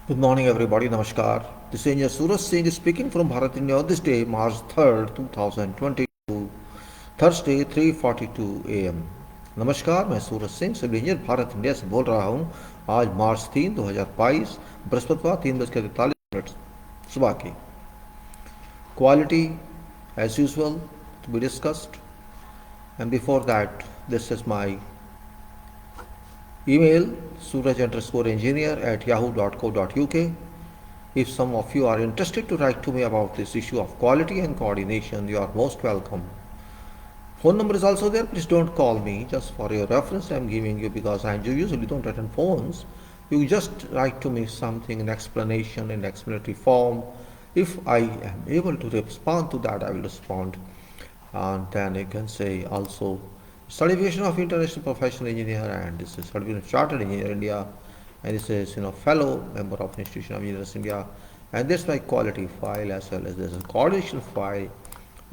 Good morning, everybody. Namaskar. This is Engineer Suraj Singh speaking from Bharat, India on this day, March 3rd, 2022, Thursday, 3:42 AM. नमस्कार, मैं Suraj Singh civil engineer Bharat India से बोल रहा हूँ। आज मार्च 3, 2022, बृहस्पतिवार 3:43 सुबह की quality as usual to be discussed. And before that, this is my email suraj_engineer@yahoo.co.uk. If some of you are interested to write to me about this issue of quality and coordination, you are most welcome. Phone number is also there. Please don't call me. Just for your reference, I'm giving you because I usually don't attend phones. You just write to me something in explanation in explanatory form. If I am able to respond to that, I will respond. And then you can say also certification of international professional engineer, and this is certification of chartered engineer India, and this is fellow member of institution of engineers India, and this is my quality file as well as this is coordination file.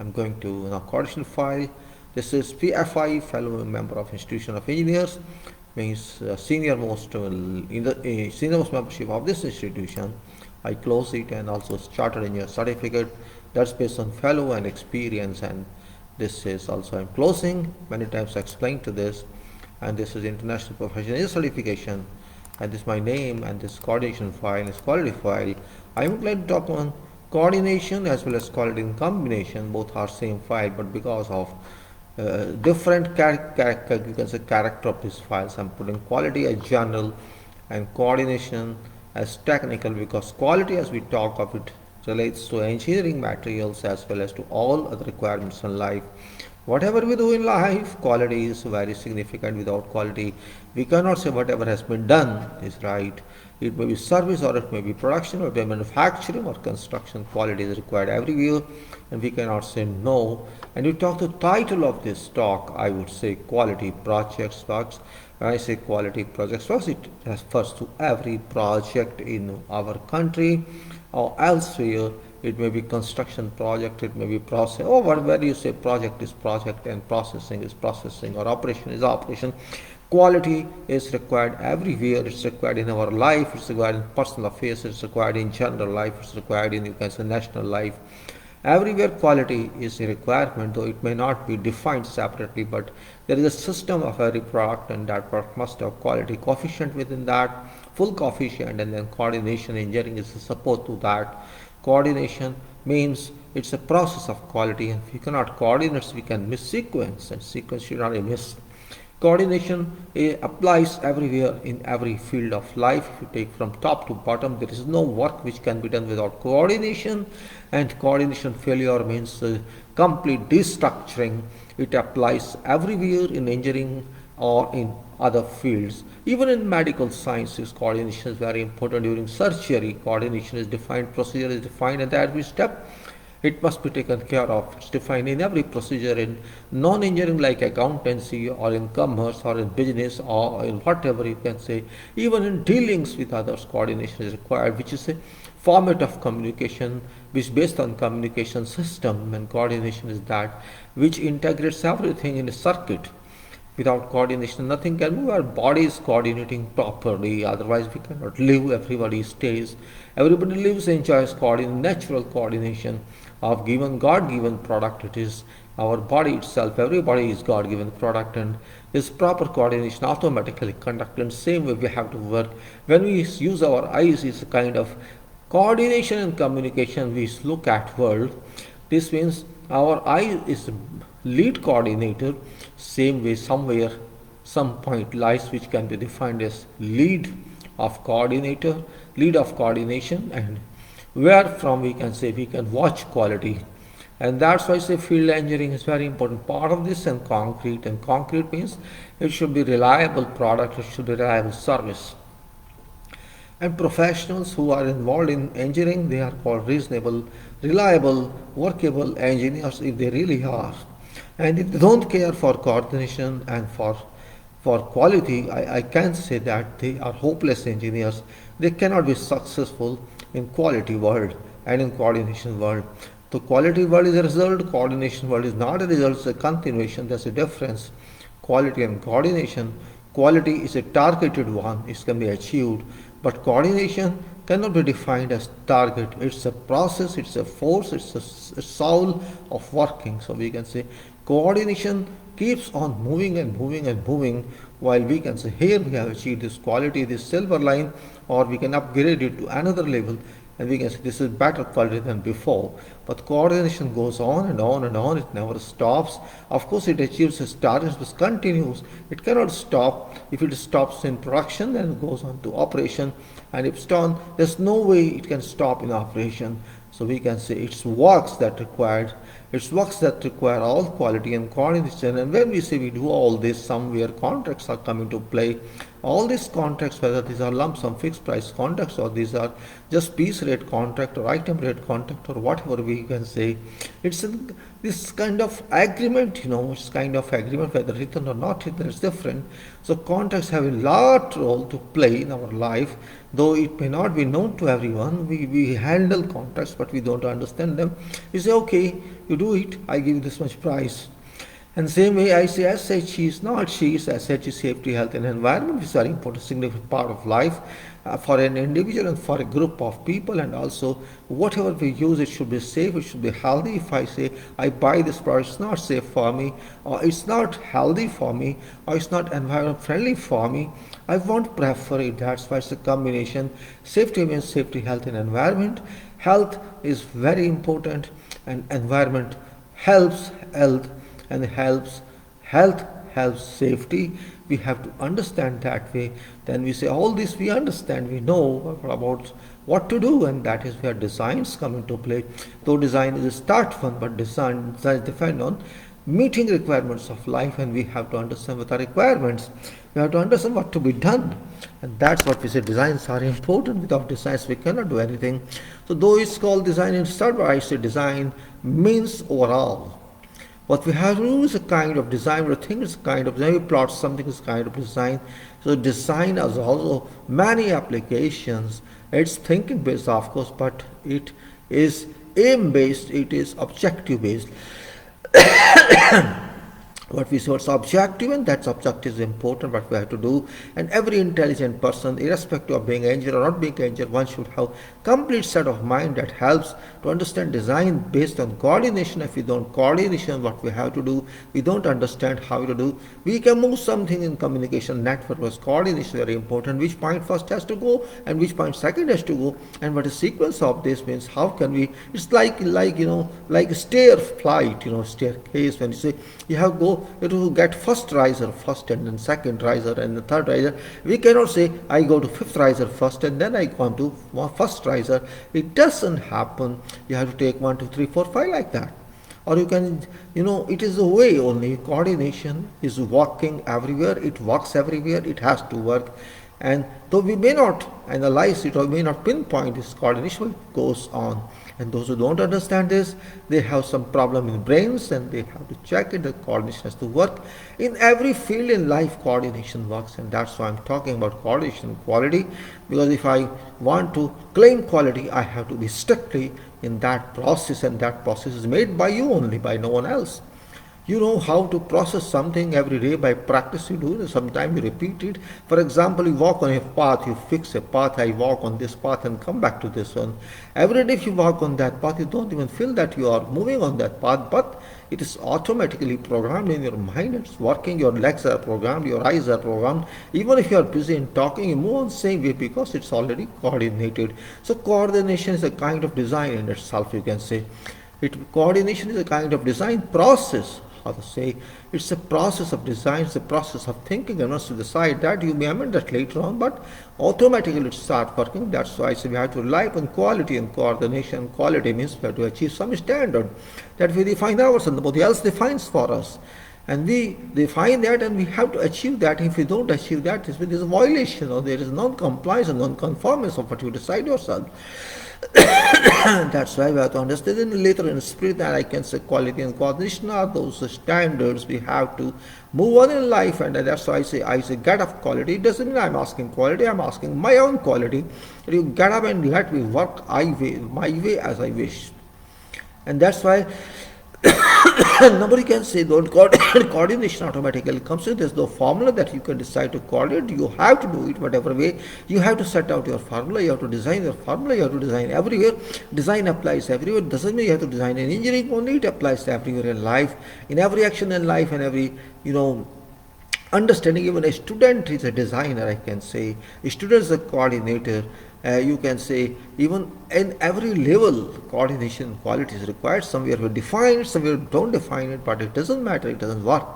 I'm going to coordination file. This is PFI, fellow member of institution of engineers, means senior most in the senior most membership of this institution. I close it, and also chartered engineer certificate. That's based on fellow and experience, and this is also I'm closing. Many times I explained to this, and this is international professional certification, and this is my name, and this coordination file is quality file. I would like to talk on coordination as well as quality in combination. Both are same file, but because of different character, you can say character of these files, I'm putting quality as general and coordination as technical, because quality, as we talk of it, relates to engineering materials as well as to all other requirements in life. Whatever we do in life, quality is very significant. Without quality, we cannot say whatever has been done is right. It may be service, or it may be production, or it may be manufacturing or construction. Quality is required everywhere, and we cannot say no. And you talk the title of this talk, I would say quality projects works. When I say quality projects works, it refers to every project in our country or elsewhere. It may be construction project, it may be process, or wherever you say project is project and processing is processing or operation is operation. Quality is required everywhere. It's required in our life, it's required in personal affairs, it's required in general life, it's required in, you can say, national life. Everywhere quality is a requirement, though it may not be defined separately, but there is a system of every product, and that product must have quality coefficient within that, full coefficient, and then coordination engineering is a support to that. Coordination means it's a process of quality, and if we cannot coordinate, we can miss sequence, and sequence should not be missed. Coordination applies everywhere in every field of life. If you take from top to bottom, there is no work which can be done without coordination, and coordination failure means complete destructuring. It applies everywhere in engineering or in other fields. Even in medical sciences, coordination is very important. During surgery, coordination is defined, procedure is defined, and at every step it must be taken care of. It's defined in every procedure in non-engineering like accountancy or in commerce or in business or in whatever you can say. Even in dealings with others, coordination is required, which is a format of communication which is based on communication system, and coordination is that which integrates everything in a circuit. Without coordination, nothing can move. Our body is coordinating properly, otherwise we cannot live. Everybody stays. Everybody lives, enjoys natural coordination of given God-given product. It is our body itself. Everybody is God-given product, and this proper coordination automatically conducted. In the same way, we have to work. When we use our eyes, it's a kind of coordination and communication. We look at world. This means our eye is lead coordinator. Same way, somewhere, some point lies which can be defined as lead of coordinator, lead of coordination, and where from we can say we can watch quality. And that's why I say field engineering is very important part of this, and concrete means it should be reliable product, it should be reliable service. And professionals who are involved in engineering, they are called reasonable, reliable, workable engineers if they really are. And if they don't care for coordination and for quality, I can say that they are hopeless engineers. They cannot be successful in quality world and in coordination world. The quality world is a result, coordination world is not a result, it's a continuation. There's a difference. Quality and coordination. Quality is a targeted one, it can be achieved, but coordination cannot be defined as target. It's a process, it's a force, it's a soul of working. So we can say coordination keeps on moving and moving and moving, while we can say here we have achieved this quality, this silver line, or we can upgrade it to another level, and we can say this is better quality than before. But coordination goes on and on and on, it never stops. Of course it achieves its targets, it continues, it cannot stop. If it stops in production, then it goes on to operation, and if it's done, there's no way it can stop in operation. So we can say it's works that require all quality and coordination. And when we say we do all this, somewhere contracts are coming to play. All these contracts, whether these are lump sum fixed price contracts or these are just piece rate contract or item rate contract or whatever we can say, this kind of agreement, it's kind of agreement, whether written or not written, it's different. So contracts have a large role to play in our life, though it may not be known to everyone. We handle contracts, but we don't understand them. We say, okay, you do it, I give you this much price. And same way I say SH is not SH is safety, health and environment, which is very important, significant part of life for an individual and for a group of people. And also whatever we use, it should be safe, it should be healthy. If I say I buy this product, it's not safe for me, or it's not healthy for me, or it's not environment friendly for me, I won't prefer it. That's why it's a combination. Safety means safety, health and environment. Health is very important, and environment helps health, and health helps safety. We have to understand that way. Then we say all this we understand, we know about what to do, and that is where designs come into play. Though design is a start one, but design depend on meeting requirements of life, and we have to understand what are requirements. We have to understand what to be done, and that's what we say designs are important. Without designs we cannot do anything. So though it's called design in start, but I say design means overall. What we have to do is a kind of design. We think it's a kind of design. We plot something is kind of design. So design has also many applications. It's thinking based, of course, but it is aim based. It is objective based. What we say what's objective, and that's objective is important, what we have to do. And every intelligent person, irrespective of being injured or not being injured, one should have complete set of mind that helps to understand design based on coordination. If we don't coordination, what we have to do, we don't understand how to do. We can move something in communication network, was coordination very important. Which point first has to go and which point second has to go, and what is sequence of this means. How can we? It's like a stair flight, staircase. When you say you have to get first riser first, and then second riser and the third riser. We cannot say I go to fifth riser first and then I come to first riser. It doesn't happen. You have to take 1, 2, 3, 4, 5 like that. Or you can, it is a way only. Coordination is working everywhere. It works everywhere. It has to work. And though we may not analyze it or may not pinpoint this, coordination goes on. And those who don't understand this, they have some problem in brains, and they have to check it. The coordination has to work. In every field in life, coordination works, and that's why I'm talking about coordination and quality. Because if I want to claim quality, I have to be strictly in that process, and that process is made by you only, by no one else. You know how to process something every day by practice. You do it. Sometimes you repeat it. For example, you walk on a path, you fix a path. I walk on this path and come back to this one. Every day if you walk on that path, you don't even feel that you are moving on that path, but it is automatically programmed in your mind. It's working. Your legs are programmed, your eyes are programmed. Even if you are busy in talking, you move on the same way because it's already coordinated. So coordination is a kind of design in itself, you can say. Coordination is a kind of design process. How to say, it's a process of design, it's a process of thinking, and once you decide that, you may amend that later on, but automatically it starts working. That's why I say we have to rely on quality and coordination. Quality means we have to achieve some standard that we define ourselves, and nobody else defines for us. And we define that, and we have to achieve that. If we don't achieve that, there is a violation, or there is non-compliance or non-conformance of what you decide yourself. That's why we have to understand. And later in spirit, that I can say quality and coordination are those standards we have to move on in life. And that's why I say get up quality. It doesn't mean I'm asking quality, I'm asking my own quality. You get up and let me work my way as I wish. And that's why Nobody can say don't coordination automatically comes in. There's no formula that you can decide to coordinate. You have to do it whatever way. You have to set out your formula. You have to design your formula. You have to design everywhere. Design applies everywhere. Doesn't mean you have to design in engineering only. It applies everywhere in life, in every action in life, and every understanding. Even a student is a designer, I can say. A student is a coordinator. You can say even in every level coordination quality is required. Somewhere we define it, somewhere we don't define it, but it doesn't matter, it doesn't work.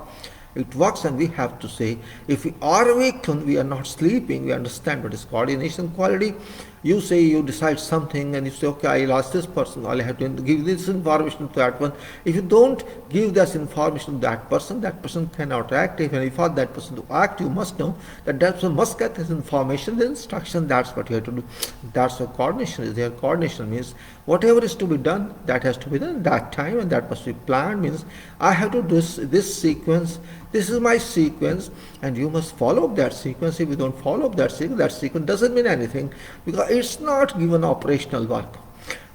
It works, and we have to say, if we are awake and we are not sleeping, we understand what is coordination quality. You say you decide something and you say, okay, I'll ask this person, I'll have to give this information to that one. If you don't give this information to that person cannot act. If you want that person to act, you must know that that person must get this information, the instruction. That's what you have to do. That's what coordination is there. Coordination means whatever is to be done, that has to be done at that time, and that must be planned. Means I have to do this sequence. This is my sequence, and you must follow up that sequence. If you don't follow up that sequence doesn't mean anything, because it's not given operational work.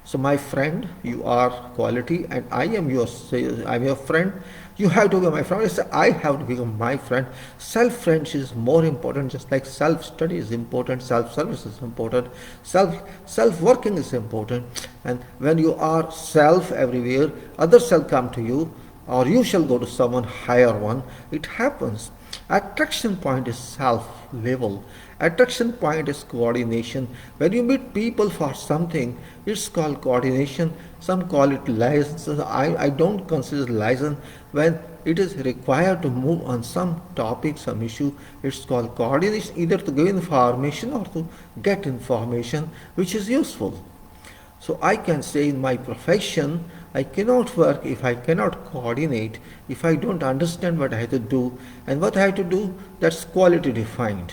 So my friend, you are quality, and I am your friend. You have to be my friend. I have to become my friend. Self-friendship is more important, just like self-study is important, self-service is important, self-working is important. And when you are self everywhere, others shall come to you, or you shall go to someone higher one. It happens. Attraction point is self level. Attraction point is coordination. When you meet people for something, it's called coordination. Some call it license. I don't consider license. When it is required to move on some topic, some issue, it's called coordination, either to give information or to get information which is useful. So I can say in my profession, I cannot work if I cannot coordinate, if I don't understand what I have to do, and what I have to do, that's quality defined.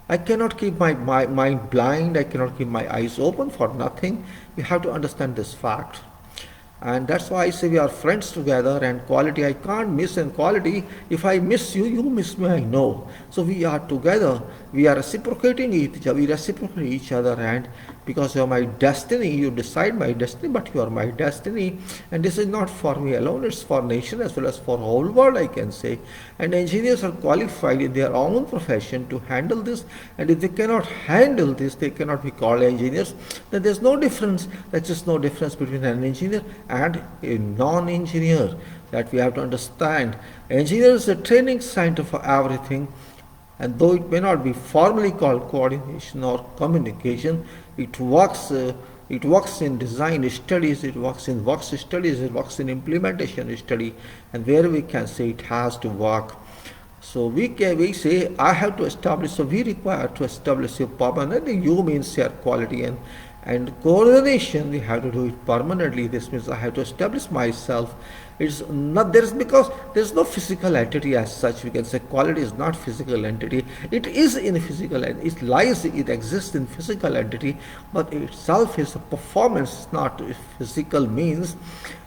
I cannot keep my mind blind, I cannot keep my eyes open for nothing. We have to understand this fact. And that's why I say we are friends together, and quality I can't miss, and quality, if I miss you, you miss me, I know. So we are together, we are reciprocating we reciprocate each other, and because you are my destiny, you decide my destiny, but you are my destiny, and this is not for me alone, it's for nation as well as for whole world, I can say. And engineers are qualified in their own profession to handle this, and if they cannot handle this, they cannot be called engineers. Then there's no difference, there's just no difference between an engineer and a non-engineer, that we have to understand. Engineer is a training center for everything, and though it may not be formally called coordination or communication, it works in design studies, it works in work studies, it works in implementation study, and where we can say it has to work. So we say I have to establish, so we require to establish a permanently. You means your quality, and coordination, we have to do it permanently. This means I have to establish myself. It's not because there's no physical entity as such. We can say quality is not physical entity. It is in physical, and it exists in physical entity, but itself is a performance, not physical means.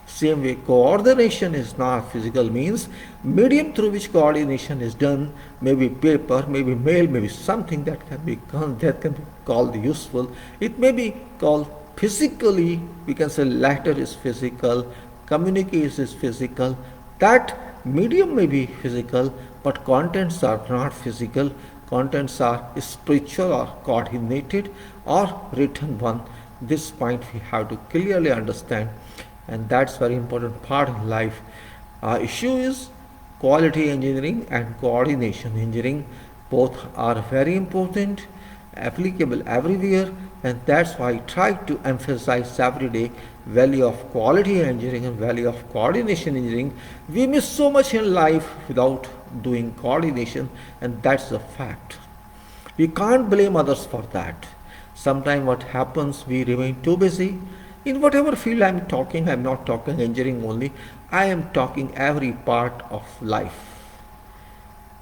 Same way, coordination is not physical means. Medium through which coordination is done, maybe paper, maybe mail, maybe something that can be called useful. It may be called physically. We can say letter is physical, communication is physical. That medium may be physical, but contents are not physical. Contents are spiritual or coordinated or written one. This point we have to clearly understand. And that's very important part in life. Issue is quality engineering and coordination engineering. Both are very important, applicable everywhere, and that's why I try to emphasize every day value of quality engineering and value of coordination engineering. We miss so much in life without doing coordination, and that's a fact. We can't blame others for that. Sometimes what happens, we remain too busy. In whatever field I am talking, I am not talking engineering only, I am talking every part of life,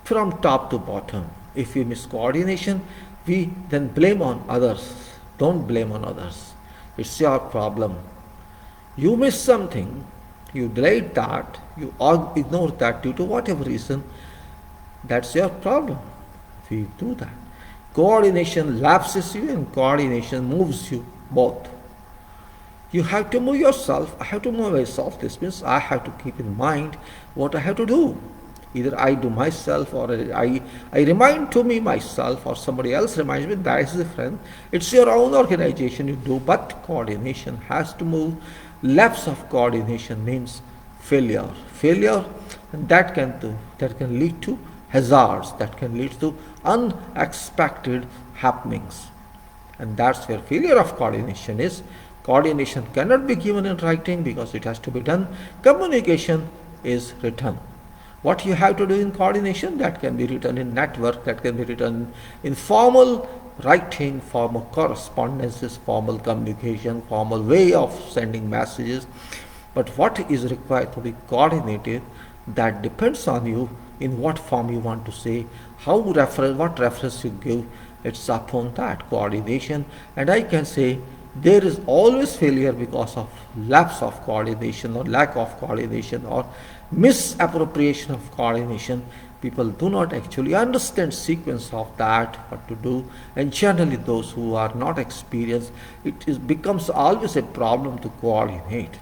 from top to bottom. If we miss coordination, we then blame on others. Don't blame on others. It's your problem. You miss something, you delayed that, you ignore that due to whatever reason, that's your problem. We do that. Coordination lapses you, and coordination moves you both. You have to move yourself. I have to move myself. This means I have to keep in mind what I have to do. Either I do myself, or I remind to me myself, or somebody else reminds me. That is different. It's your own organization you do, but coordination has to move. Lapse of coordination means failure. Failure, and that can lead to hazards, that can lead to unexpected happenings. And that's where failure of coordination is. Coordination cannot be given in writing because it has to be done. Communication is written. What you have to do in coordination, that can be written in network, that can be written in formal writing, formal correspondences, formal communication, formal way of sending messages. But what is required to be coordinated, that depends on you, in what form you want to say, what reference you give. It's upon that coordination. And I can say there is always failure because of lapse of coordination, or lack of coordination, or misappropriation of coordination. People do not actually understand sequence of that, what to do, and generally those who are not experienced, becomes always a problem to coordinate.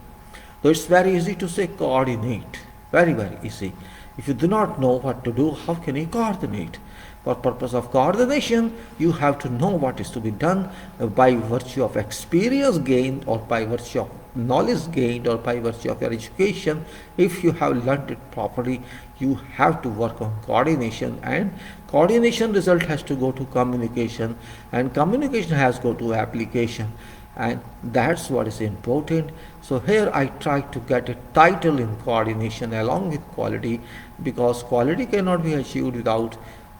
So it's very easy to say coordinate, very, very easy. If you do not know what to do, how can you coordinate? For purpose of coordination, you have to know what is to be done by virtue of experience gained, or by virtue of knowledge gained, or by virtue of your education. If you have learned it properly, you have to work on coordination, and coordination result has to go to communication, and communication has to go to application, and that's what is important. So here I try to get a title in coordination along with quality, because quality cannot be achieved without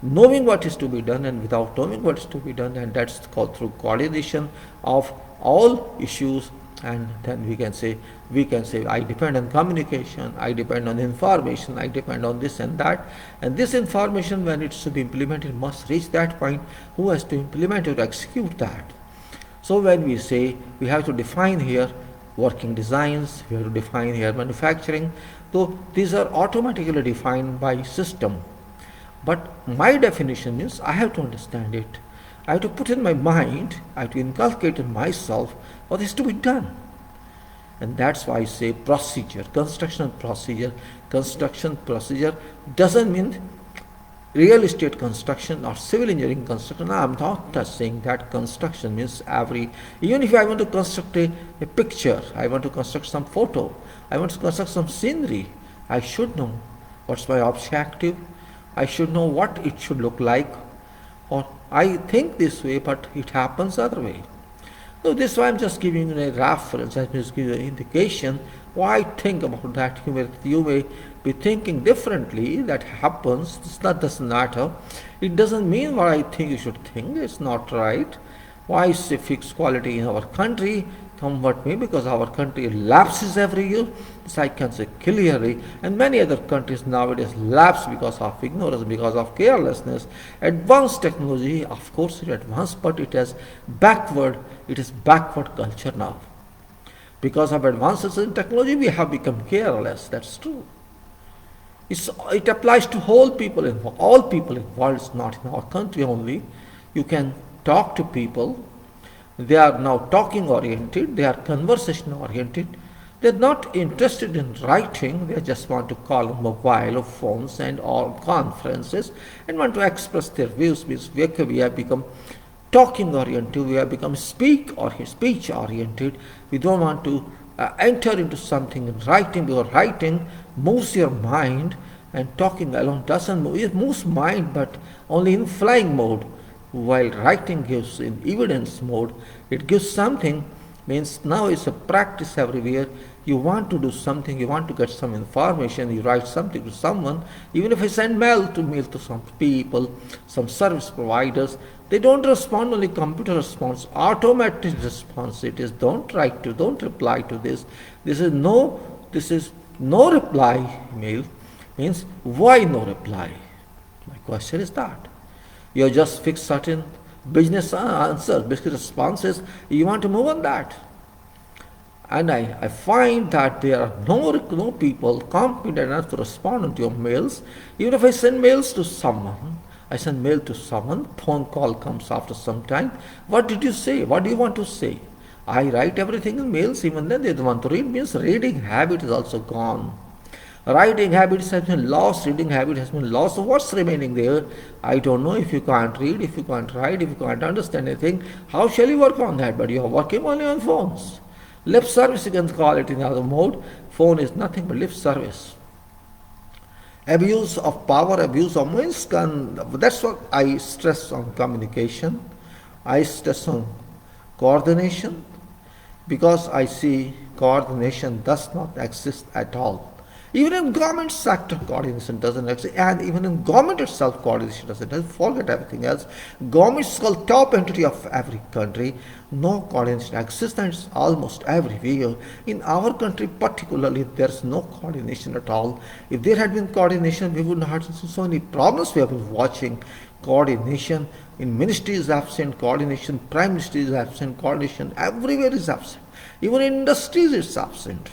knowing what is to be done, and without knowing what is to be done, and that's called through coordination of all issues. And then we can say I depend on communication, I depend on information, I depend on this and that, and this information, when it's to be implemented, must reach that point. Who has to implement or execute that? So when we say, we have to define here working designs, we have to define here manufacturing, so these are automatically defined by system. But my definition is, I have to understand it. I have to put in my mind, I have to inculcate in myself what is to be done. And that's why I say procedure, construction procedure. Construction procedure doesn't mean real estate construction or civil engineering construction. I'm not just saying that. Construction means even if I want to construct a picture, I want to construct some photo, I want to construct some scenery, I should know what's my objective. I should know what it should look like, or I think this way, but it happens other way. So this is why I'm just giving you a reference, I'm just giving you an indication why I think about that. You may be thinking differently, that happens, doesn't matter. It doesn't mean what I think you should think, it's not right. Why is a fixed quality in our country? What me, because our country lapses every year, this I can say clearly, and many other countries nowadays lapse because of ignorance, because of carelessness. Advanced technology, of course, it advanced, but it is backward culture now. Because of advances in technology, we have become careless. That's true. It applies to all people in the world. It's not in our country only. You can talk to people. They are now talking oriented, they are conversation oriented, they are not interested in writing, they just want to call on mobile or phones and all conferences and want to express their views. We have become talking oriented, we have become speech oriented. We don't want to enter into something in writing, because writing moves your mind and talking alone doesn't move. It moves mind, but only in flying mode. While writing gives in evidence mode, it gives something, means now it's a practice everywhere. You want to do something, you want to get some information, you write something to someone. Even if I send mail to some people, some service providers, they don't respond, only computer response, automatic response. It is don't reply to this. This is no reply mail, means why no reply? My question is that. You have just fixed certain business answers, business responses, you want to move on that. And I find that there are no people competent enough to respond to your mails. Even if I send mails to someone, phone call comes after some time. What did you say? What do you want to say? I write everything in mails, even then they don't want to read, means reading habit is also gone. Writing habits has been lost, reading habit has been lost. So what's remaining there? I don't know. If you can't read, if you can't write, if you can't understand anything, how shall you work on that? But you are working only on phones. Lip service, you can call it in other mode. Phone is nothing but lip service. Abuse of power, abuse of means, that's what I stress on communication. I stress on coordination, because I see coordination does not exist at all. Even in government sector, coordination doesn't exist, and even in government itself, coordination doesn't exist. Forget everything else. Government is called top entity of every country. No coordination exists, and it's almost everywhere. In our country particularly, there's no coordination at all. If there had been coordination, we would not have so many problems we have been watching. Coordination in ministry is absent, coordination, prime minister is absent, coordination everywhere is absent. Even in industries it's absent.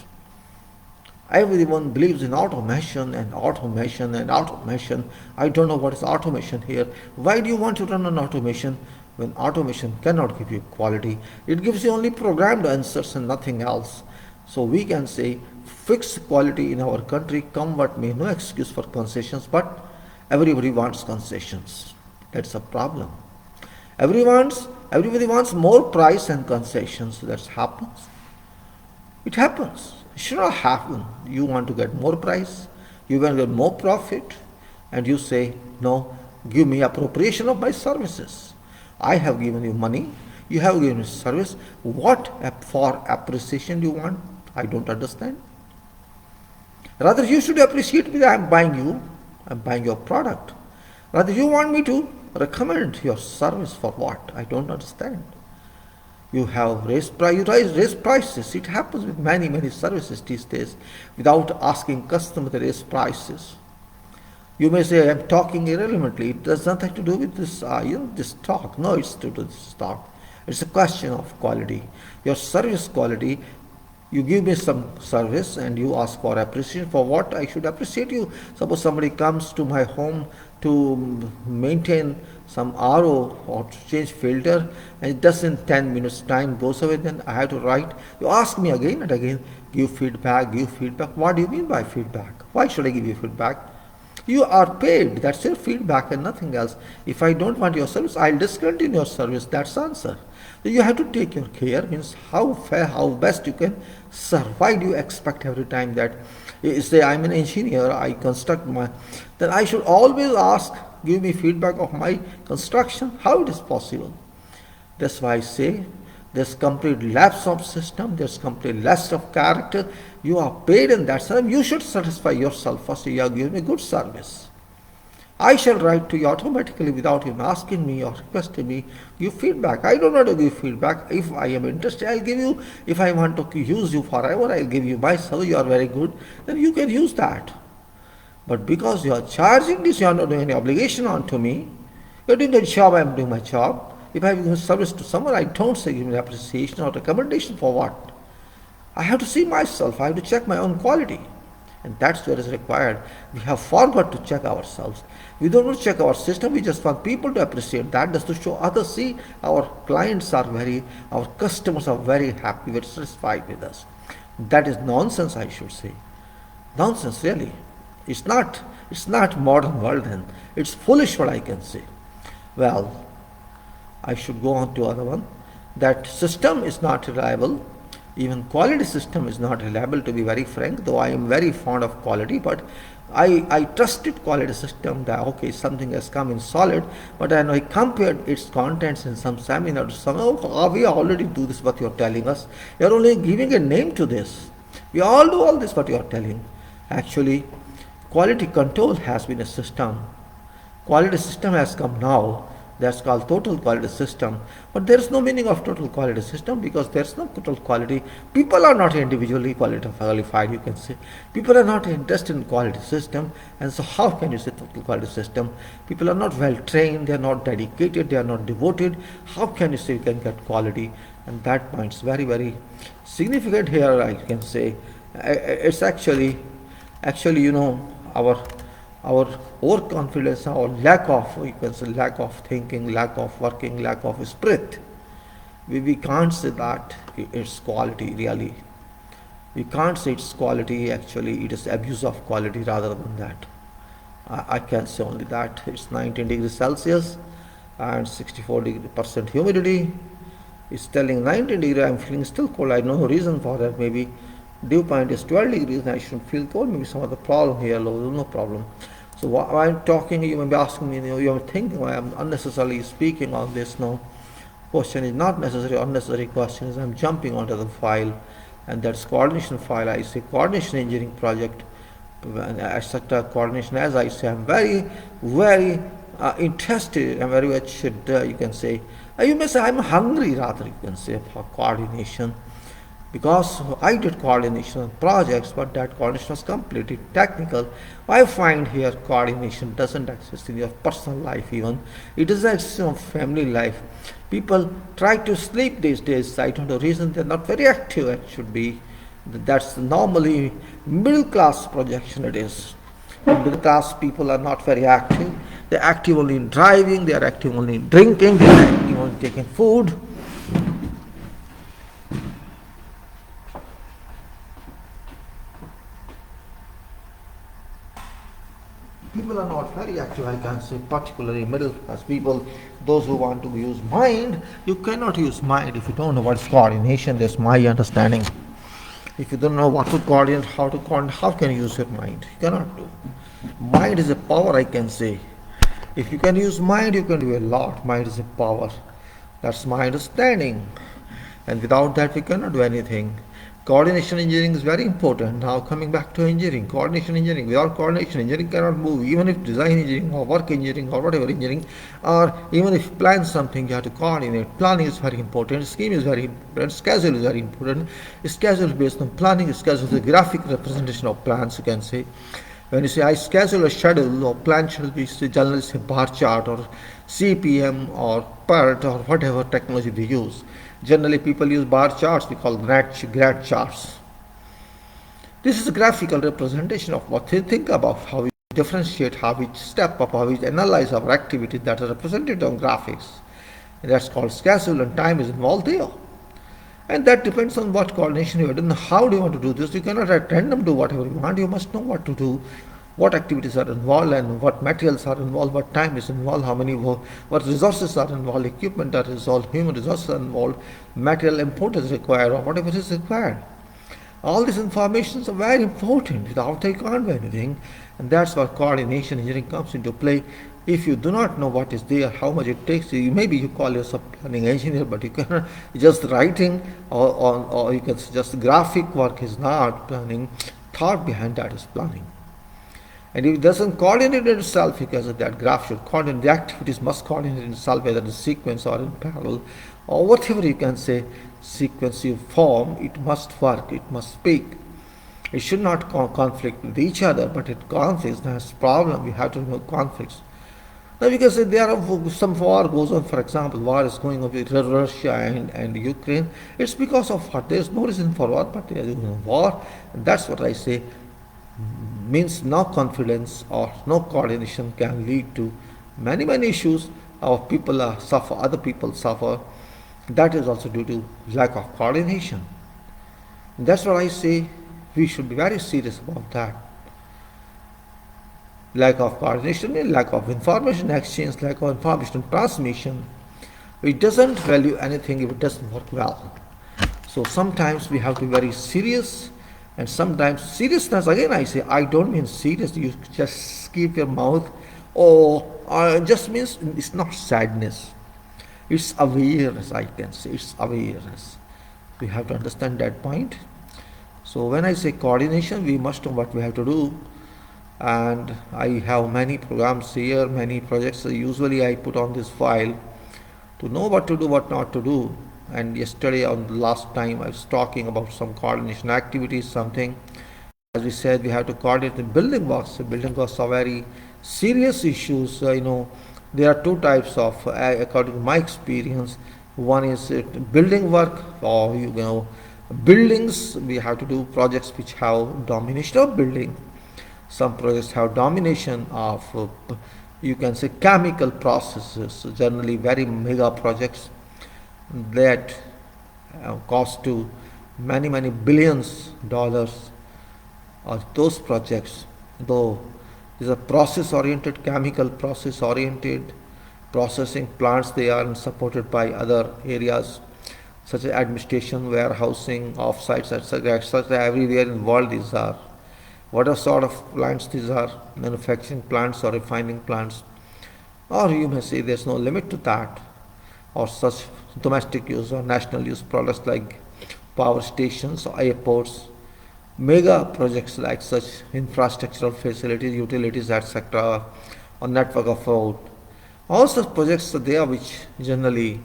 Everyone believes in automation and automation and automation. I don't know what is automation here. Why do you want to run an automation when automation cannot give you quality? It gives you only programmed answers and nothing else. So we can say fixed quality in our country, come what may, no excuse for concessions, but everybody wants concessions. That's a problem. Everybody wants more price and concessions. That happens. It happens. It should not happen. You want to get more price, you want to get more profit, and you say, no, give me appropriation of my services. I have given you money, you have given me service. What for appreciation you want? I don't understand. Rather, you should appreciate me that I'm buying your product. Rather, you want me to recommend your service for what? I don't understand. You have raised prices. It happens with many services these days without asking customer to raise prices. You may say, I'm talking irrelevantly. It does nothing to do with this, this talk. No, it's to do with this talk. It's a question of quality. Your service quality. You give me some service and you ask for appreciation. For what I should appreciate you? Suppose somebody comes to my home to maintain some RO or to change filter, and it does in 10 minutes time goes away, then I have to write. You ask me again and again, give feedback. What do you mean by feedback? Why should I give you feedback? You are paid. That's your feedback and nothing else. If I don't want your service, I'll discontinue your service. That's the answer. So you have to take your care, means how fair, how best you can serve. Why do you expect every time that, say I'm an engineer, I construct then I should always ask, give me feedback of my construction? How it is possible? That's why I say there's complete lapse of system, there's complete lapse of character. You are paid in that service. You should satisfy yourself first. You have given me good service. I shall write to you automatically without even asking me or requesting me, give feedback. I don't want to give feedback. If I am interested, I'll give you. If I want to use you forever, I'll give you my service. You are very good, then you can use that. But because you are charging this, you are not doing any obligation onto me. You're doing the job, I'm doing my job. If I give service to someone, I don't say give me appreciation or recommendation for what. I have to see myself, I have to check my own quality. And that's what is required. We have forgot to check ourselves. We don't want to check our system, we just want people to appreciate that, just to show others, see, our clients are our customers are very happy, very satisfied with us. That is nonsense, I should say. Nonsense, really. It's not modern world then. It's foolish what I can say. Well, I should go on to other one. That system is not reliable. Even quality system is not reliable, to be very frank, though I am very fond of quality, but I trusted quality system that okay, something has come in solid, but then I compared its contents in some seminar to some, we already do this what you are telling us. You are only giving a name to this. We all do all this what you are telling. Actually, quality control has been a system. Quality system has come now. That's called total quality system. But there is no meaning of total quality system because there is no total quality. People are not individually qualified, you can say. People are not interested in quality system. And so how can you say total quality system? People are not well trained, they are not dedicated, they are not devoted. How can you say you can get quality? And that point is very, very significant here, I can say. It's actually, our overconfidence, our lack of thinking, lack of working, lack of spirit. We can't say that its quality really. We can't say it's quality, actually it is abuse of quality rather than that. I can say only that. It's 19 degrees Celsius and 64% humidity. It's telling 19 degrees, I'm feeling still cold. I know no reason for that. Maybe dew point is 12 degrees and I shouldn't feel cold. Maybe some other problem here, no problem. So while I'm talking, you may be asking me, you're thinking why I'm unnecessarily speaking on this. No, question is not necessary. Unnecessary question is I'm jumping onto the file, and that's coordination file. I say coordination engineering project. As such a coordination, as I say, I'm very interested and very much, you can say, you may say I'm hungry rather, you can say, for coordination, because I did coordination on projects, but that coordination was completely technical. I find here coordination doesn't exist in your personal life even. It doesn't exist in family life. People try to sleep these days. I don't know the reason. They're not very active. It should be. That's normally middle class projection it is. Middle class people are not very active. They're active only in driving, they are active only in drinking, they are active only in taking food. People are not very active, I can say, particularly middle class people. Those who want to use mind, you cannot use mind if you don't know what's coordination. That's my understanding. If you don't know what to coordinate, how to coordinate, how can you use your mind? You cannot do. Mind is a power, I can say. If you can use mind, you can do a lot. Mind is a power. That's my understanding. And without that, we cannot do anything. Coordination engineering is very important. Now coming back to engineering, coordination engineering. Without coordination, engineering cannot move. Even if design engineering or work engineering or whatever engineering, or even if you plan something, you have to coordinate. Planning is very important. Scheme is very important. Schedule is very important. Schedule is based on planning. Schedule is a graphic representation of plans, you can say. When you say I schedule a schedule or plan schedule, we generally say bar chart or CPM or PERT or whatever technology we use. Generally people use bar charts, we call grad charts. This is a graphical representation of what we think about, how we differentiate, how we step up, how we analyze our activities that are represented on graphics. And that's called schedule, and time is involved there. And that depends on what coordination you have done. How do you want to do this? You cannot at random do whatever you want. You must know what to do, what activities are involved, and what materials are involved, what time is involved, what resources are involved, equipment are involved, human resources are involved, material import is required, or whatever is required. All these informations are very important. Without them, you can't do anything. And that's where coordination engineering comes into play. If you do not know what is there, how much it takes, maybe you call yourself planning engineer, but you cannot just writing or you can just graphic work is not planning. Thought behind that is planning. And if it doesn't coordinate itself, because that graph should coordinate, the activities must coordinate itself, whether in sequence or in parallel, or whatever you can say, sequence you form, it must work, it must speak. It should not conflict with each other, but it conflicts, that's problem, we have to remove conflicts. Now we can say there are some war goes on, for example, war is going on with Russia and Ukraine. It's because of what? There's no reason for war, but there is war. And that's what I say, means no confidence or no coordination can lead to many issues. Our people suffer, other people suffer. That is also due to lack of coordination. And that's what I say, we should be very serious about that. Lack of coordination, lack of information exchange, lack of information transmission. It doesn't value anything if it doesn't work well. So sometimes we have to be very serious, and sometimes seriousness, again I say, I don't mean serious, you just keep your mouth, or just means it's not sadness. It's awareness, I can say, it's awareness. We have to understand that point. So when I say coordination, we must know what we have to do. And I have many programs here, many projects. Usually I put on this file to know what to do, what not to do. And yesterday, on the last time, I was talking about some coordination activities, something. As we said, we have to coordinate the building works. The building works are very serious issues. There are two types of, according to my experience. One is building work, or buildings. We have to do projects which have domination of building. Some projects have domination of, you can say, chemical processes, generally very mega projects that cost to many billions dollars, or those projects, though these are process oriented, chemical process oriented processing plants, they are supported by other areas such as administration, warehousing, offsites, etc., etc. Everywhere in the world these are. Whatever sort of plants these are, manufacturing plants or refining plants, or you may say there's no limit to that, or such domestic use or national use products like power stations, airports, mega projects like such infrastructural facilities, utilities, etc., or network of road. All such projects are there which generally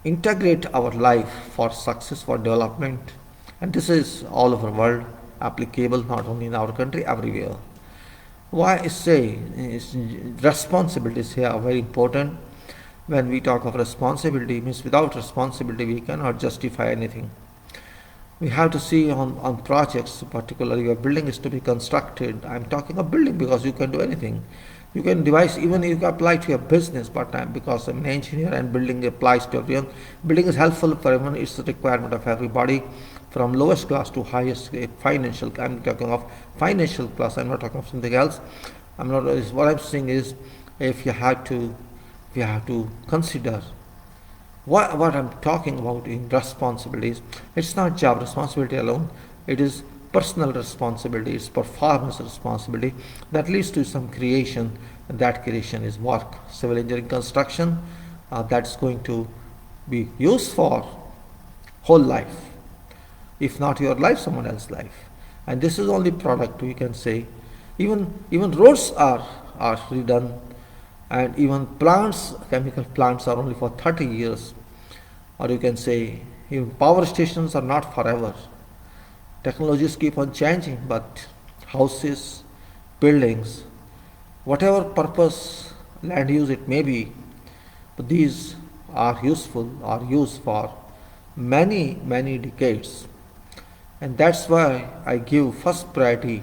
integrate our life for success, for development, and this is all over the world applicable, not only in our country, everywhere. Why I say responsibilities here are very important. When we talk of responsibility, means without responsibility we cannot justify anything. We have to see on projects, particularly a building is to be constructed. I'm talking of building because you can do anything. You can devise, even you can apply to your business, but because I'm an engineer and building applies to everyone. Building is helpful for everyone, it's a requirement of everybody, from lowest class to highest financial. I'm talking of financial class, I'm not talking of something else. What I'm saying is, if you have to consider what I'm talking about in responsibilities, it's not job responsibility alone, it is personal responsibility, it's performance responsibility that leads to some creation, and that creation is work. Civil engineering construction, that's going to be used for whole life, if not your life, someone else's life. And this is only product, we can say. Even roads are redone, and even plants, chemical plants, are only for 30 years. Or you can say even power stations are not forever. Technologies keep on changing, but houses, buildings, whatever purpose, land use it may be, but these are useful or used for many decades. And that's why I give first priority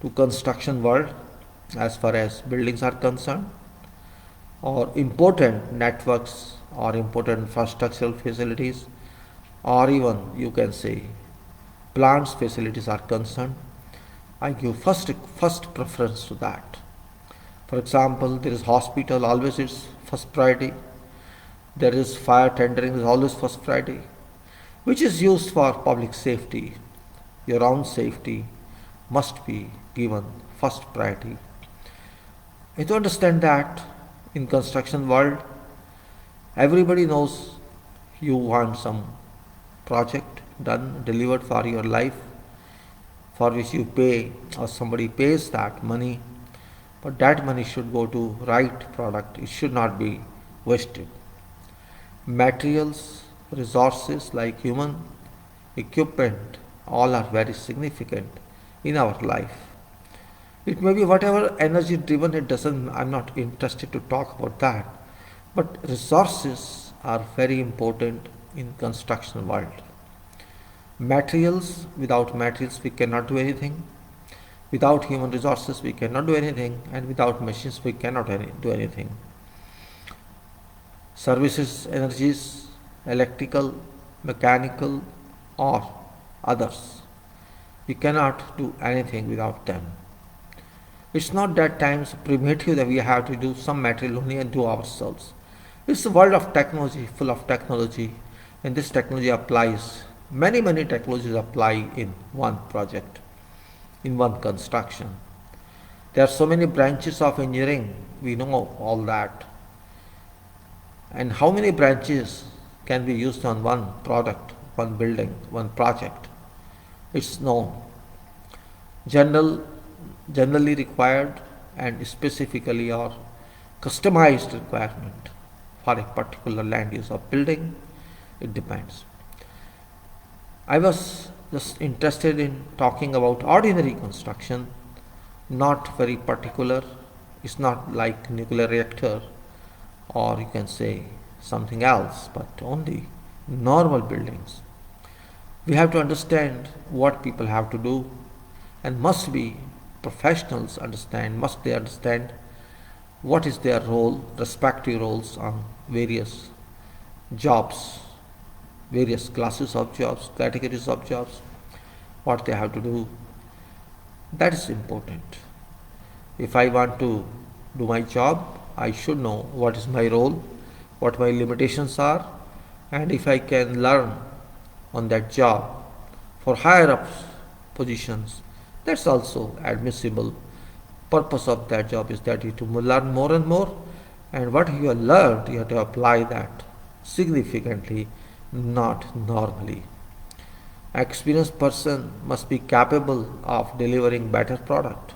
to construction world as far as buildings are concerned, or important networks, or important infrastructural facilities, or even you can say plants facilities are concerned. I give first preference to that. For example, there is hospital, always it's first priority. There is fire tendering, is always first priority, which is used for public safety. Your own safety must be given first priority. And to understand that, in construction world, everybody knows you want some project done, delivered for your life, for which you pay or somebody pays that money, but that money should go to right product, it should not be wasted. Materials, resources like human equipment, all are very significant in our life. It may be whatever energy driven, I'm not interested to talk about that, but resources are very important in construction world. Materials, without materials we cannot do anything. Without human resources we cannot do anything, and without machines we cannot do anything. Services, energies, electrical, mechanical, or others, we cannot do anything without them. It's not that times primitive that we have to do some material only and do ourselves. It's a world of technology, full of technology, and this technology applies, many technologies apply in one project, in one construction. There are so many branches of engineering, we know all that. And how many branches can be used on one product, one building, one project? It's known. Generally required and specifically or customized requirement for a particular land use of building, it depends. I was just interested in talking about ordinary construction, not very particular. It's not like nuclear reactor or you can say something else, but only normal buildings. We have to understand what people have to do, and must be professionals must they understand what is their role, respective roles on various jobs various classes of jobs, categories of jobs, what they have to do. That is important. If I want to do my job, I should know what is my role, what my limitations are, and if I can learn on that job for higher up positions, that's also admissible. Purpose of that job is that you to learn more and more, and what you have learned, you have to apply that significantly, not normally. Experienced person must be capable of delivering better product.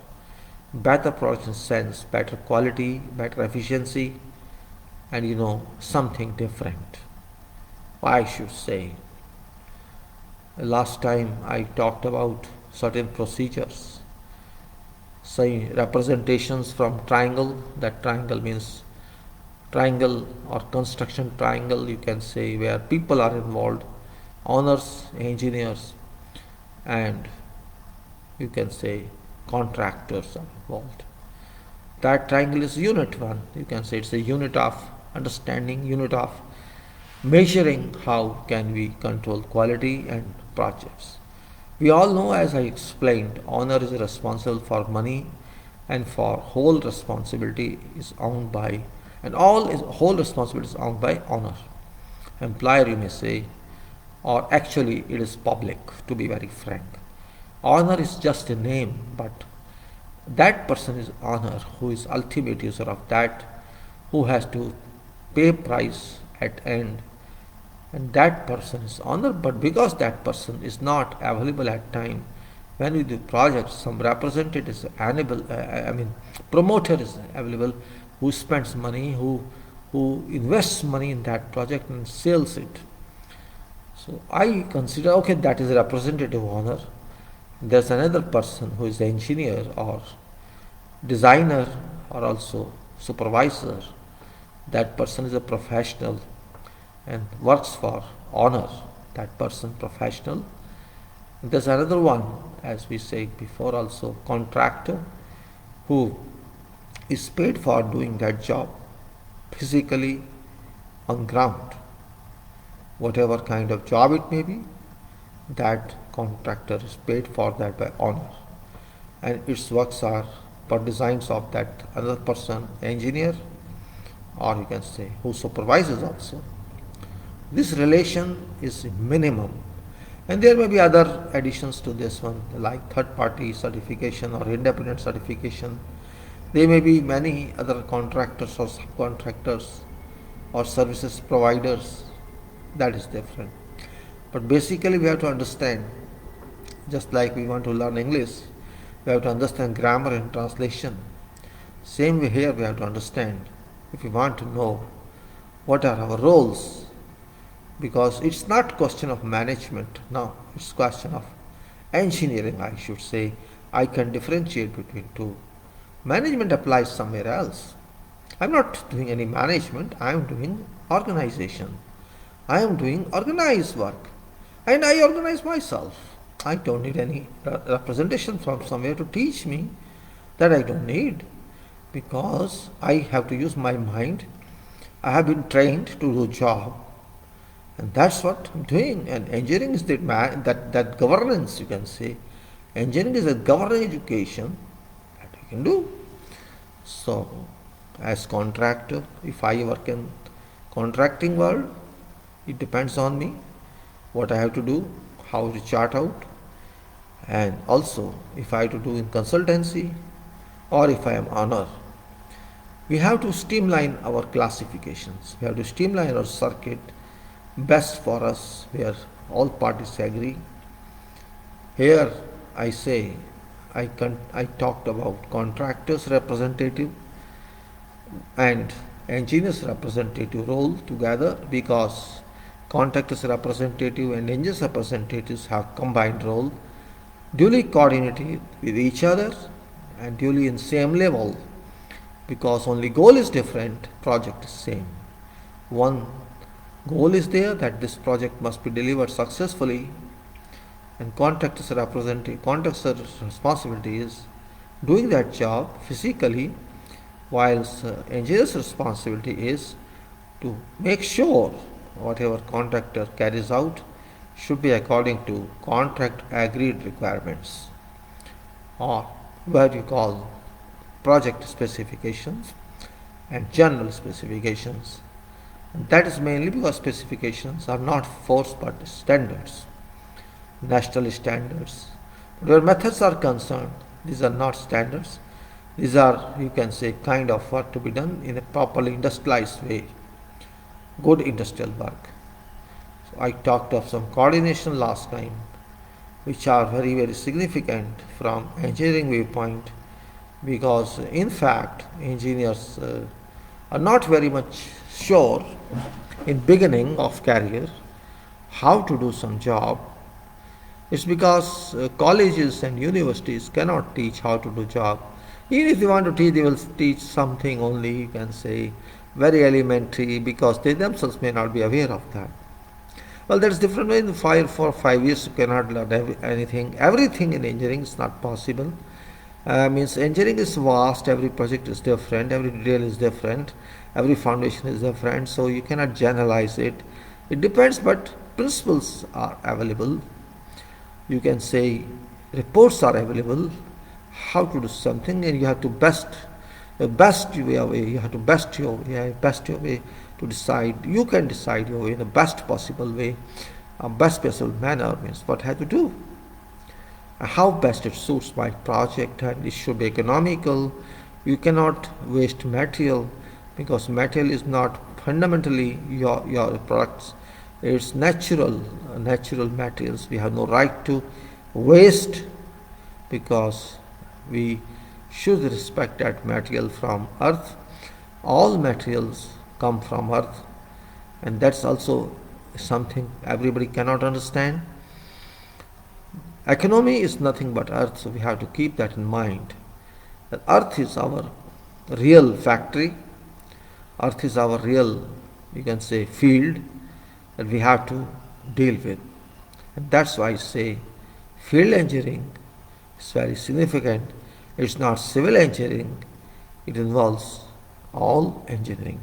Better product in sense, better quality, better efficiency, and something different. I should say. Last time I talked about certain procedures. Say representations from triangle, that triangle means triangle or construction triangle, you can say, where people are involved, owners, engineers, and you can say contractors are involved. That triangle is unit 1. You can say it's a unit of understanding, unit of measuring how can we control quality and projects. We all know, as I explained, owner is responsible for money, and for whole responsibility is owned by, and whole responsibility is owned by owner. Employer, you may say, or actually it is public, to be very frank. Owner is just a name, but that person is owner, who is ultimate user of that, who has to pay price at end, and that person is owner. But because that person is not available at time when we do projects, some representative is available, promoter is available, who spends money, who invests money in that project and sells it. So I consider, okay, that is a representative owner. There's another person who is the engineer or designer or also supervisor. That person is a professional and works for owner. That person professional. There's another one, as we said before also, contractor, who is paid for doing that job physically on ground. Whatever kind of job it may be, that contractor is paid for that by owner, and its works are per designs of that other person, engineer, or you can say who supervises also. This relation is minimum, and there may be other additions to this one, like third party certification or independent certification. There may be many other contractors or subcontractors or services providers. That is different. But basically we have to understand, just like we want to learn English, we have to understand grammar and translation. Same way here we have to understand, if we want to know what are our roles, because it's not question of management, no, it's question of engineering, I should say. I can differentiate between two. Management applies somewhere else. I'm not doing any management, I am doing organization. I am doing organized work, and I organize myself. I don't need any representation from somewhere to teach me. That I don't need, because I have to use my mind. I have been trained to do job, and that's what I'm doing. And engineering is that governance, you can say. Engineering is a governing education that we can do. So, as contractor, if I work in contracting world, it depends on me what I have to do, how to chart out, and also if I have to do in consultancy or if I am owner. We have to streamline our classifications. We have to streamline our circuit best for us, where all parties agree. Here I say I talked about contractors representative and engineers representative role together, because contractors representative and engineers representatives have combined role, duly coordinated with each other and duly in same level, because only goal is different, project is same. One goal is there, that this project must be delivered successfully, and contractor's responsibility is doing that job physically, whilst engineer's responsibility is to make sure whatever contractor carries out should be according to contract agreed requirements, or what you call project specifications and general specifications. And that is mainly because specifications are not force but standards, national standards. But where methods are concerned, these are not standards. These are, you can say, kind of work to be done in a properly industrialized way, good industrial work. So I talked of some coordination last time, which are very, very significant from engineering viewpoint, because in fact engineers are not very much sure in beginning of career how to do some job. It's because colleges and universities cannot teach how to do job. Even if they want to teach, they will teach something only, you can say, very elementary, because they themselves may not be aware of that. Well, that's different. In 5 years you cannot learn anything. Everything in engineering is not possible. Means engineering is vast, every project is different, every detail is different, every foundation is different, so you cannot generalize it. It depends, but principles are available. You can say reports are available, how to do something, and you have to best your way, you have to best your way to decide. You can decide your way in the best possible way, best possible manner, means what have to do, how best it suits my project, and it should be economical. You cannot waste material, because material is not fundamentally your products. It's natural materials. We have no right to waste, because we should respect that material from earth. All materials come from earth, and that's also something everybody cannot understand. Economy is nothing but earth, so we have to keep that in mind. That earth is our real factory, earth is our real, you can say, field that we have to deal with. And that's why I say field engineering is very significant. It's not civil engineering, it involves all engineering.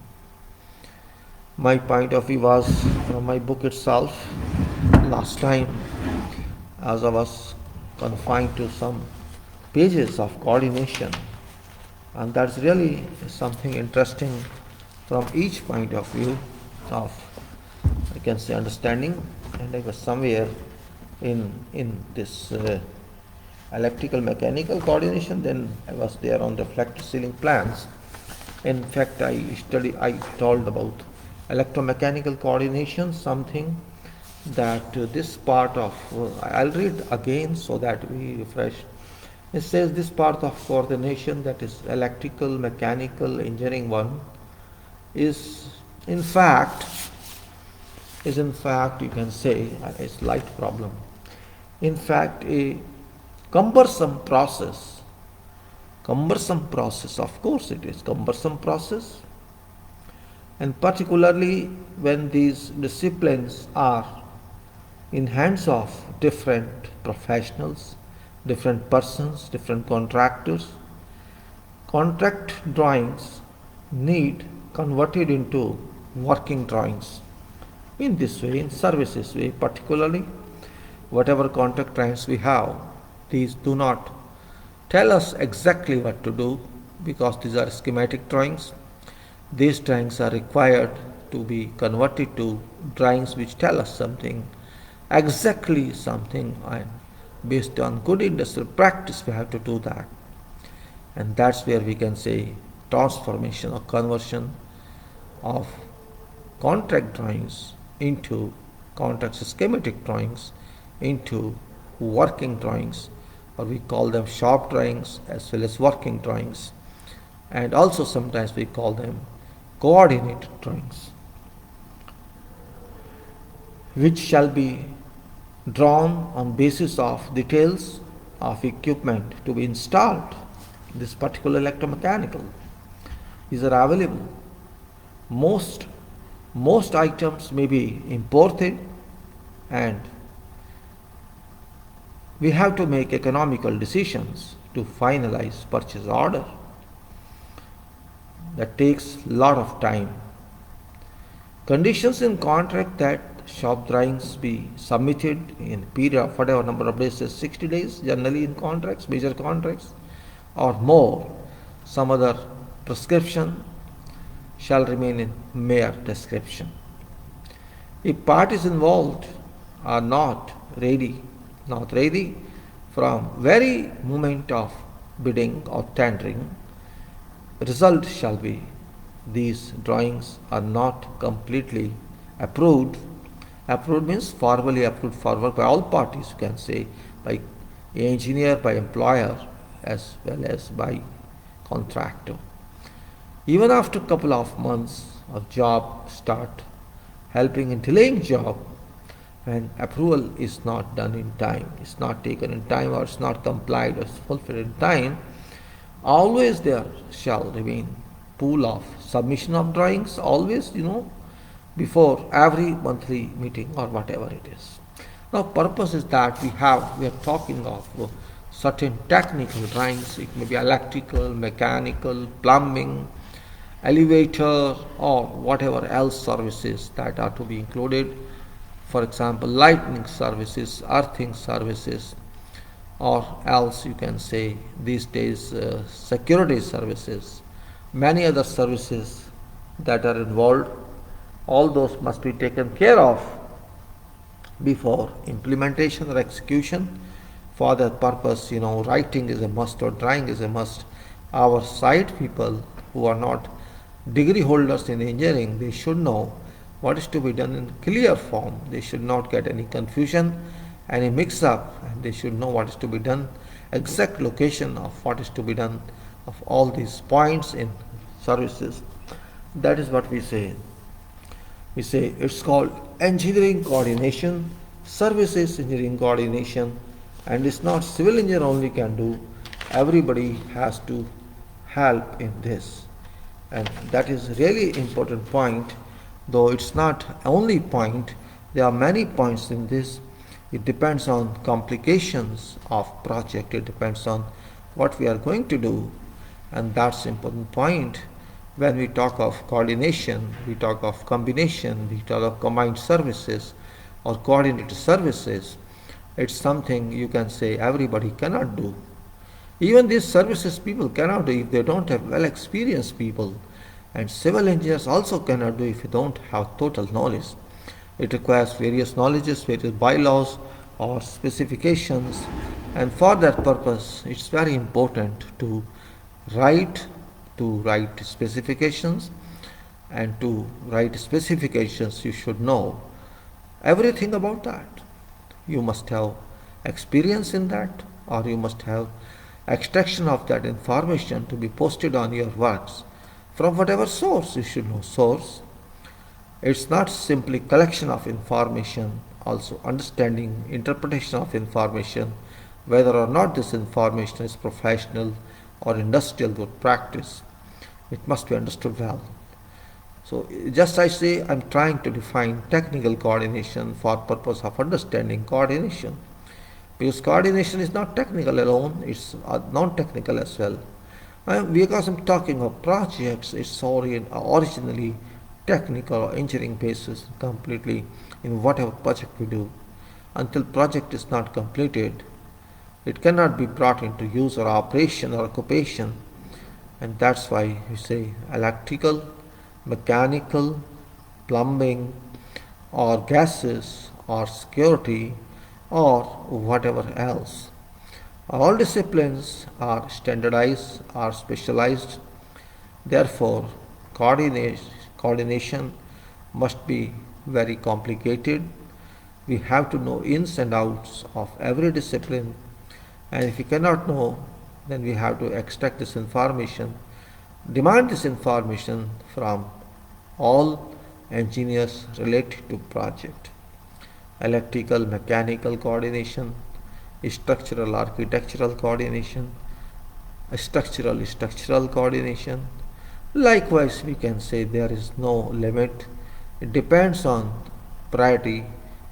My point of view was from my book itself. Last time, as I was confined to some pages of coordination, and that's really something interesting from each point of view of, I can say, understanding. And I was somewhere in this electrical mechanical coordination, then I was there on reflector ceiling plans. In fact, I told about electromechanical coordination, something that this part of, I'll read again so that we refresh. It says this part of coordination, that is electrical mechanical engineering one, is in fact you can say a slight problem. In fact, a cumbersome process, of course it is cumbersome process, and particularly when these disciplines are in hands of different professionals, different persons, different contractors. Contract drawings need converted into working drawings. In this way, in services way, particularly whatever contract drawings we have, these do not tell us exactly what to do, because these are schematic drawings. These drawings are required to be converted to drawings which tell us something, exactly something, and based on good industrial practice we have to do that. And that's where we can say transformation or conversion of contract drawings into contract schematic drawings into working drawings, or we call them shop drawings as well as working drawings, and also sometimes we call them coordinated drawings, which shall be drawn on basis of details of equipment to be installed. This particular electromechanical, these are available. Most items may be imported, and we have to make economical decisions to finalize purchase order. That takes a lot of time. Conditions in contract that shop drawings be submitted in period of whatever number of days, is 60 days generally in contracts, major contracts, or more. Some other prescription shall remain in mere description. If parties involved are not ready from very moment of bidding or tendering, result shall be these drawings are not completely approved. Approved means formally approved forward by all parties, you can say, by engineer, by employer, as well as by contractor. Even after a couple of months of job start helping in delaying job, when approval is not done in time, is not taken in time, or is not complied or fulfilled in time, always there shall remain pool of submission of drawings, always, before every monthly meeting or whatever it is. Now, purpose is that we are talking of certain technical drawings. It may be electrical, mechanical, plumbing, elevator, or whatever else services that are to be included. For example, lighting services, earthing services, or else you can say these days security services, many other services that are involved. All those must be taken care of before implementation or execution. For that purpose, writing is a must or drawing is a must. Our site people who are not degree holders in engineering, they should know what is to be done in clear form. They should not get any confusion, any mix up, and they should know what is to be done, exact location of what is to be done of all these points in services. That is what we say. We say it's called engineering coordination, services engineering coordination, and it's not civil engineer only can do. Everybody has to help in this, and that is really important point. Though it's not only point, there are many points in this. It depends on complications of project. It depends on what we are going to do, and that's important point. When we talk of coordination, we talk of combination, we talk of combined services or coordinated services. It's something you can say everybody cannot do. Even these services people cannot do if they don't have well experienced people, and civil engineers also cannot do if you don't have total knowledge. It requires various knowledges, various bylaws or specifications, and for that purpose it's very important to write specifications, and to write specifications you should know everything about that. You must have experience in that, or you must have extraction of that information to be posted on your works from whatever source. You should know source. It's not simply collection of information, also understanding interpretation of information, whether or not this information is professional or industrial good practice. It must be understood well. So just I say I'm trying to define technical coordination for purpose of understanding coordination, because coordination is not technical alone, it's non-technical as well. Because I'm talking of projects, it's originally technical or engineering basis completely in whatever project we do. Until project is not completed, it cannot be brought into use or operation or occupation, and that's why we say electrical, mechanical, plumbing, or gases, or security, or whatever else. All disciplines are standardized or specialized. Therefore, coordination must be very complicated. We have to know ins and outs of every discipline, and if we cannot know, then we have to extract this information, demand this information from all engineers related to project. Electrical, mechanical coordination, structural, architectural coordination, structural coordination. Likewise, we can say there is no limit. It depends on priority,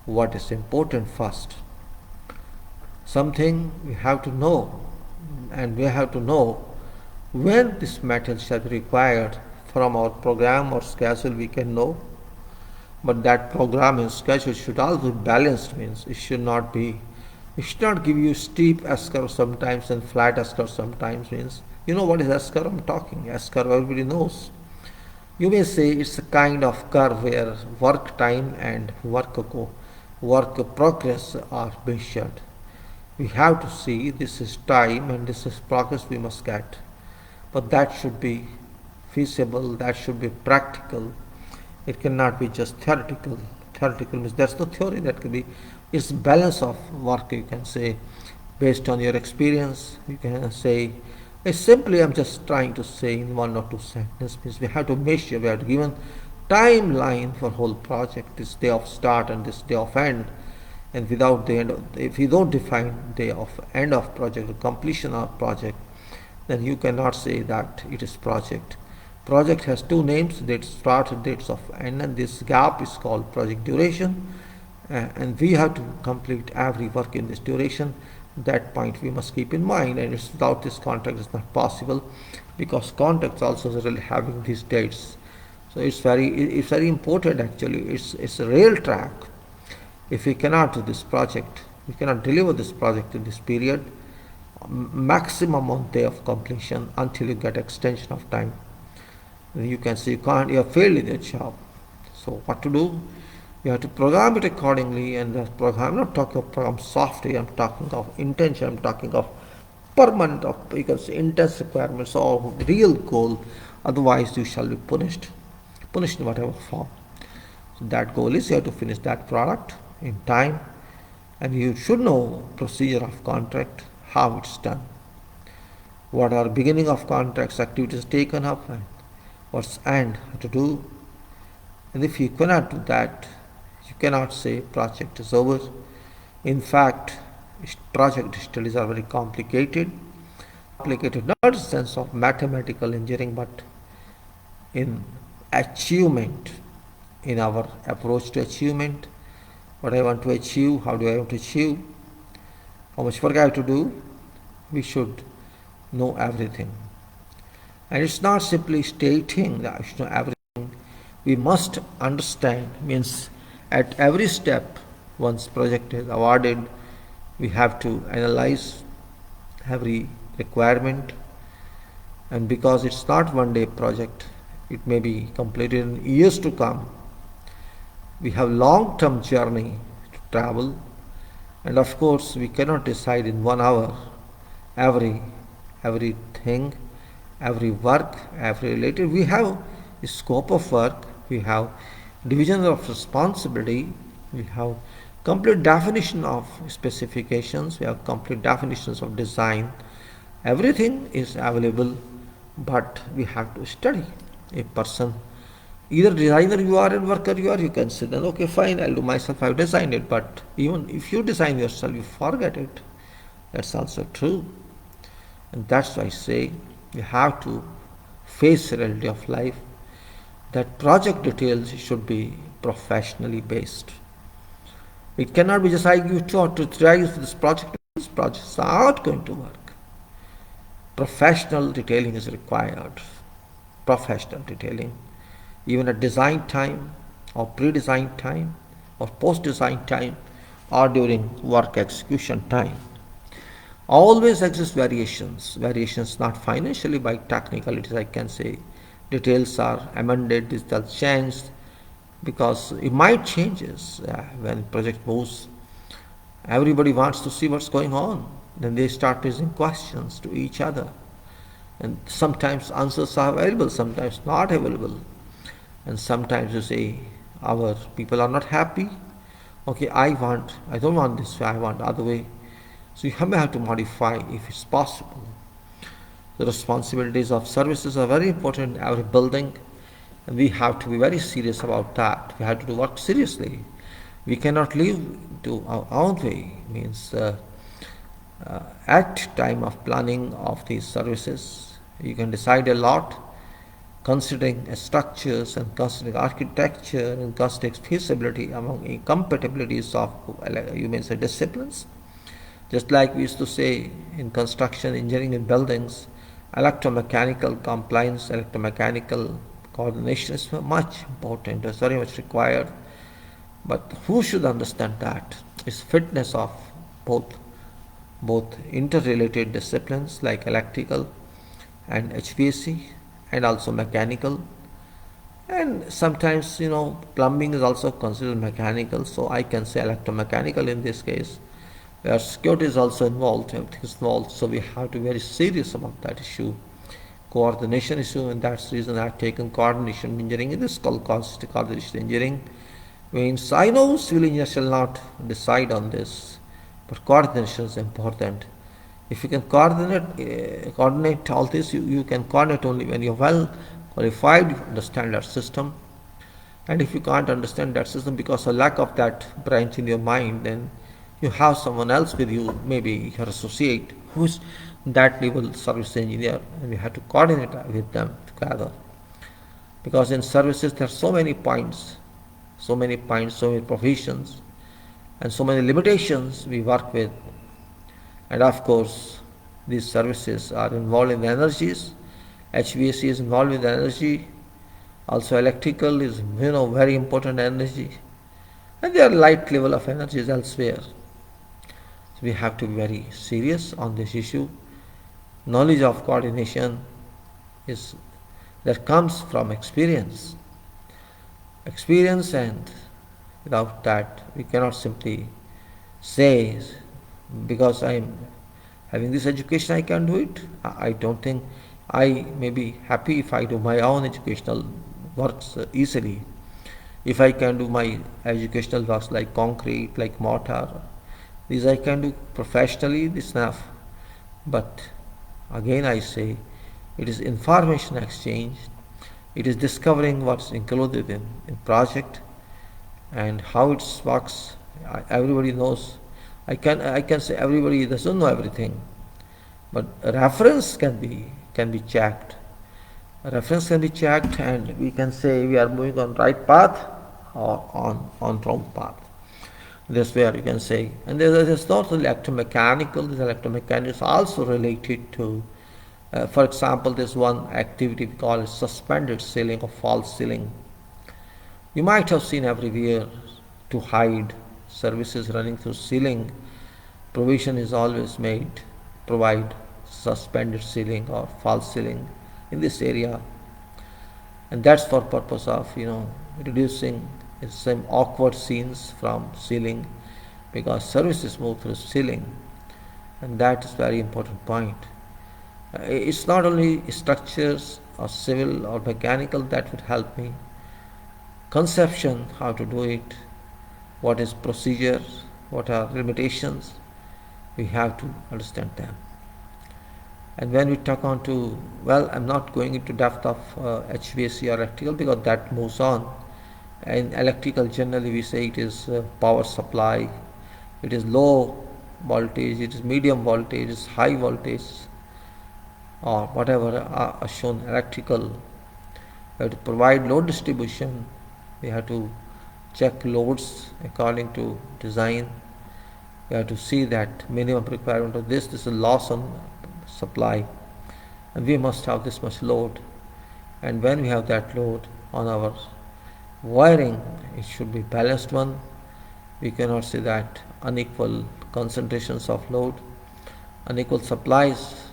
what is important first. Something we have to know, and we have to know when this material shall be required. From our program or schedule we can know, But that programming schedule should also be balanced, means it should not give you steep S-curve sometimes and flat S-curve sometimes, means you know what is S-curve I'm talking. S-curve everybody knows. You may say it's a kind of curve where work time and work progress are measured. We have to see this is time and this is progress we must get. But that should be feasible, that should be practical. It cannot be just theoretical. Theoretical means there's no theory that can be. It's balance of work, you can say, based on your experience. You can say, it's simply I'm just trying to say in one or two sentences, means we have to measure, we have to given timeline for whole project, this day of start and this day of end. And without the end, if you don't define day of end of project or completion of project, then you cannot say that it is project. Project has two names, dates start and dates of end, and this gap is called project duration. And we have to complete every work in this duration. That point we must keep in mind, and it's without this contract it's not possible, because contracts also really having these dates. So it's very important actually. It's a rail track. If we cannot do this project, we cannot deliver this project in this period, maximum on day of completion until you get extension of time, you can see you have failed in your job. So what to do? You have to program it accordingly, and the program, I'm not talking of program software, I'm talking of intention, I'm talking of permanent, of you can say intense requirements or real goal, otherwise you shall be punished in whatever form. So that goal is you have to finish that product in time, and you should know procedure of contract, how it's done, what are beginning of contracts activities taken up, and what's end to do. And if you cannot do that, you cannot say project is over. In fact, project studies are very complicated, not in the sense of mathematical engineering, but in achievement, in our approach to achievement. What I want to achieve, how do I want to achieve, how much work I have to do, we should know everything. And it's not simply stating that I should know everything. We must understand, means at every step, once project is awarded, we have to analyze every requirement. And because it's not one day project, it may be completed in years to come. We have long-term journey to travel, and of course we cannot decide in 1 hour everything, every work, every related. We have a scope of work, we have division of responsibility, we have complete definition of specifications, we have complete definitions of design. Everything is available, but we have to study. A person, either designer you are and worker you are, you can say then okay fine, I'll do myself, I've designed it. But even if you design yourself, you forget it. That's also true. And that's why I say you have to face the reality of life, that project details should be professionally based. It cannot be just I give to try this project is not going to work. Professional detailing is required. Professional detailing, even at design time or pre-design time or post-design time or during work execution time. Always exist variations not financially, by technicalities I can say. Details are amended, details changed, because it might changes when project moves. Everybody wants to see what's going on. Then they start raising questions to each other. And sometimes answers are available, sometimes not available. And sometimes you say, our people are not happy. Okay, I don't want this way, I want the other way. So you may have to modify if it's possible. The responsibilities of services are very important in every building, and we have to be very serious about that. We have to do work seriously. We cannot live to our own way, means at time of planning of these services, you can decide a lot, considering structures and considering architecture and considering feasibility among incompatibilities of, you may say, disciplines. Just like we used to say in construction, engineering in buildings, electromechanical compliance, electromechanical coordination is much important, it's very much required. But who should understand that? It's fitness of both interrelated disciplines like electrical and HVAC and also mechanical, and sometimes plumbing is also considered mechanical, so I can say electromechanical in this case, where security is also involved, everything is involved, so we have to be very serious about that issue, coordination issue, and that's the reason I've taken coordination engineering. It is called coordination engineering. Means I know civil engineers shall not decide on this, but coordination is important. If you can coordinate all this, you can coordinate only when you're well qualified, you understand that system. And if you can't understand that system because of lack of that branch in your mind, then you have someone else with you, maybe your associate, who's that level service engineer, and you have to coordinate with them together. Because in services there are so many points, so many professions, and so many limitations we work with. And of course, these services are involved in the energies. HVAC is involved with energy. Also, electrical is very important energy, and there are light level of energies elsewhere. So we have to be very serious on this issue. Knowledge of coordination is that comes from experience. And without that we cannot simply say because I am having this education I can do it. I don't think I may be happy if I do my own educational works easily. If I can do my educational works like concrete, like mortar, these I can do professionally, this is enough. But again I say, it is information exchange, it is discovering what's included in project and how it works. Everybody knows. I can say everybody doesn't know everything, but a reference can be checked. A reference can be checked, and we can say we are moving on right path or on wrong path. That's where you can say. And there's not electromechanical. This electromechanical is also related to, for example, there's one activity we call suspended ceiling or false ceiling. You might have seen everywhere to hide services running through ceiling. Provision is always made, provide suspended ceiling or false ceiling in this area, and that's for purpose of reducing some awkward scenes from ceiling, because services move through ceiling, and that is very important point. It's not only structures or civil or mechanical that would help me. Conception, how to do it, what is procedure, what are limitations, we have to understand them. And when we talk on to, I'm not going into depth of HVAC or electrical because that moves on. In electrical generally we say it is power supply, it is low voltage, it is medium voltage, it is high voltage, or whatever are shown electrical. We have to provide load distribution, we have to check loads according to design, we have to see that minimum requirement of this is a loss on supply, and we must have this much load. And when we have that load on our wiring, it should be balanced one. We cannot say that unequal concentrations of load, unequal supplies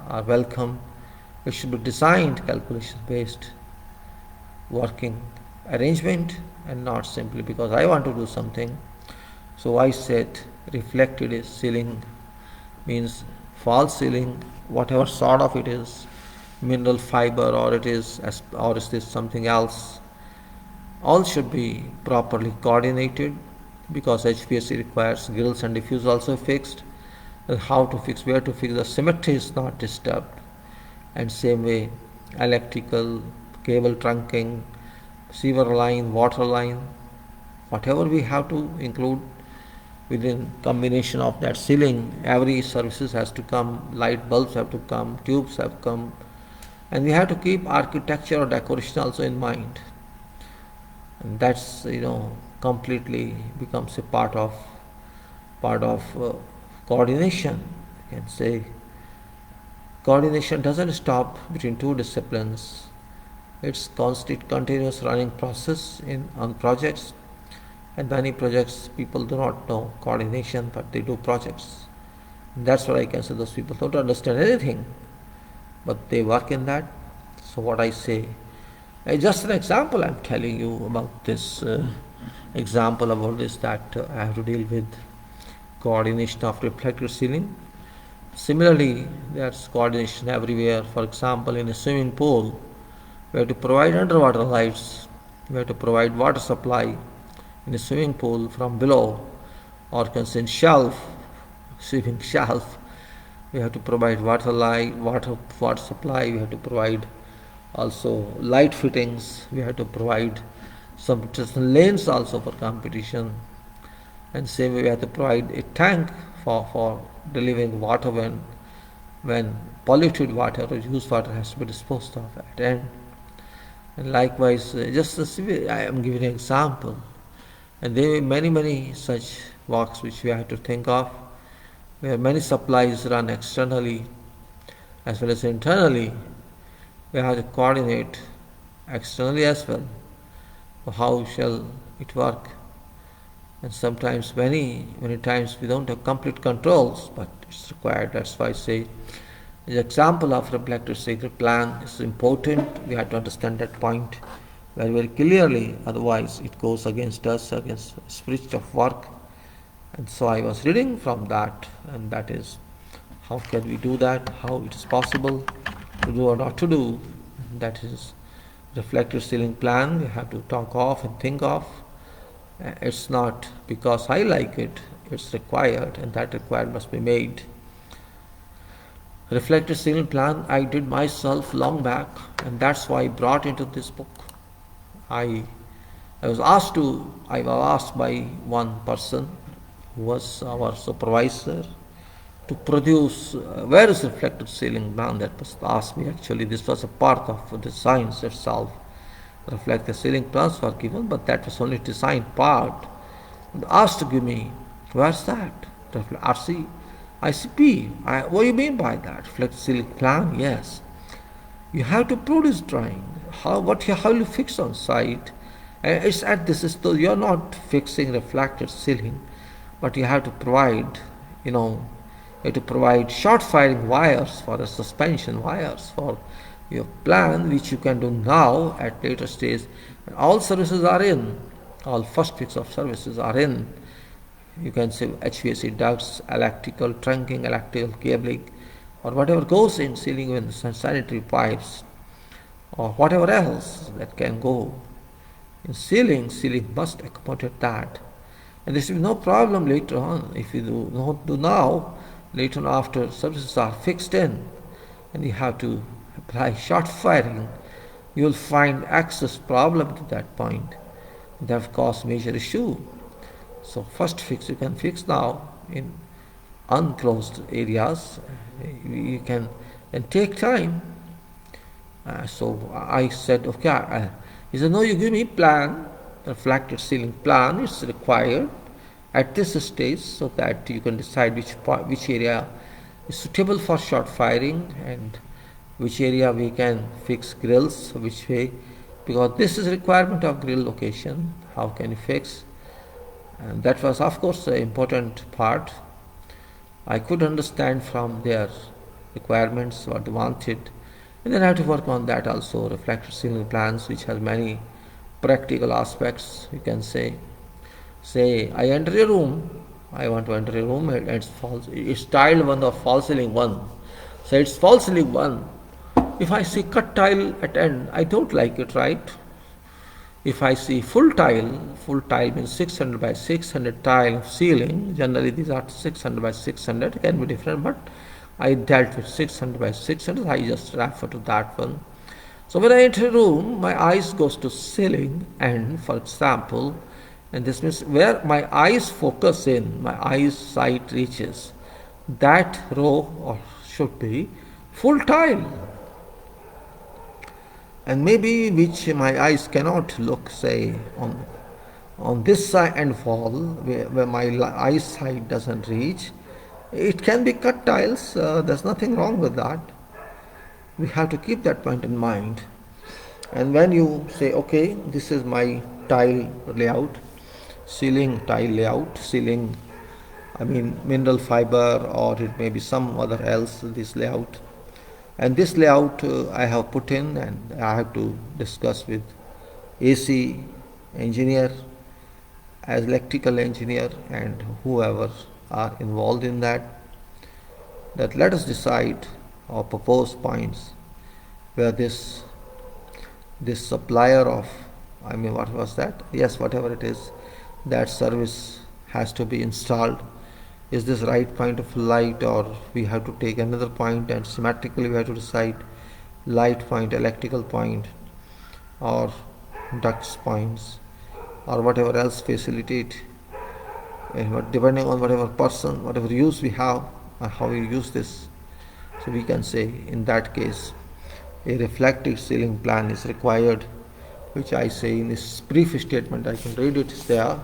are welcome. It should be designed calculation based working arrangement, and not simply because I want to do something. So I said reflected ceiling means false ceiling, whatever sort of it is, mineral fiber or is this something else, all should be properly coordinated, because HVAC requires grills and diffuse also fixed, and how to fix, where to fix, the symmetry is not disturbed. And same way electrical, cable trunking, sewer line, water line, whatever we have to include within combination of that ceiling. Every services has to come, light bulbs have to come, tubes have come, and we have to keep architecture or decoration also in mind. And that's completely becomes a part of coordination. You can say coordination doesn't stop between two disciplines. It's constant, continuous running process on projects. And many projects people do not know coordination, but they do projects. And that's what I can say. Those people don't understand anything, but they work in that. So what I say, just an example I'm telling you about this example about this, that I have to deal with coordination of reflector ceiling. Similarly, there's coordination everywhere. For example, in a swimming pool, we have to provide underwater lights, we have to provide water supply in a swimming pool from below, or consent shelf, swimming shelf. We have to provide water light, water supply. We have to provide also light fittings. We have to provide some lanes also for competition. And same way we have to provide a tank for delivering water when polluted water or used water has to be disposed of at end. And likewise, just I am giving an example. And there are many such works which we have to think of, where many supplies run externally as well as internally. We have to coordinate externally as well. How shall it work? And sometimes, many times, we don't have complete controls, but it's required. That's why I say the example of reflector ceiling plan is important. We have to understand that point very clearly. Otherwise, it goes against us, against the spirit of work. And so I was reading from that, and that is how can we do that, how it is possible to do or not to do. That is reflector ceiling plan we have to talk of and think of. It's not because I like it, it's required, and that required must be made. Reflector ceiling plan I did myself long back, and that's why I brought into this book. I was asked by one person who was our supervisor to produce various reflector ceiling plan. That was asked me. Actually, this was a part of the science itself. Reflector ceiling plans were given, but that was only design part. And asked to give me, where's that? RC, ICP. What do you mean by that? Reflector ceiling plan? Yes. You have to produce drawing. How you fix on site? It's at this is though you're not fixing reflector ceiling, but you have to provide, you have to provide short firing wires for the suspension wires for your plan, which you can do now at later stage. And all services are in, all first fix of services are in. You can say HVAC ducts, electrical trunking, electrical cabling, or whatever goes in ceiling with sanitary pipes, or whatever else that can go in ceiling. Ceiling must accommodate that, and this will be no problem later on. If you do not do now, later on after services are fixed in, and you have to apply short firing, you will find access problem to that point. That will cause major issue. So first fix you can fix now in unclosed areas. You can take time. So I said, okay. He said, no, you give me plan, reflector ceiling plan. It's required at this stage so that you can decide which area is suitable for short firing and which area we can fix grills, which way, because this is requirement of grill location. How can you fix? And that was, of course, an important part. I could understand from their requirements what they wanted, and then I have to work on that also. Reflector ceiling plans, which has many practical aspects. You can say I enter a room. I want to enter a room, and it's tiled one or false ceiling one. So it's false ceiling one. If I see cut tile at end, I don't like it, right? If I see full tile means 600 by 600 tile of ceiling. Generally these are 600 by 600, it can be different, but I dealt with 600 by 600, I just refer to that one. So when I enter a room, my eyes goes to ceiling end, for example, and this means where my eyes focus in, my eyes sight reaches, that row or should be full tile. And maybe which my eyes cannot look, say, on this side and wall, where my eyesight doesn't reach, it can be cut tiles. There's nothing wrong with that. We have to keep that point in mind. And when you say, okay, this is my tile layout, ceiling tile layout, ceiling, I mean mineral fiber, or it may be some other else, this layout. And this layout I have put in, and I have to discuss with AC engineer, as electrical engineer, and whoever are involved in that, let us decide or propose points where this supplier of, I mean, what was that? Yes, whatever it is, that service has to be installed. Is this right point of light, or we have to take another point and symmetrically we have to decide light point, electrical point, or ducts points, or whatever else facilitate, depending on whatever person, whatever use we have, or how we use this. So we can say in that case a reflective ceiling plan is required, which I say in this brief statement. I can read it there.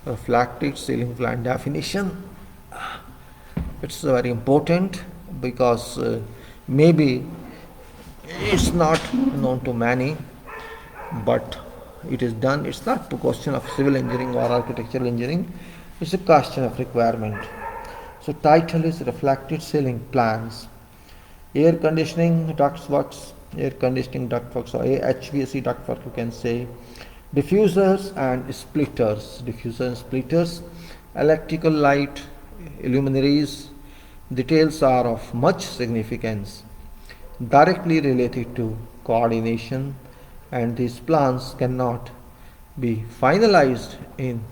Reflective ceiling plan definition. It's very important because maybe it's not known to many, but it is done. It's not a question of civil engineering or architectural engineering, it's a question of requirement. So title is reflected ceiling plans. Air conditioning ductworks, air conditioning ductworks, or HVAC ductwork you can say. Diffusers and splitters, electrical light, luminaries. Details are of much significance, directly related to coordination, and these plans cannot be finalized in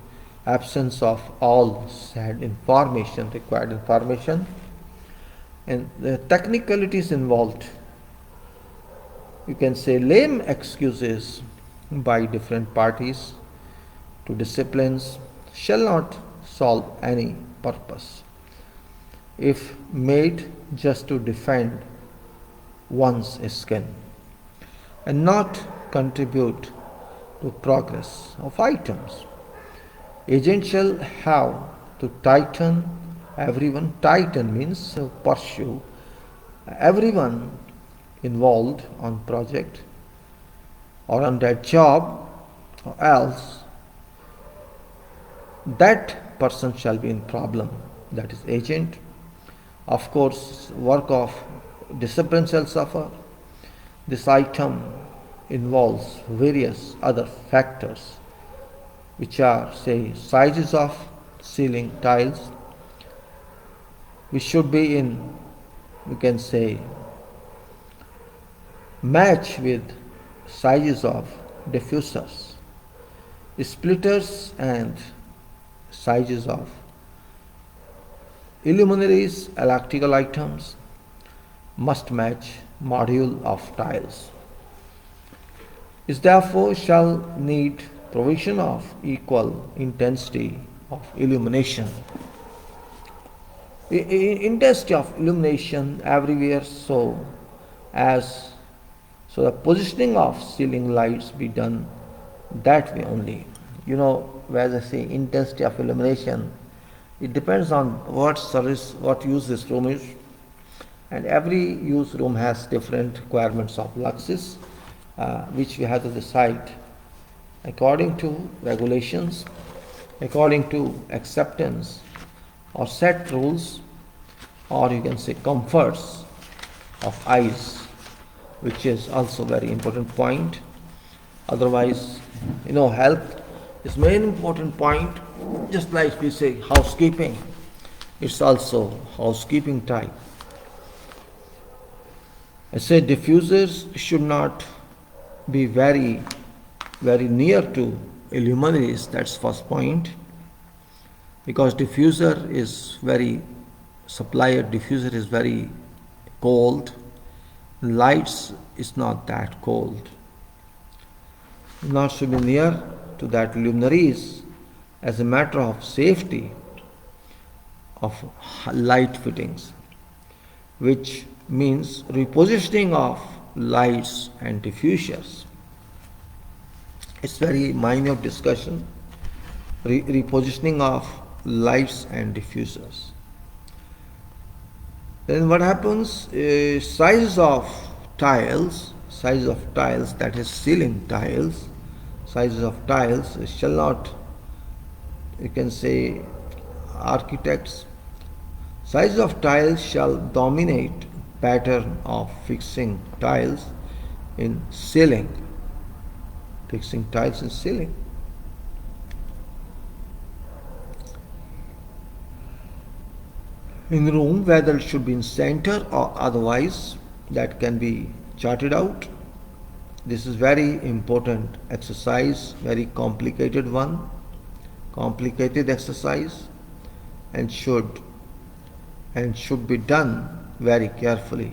absence of all said information, required information, and the technicalities involved. You can say lame excuses by different parties to disciplines shall not solve any purpose if made just to defend one's skin and not contribute to progress of items. Agent shall have to tighten everyone. Tighten means pursue everyone involved on project or on that job, or else that person shall be in problem, that is agent. Of course, work of discipline shall suffer. This item involves various other factors, which are, say, sizes of ceiling tiles, which should be in, we can say, match with sizes of diffusers, splitters, and sizes of luminaries. Electrical items must match module of tiles. Is therefore shall need provision of equal intensity of illumination. Intensity of illumination everywhere, so the positioning of ceiling lights be done that way only. You know, as I say, intensity of illumination, it depends on what service, what use this room is, and every use room has different requirements of luxes, which we have to decide according to regulations, according to acceptance or set rules, or you can say comforts of eyes, which is also very important point. Otherwise, health is main important point. Just like we say housekeeping, it's also housekeeping type. I say diffusers should not be very, very near to luminaries. That's first point, because diffuser is very cold. Lights is not that cold. Not should be near to that luminaries as a matter of safety of light fittings, which means repositioning of lights and diffusers. It's very minor discussion. Repositioning of lights and diffusers. Then what happens is size of tiles, that is ceiling tiles, sizes of tiles shall not you can say architects. Size of tiles shall dominate pattern of fixing tiles in ceiling. Fixing tiles in ceiling. In room, whether it should be in center or otherwise, that can be charted out. This is very important exercise, very complicated one, complicated exercise, and should be done very carefully.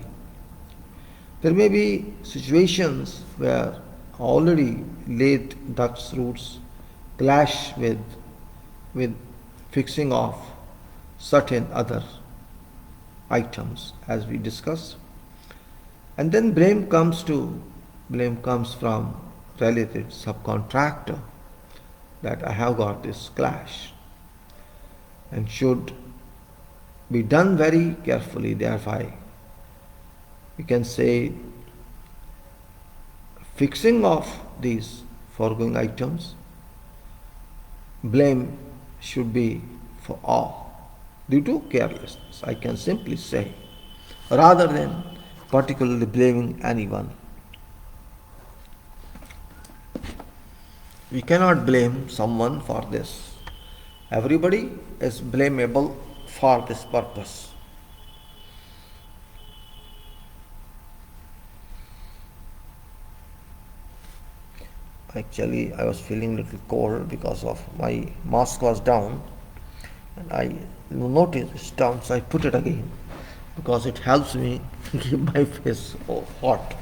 There may be situations where already laid ducts roots clash with fixing of certain other items as we discussed, and then blame comes from related subcontractor that I have got this clash, and should be done very carefully. Therefore, we can say fixing of these foregoing items, blame should be for all due to carelessness, I can simply say, rather than particularly blaming anyone. We cannot blame someone for this. Everybody is blamable for this purpose. Actually, I was feeling a little cold because of my mask was down, and I noticed it's down, so I put it again because it helps me keep my face hot.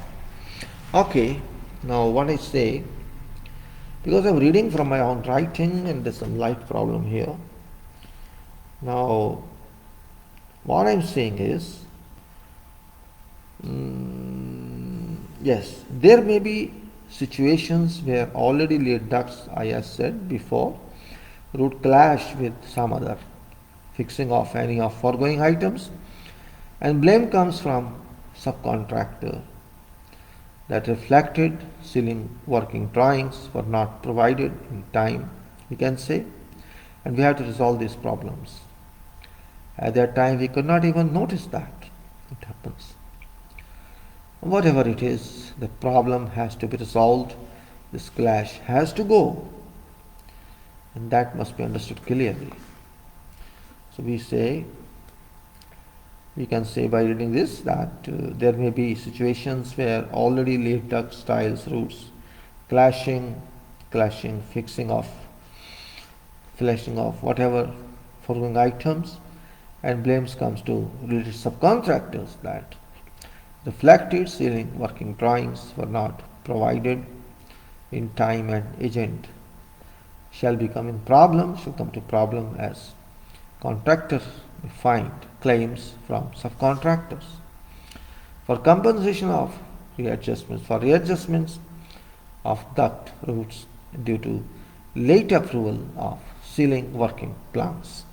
Okay, now what I say, because I'm reading from my own writing and there's some light problem here. Now, what I'm saying is, yes, there may be situations where already laid ducts, I have said before, would clash with some other fixing of any of foregoing items, and blame comes from subcontractor that reflected ceiling working drawings were not provided in time, we can say, and we have to resolve these problems. At that time we could not even notice that it happens. Whatever it is, the problem has to be resolved, this clash has to go, and that must be understood clearly. So we can say by reading this that there may be situations where already laid ducts, tiles, roots clashing, fixing of, flashing of whatever foregoing items, and blames comes to related subcontractors that reflected ceiling working drawings were not provided in time, and agent shall become in problem, should come to problem as contractor may find claims from subcontractors for compensation of readjustments of duct roots due to late approval of ceiling working plans.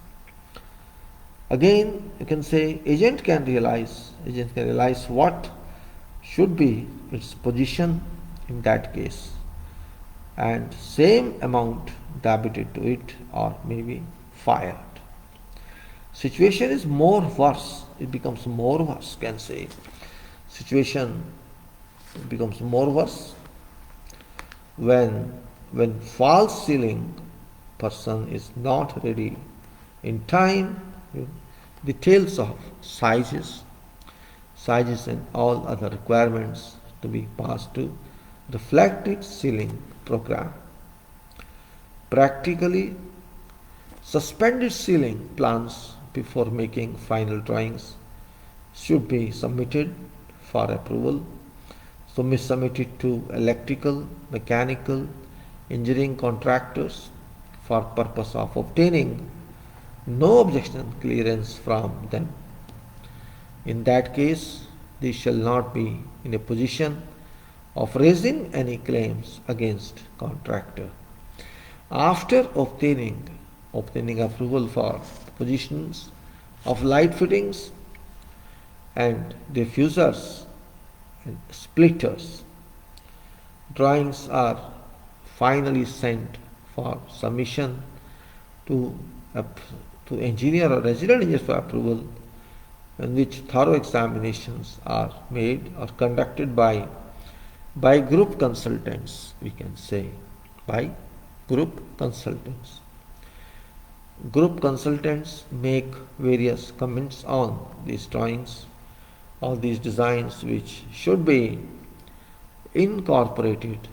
Again, you can say agent can realize what should be its position in that case, and same amount debited to it or maybe fired. Situation is more worse, it becomes more worse, can say. Situation becomes more worse when false ceiling person is not ready in time, details of sizes and all other requirements to be passed to reflected ceiling program. Practically, suspended ceiling plans before making final drawings should be submitted for approval. So we submit it to electrical, mechanical, engineering contractors for purpose of obtaining no objection clearance from them. In that case, they shall not be in a position of raising any claims against contractor. After obtaining approval for positions of light fittings and diffusers and splitters, drawings are finally sent for submission to, to engineer or resident engineers for approval, in which thorough examinations are made or conducted by group consultants, we can say, by group consultants. Group consultants make various comments on these drawings or these designs, which should be incorporated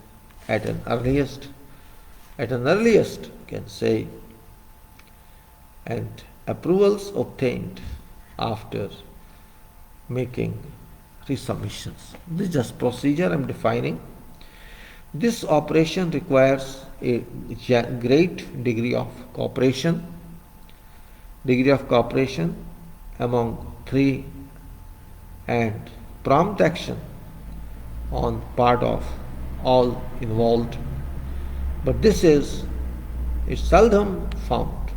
at an earliest, you can say, and approvals obtained after making resubmissions. This is just procedure I am defining. This operation requires a great degree of cooperation among three, and prompt action on part of all involved. But this is seldom found.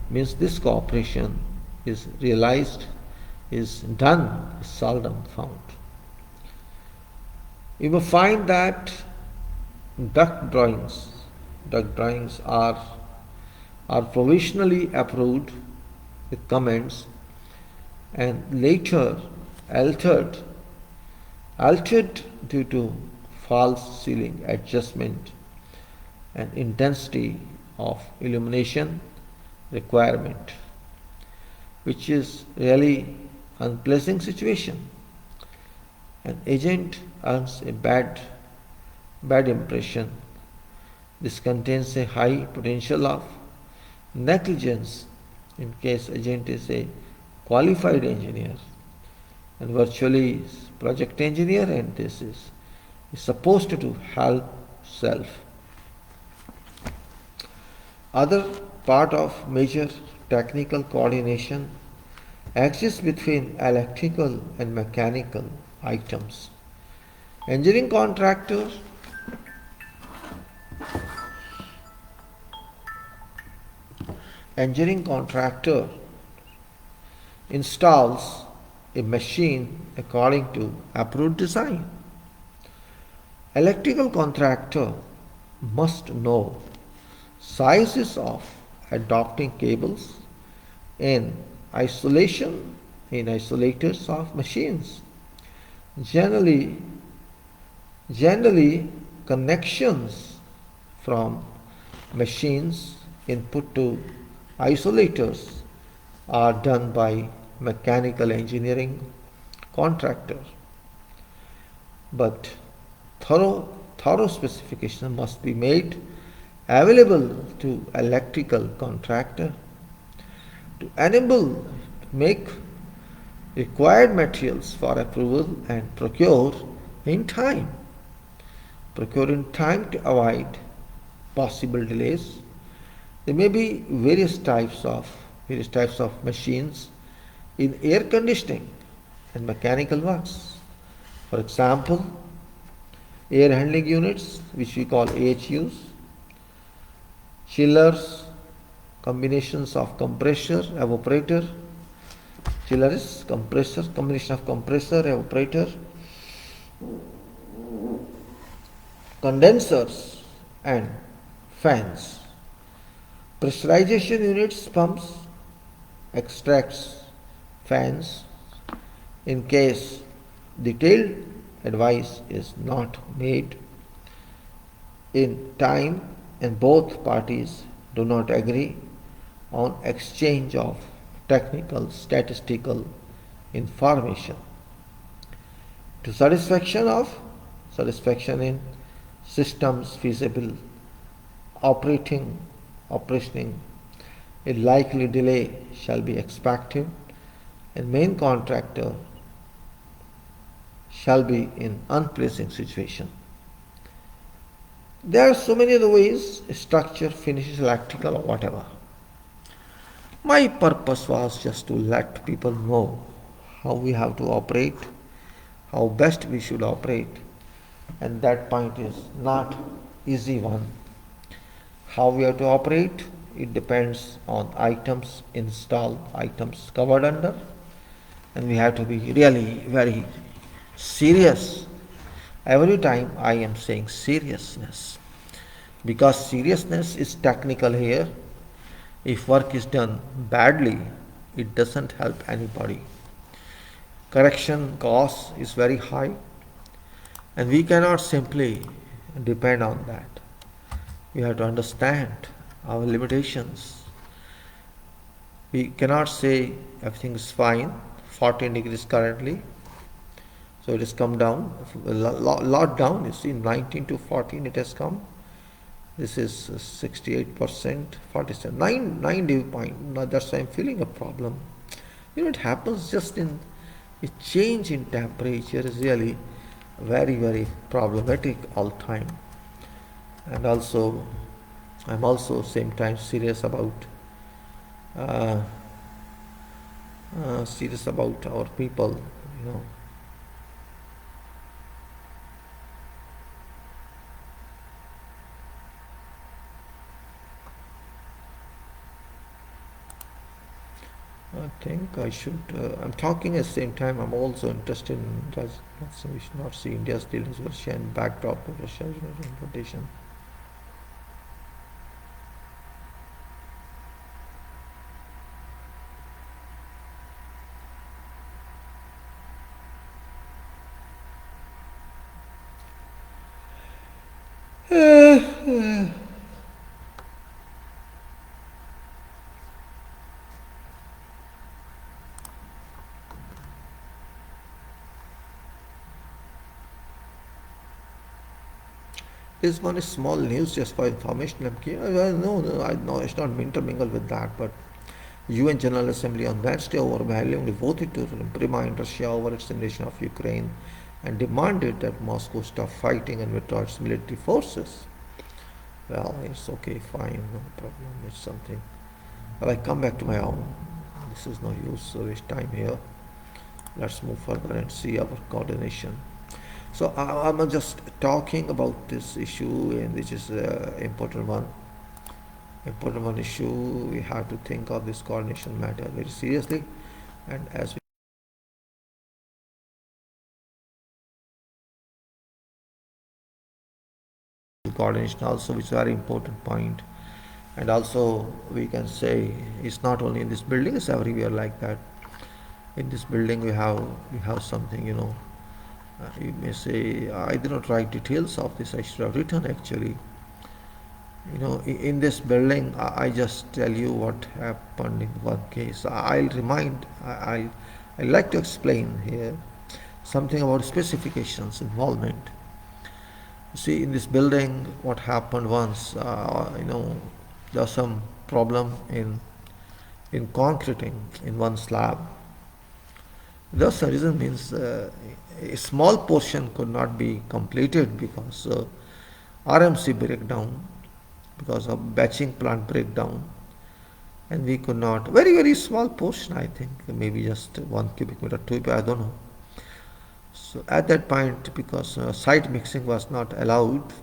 Means this cooperation is realized, is done, is seldom found. You will find that duct drawings are provisionally approved with comments and later altered due to false ceiling adjustment and intensity of illumination requirement, which is really unpleasant situation. An agent earns a bad impression. This contains a high potential of negligence in case agent is a qualified engineer and virtually project engineer, and this is supposed to help self. Other part of major technical coordination exists between electrical and mechanical items. Engineering contractor installs a machine according to approved design. Electrical contractor must know sizes of adapting cables in isolators of machines. Generally connections from machines input to isolators are done by mechanical engineering contractor, but thorough specification must be made available to electrical contractor to enable to make required materials for approval and procure in time to avoid possible delays. There may be various types of machines in air conditioning and mechanical works. For example, air handling units, which we call AHUs, chillers, combinations of compressor, evaporator. Chiller is compressor, combination of compressor, evaporator, condensers and fans. Pressurization units, pumps, extracts, fans. In case detailed advice is not made in time and both parties do not agree on exchange of technical statistical information to satisfaction in systems feasible operating, a likely delay shall be expected and main contractor shall be in unpleasant situation. There are so many other ways, structure, finishes, electrical or whatever. My purpose was just to let people know how we have to operate, how best we should operate, and that point is not easy one. How we have to operate, it depends on items installed, items covered under, and we have to be really very serious. Every time I am saying seriousness, because seriousness is technical here. If work is done badly, it doesn't help anybody. Correction cost is very high, and we cannot simply depend on that. We have to understand our limitations. We cannot say everything is fine, 14 degrees currently, so it has come down, a lot down, you see 19 to 14 it has come. This is 68%, 47, 9 dew point. Now that's why I'm feeling a problem. It happens just in a change in temperature is really very problematic all time. And also, I'm also same time serious about our people, you know. I think I should. I'm talking at the same time. I'm also interested in. We should not see India's dealings with Russia and backdrop of Russia's implementation. This one is small news just for information. No, it's not intermingled with that. But UN General Assembly on Wednesday overwhelmingly voted to remind Russia over its invasion of Ukraine and demanded that Moscow stop fighting and withdraw its military forces. Well, it's okay, fine, no problem. It's something. But I come back to my own. This is no use to waste time here. Let's move further and see our coordination. So I'm just talking about this issue, and which is an important one. Important one issue. We have to think of this coordination matter very seriously, and as we coordination also, which is a very important point. And also we can say it's not only in this building; it's everywhere like that. In this building we have something, you know. You may say, I did not write details of this, I should have written actually. You know, in this building, I just tell you what happened in one case. I'll remind, I like to explain here something about specifications, involvement. You see, in this building, what happened once, you know, there was some problem in concreting in one slab. Thus, the reason means a small portion could not be completed because RMC breakdown, because of batching plant breakdown, and we could not. Very small portion, I think, maybe just 1 cubic meter, 2, I don't know. So at that point, because site mixing was not allowed,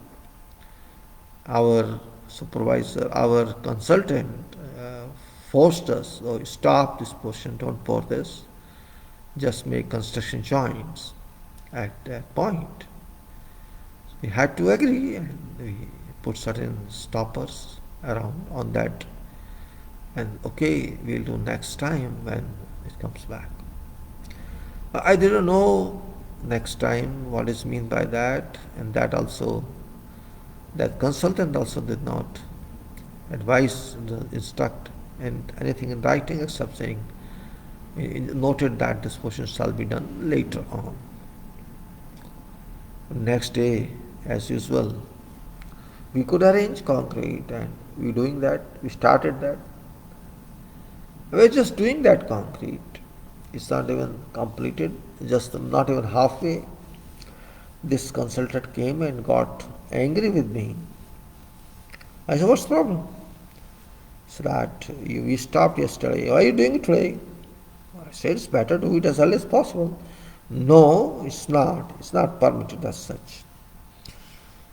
our supervisor, our consultant, forced us, so stop this portion, don't pour this, just make construction joints at that point. So we had to agree, and we put certain stoppers around on that, and okay, we'll do next time when it comes back. I didn't know next time what is mean by that, and that also, that consultant also did not advise, instruct, and anything in writing except saying, noted that this portion shall be done later on. Next day, as usual, we could arrange concrete, and we doing that. We started that. We're just doing that concrete. It's not even completed, just not even halfway. This consultant came and got angry with me. I said, what's the problem? So that we stopped yesterday. Why are you doing it today? I said, it's better to do it as early as possible. No, it's not. It's not permitted as such.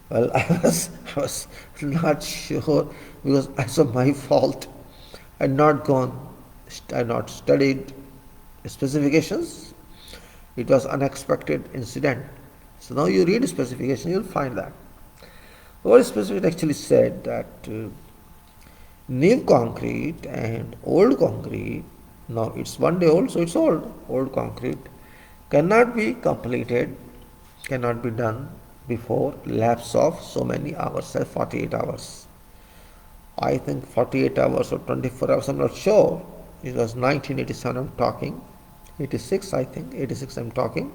Well, I was not sure because it's my fault. I had not studied specifications. It was unexpected incident. So now you read specification, you'll find that. What specification actually said that New concrete and old concrete, now it's 1 day old, so it's old concrete, cannot be completed, cannot be done before lapse of so many hours, say 48 hours. I think 48 hours or 24 hours, I'm not sure. It was 1987 I'm talking, 86 I think, 86 I'm talking.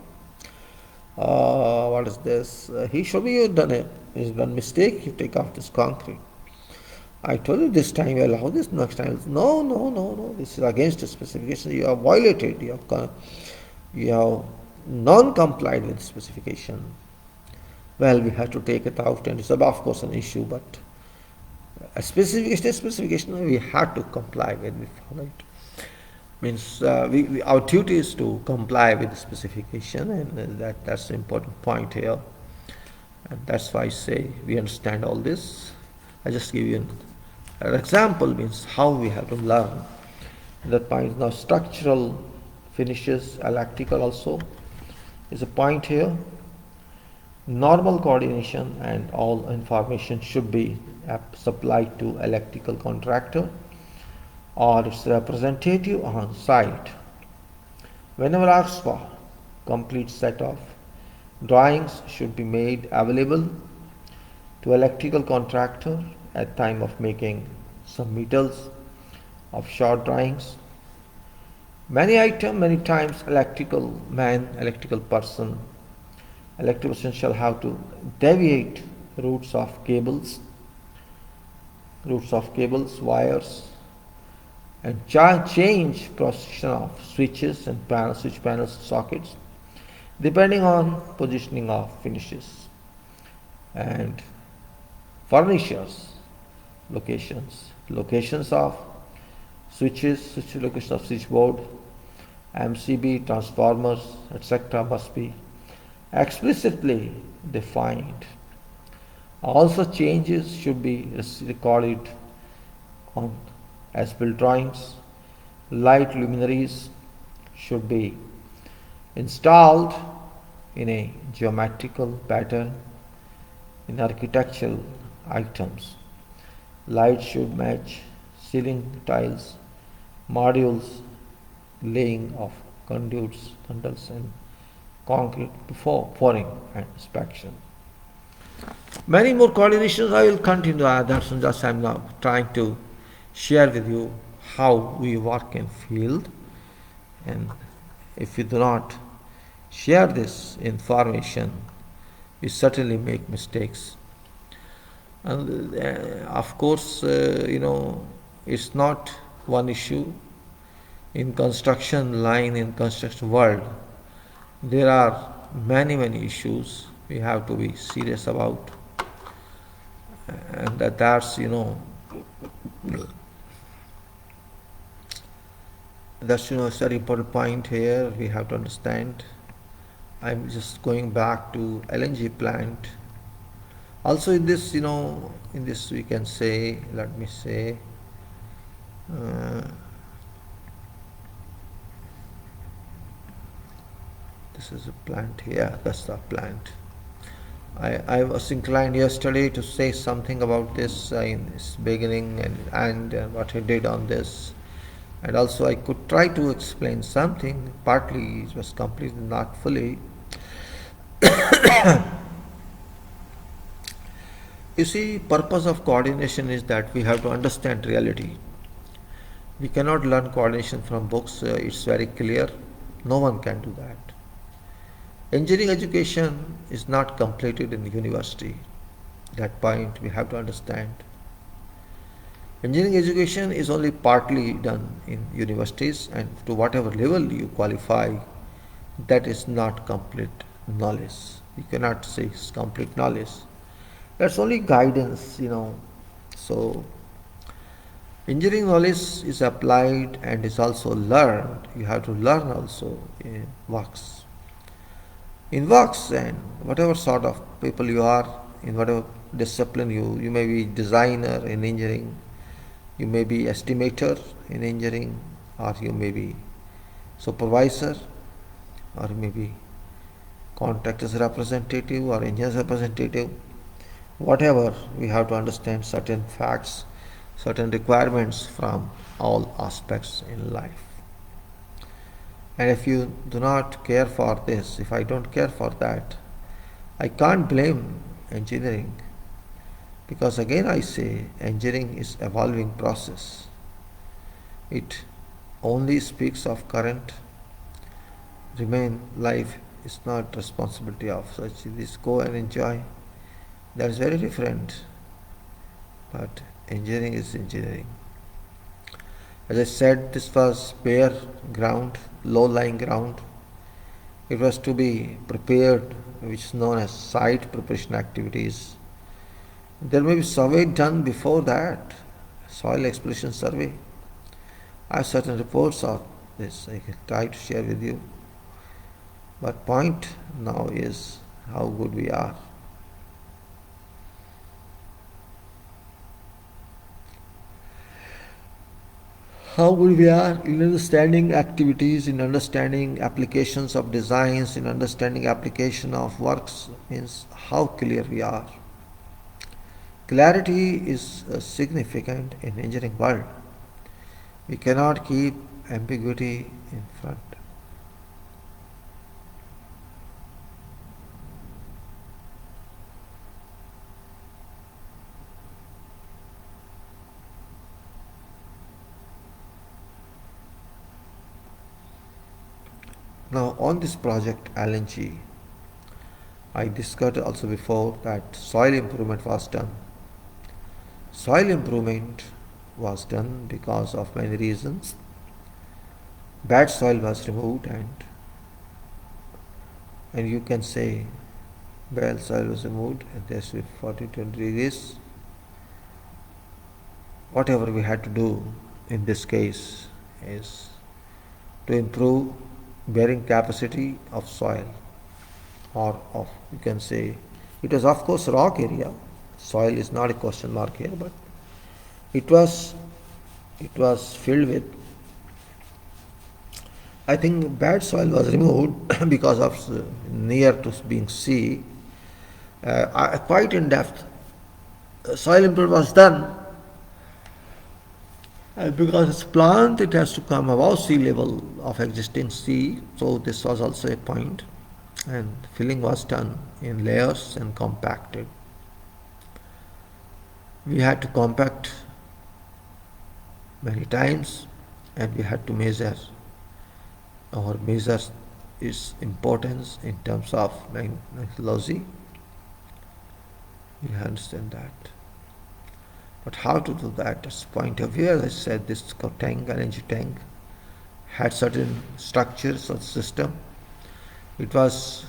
What is this? He should be done it. He's done mistake, you take off this concrete. I told you this time you allow this, next time no, this is against the specification, you have violated, you have non-complied with the specification. Well, we have to take it out, and it's of course an issue, but a specification we had to comply with, we follow it. Means our duty is to comply with the specification, and that's the important point here. And that's why I say we understand all this. I just give you an example, means how we have to learn. That point now, structural finishes, electrical also is a point here. Normal coordination and all information should be supplied to electrical contractor or its representative on site. Whenever asked for, complete set of drawings should be made available to electrical contractor at time of making submittals of short drawings. Many times electrical person shall have to deviate routes of cables, wires, and change position of switches and switch panels, sockets, depending on positioning of finishes and furnishers, locations of switches, location of switchboard, MCB, transformers, etc. must be explicitly defined. Also, changes should be recorded on as-built drawings. Light luminaries should be installed in a geometrical pattern in architectural items. Light should match ceiling tiles, modules, laying of conduits, and concrete before pouring and inspection. Many more coordinations I will continue. That's just I'm now trying to share with you how we work in field, and if you do not share this information, you certainly make mistakes. And of course, it's not one issue in construction line, in construction world. There are many issues we have to be serious about, and that's a very important point here we have to understand. I'm just going back to LNG plant. Also in this, we can say, let me say, this is a plant here, that's the plant. I was inclined yesterday to say something about this in its beginning and what I did on this. And also I could try to explain something, partly it was completely not fully. You see, purpose of coordination is that we have to understand reality. We cannot learn coordination from books, it's very clear. No one can do that. Engineering education is not completed in the university. That point we have to understand. Engineering education is only partly done in universities, and to whatever level you qualify, that is not complete knowledge. You cannot say it's complete knowledge. That's only guidance, So, engineering knowledge is applied and is also learned. You have to learn also in works. In works, and whatever sort of people you are, in whatever discipline you may be designer in engineering, you may be estimator in engineering, or you may be supervisor, or you may be contractor's representative or engineer's representative. Whatever, we have to understand certain facts certain requirements from all aspects in life. And if you do not care for this, if I don't care for that, I can't blame engineering, because again I say engineering is evolving process. It only speaks of current. Remain life is not responsibility of such. This go and enjoy. That is very different. But engineering is engineering. As I said, this was bare ground, low-lying ground. It was to be prepared, which is known as site preparation activities. There may be survey done before that, soil exploration survey. I have certain reports of this I can try to share with you. But point now is how good we are. How good we are in understanding activities, in understanding applications of designs, in understanding application of works, means how clear we are. Clarity is significant in engineering world. We cannot keep ambiguity in front. Now on this project LNG, I discussed also before that soil improvement was done. Soil improvement was done because of many reasons. Bad soil was removed, and you can say bad soil was removed, and there's 42 degrees. Whatever we had to do in this case is to improve bearing capacity of soil, or of, you can say, it was of course rock area. Soil is not a question mark here, but it was filled with, I think bad soil was removed because of near to being sea. Quite in depth soil improvement was done, and because it's plant, it has to come above sea level of existing sea, so this was also a point. And filling was done in layers and compacted. We had to compact many times, and we had to measure. Our measure its importance in terms of methodology. You understand that. But how to do that? That's the point of view. As I said, this tank, LNG tank, had certain structures of the system. It was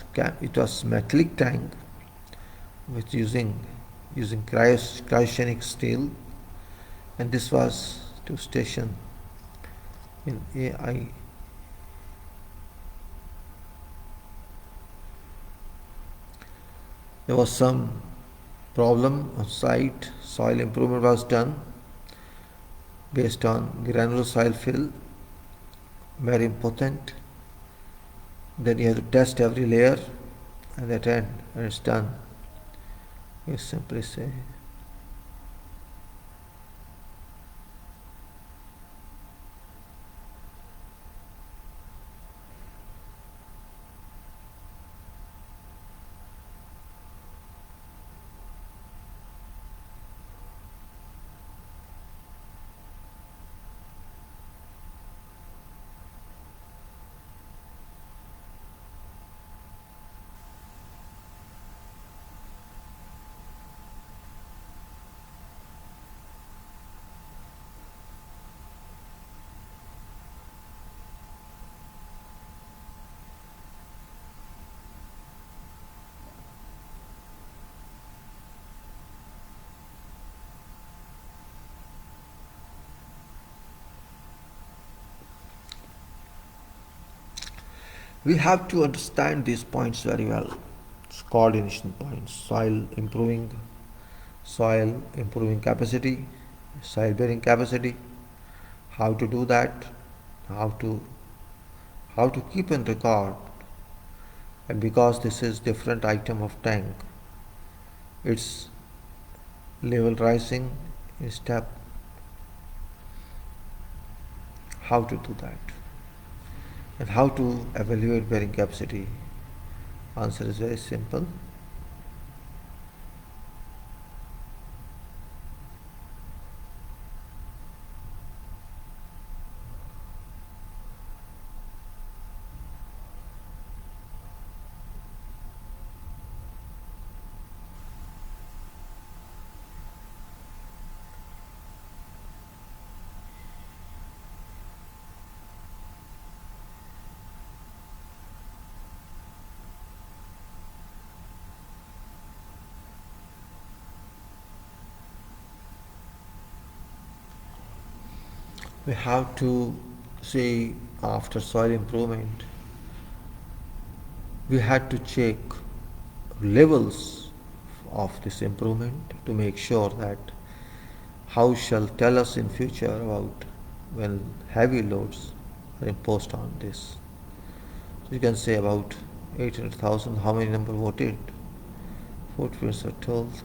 metallic tank with using cryogenic steel, and this was to station in AI. There was some problem on site. Soil improvement was done based on granular soil fill, very important. Then you have to test every layer, and at the end, when it's done, you simply say we have to understand these points very well. It's coordination points. Soil improving capacity, soil bearing capacity, how to do that, how to keep in record. And because this is different item of tank, its level rising in step how to do that. And how to evaluate bearing capacity? Answer is very simple. We have to see, after soil improvement, we had to check levels of this improvement to make sure that how shall tell us in future about when heavy loads are imposed on this. So you can say about 800,000. How many number voted? Footprints are told.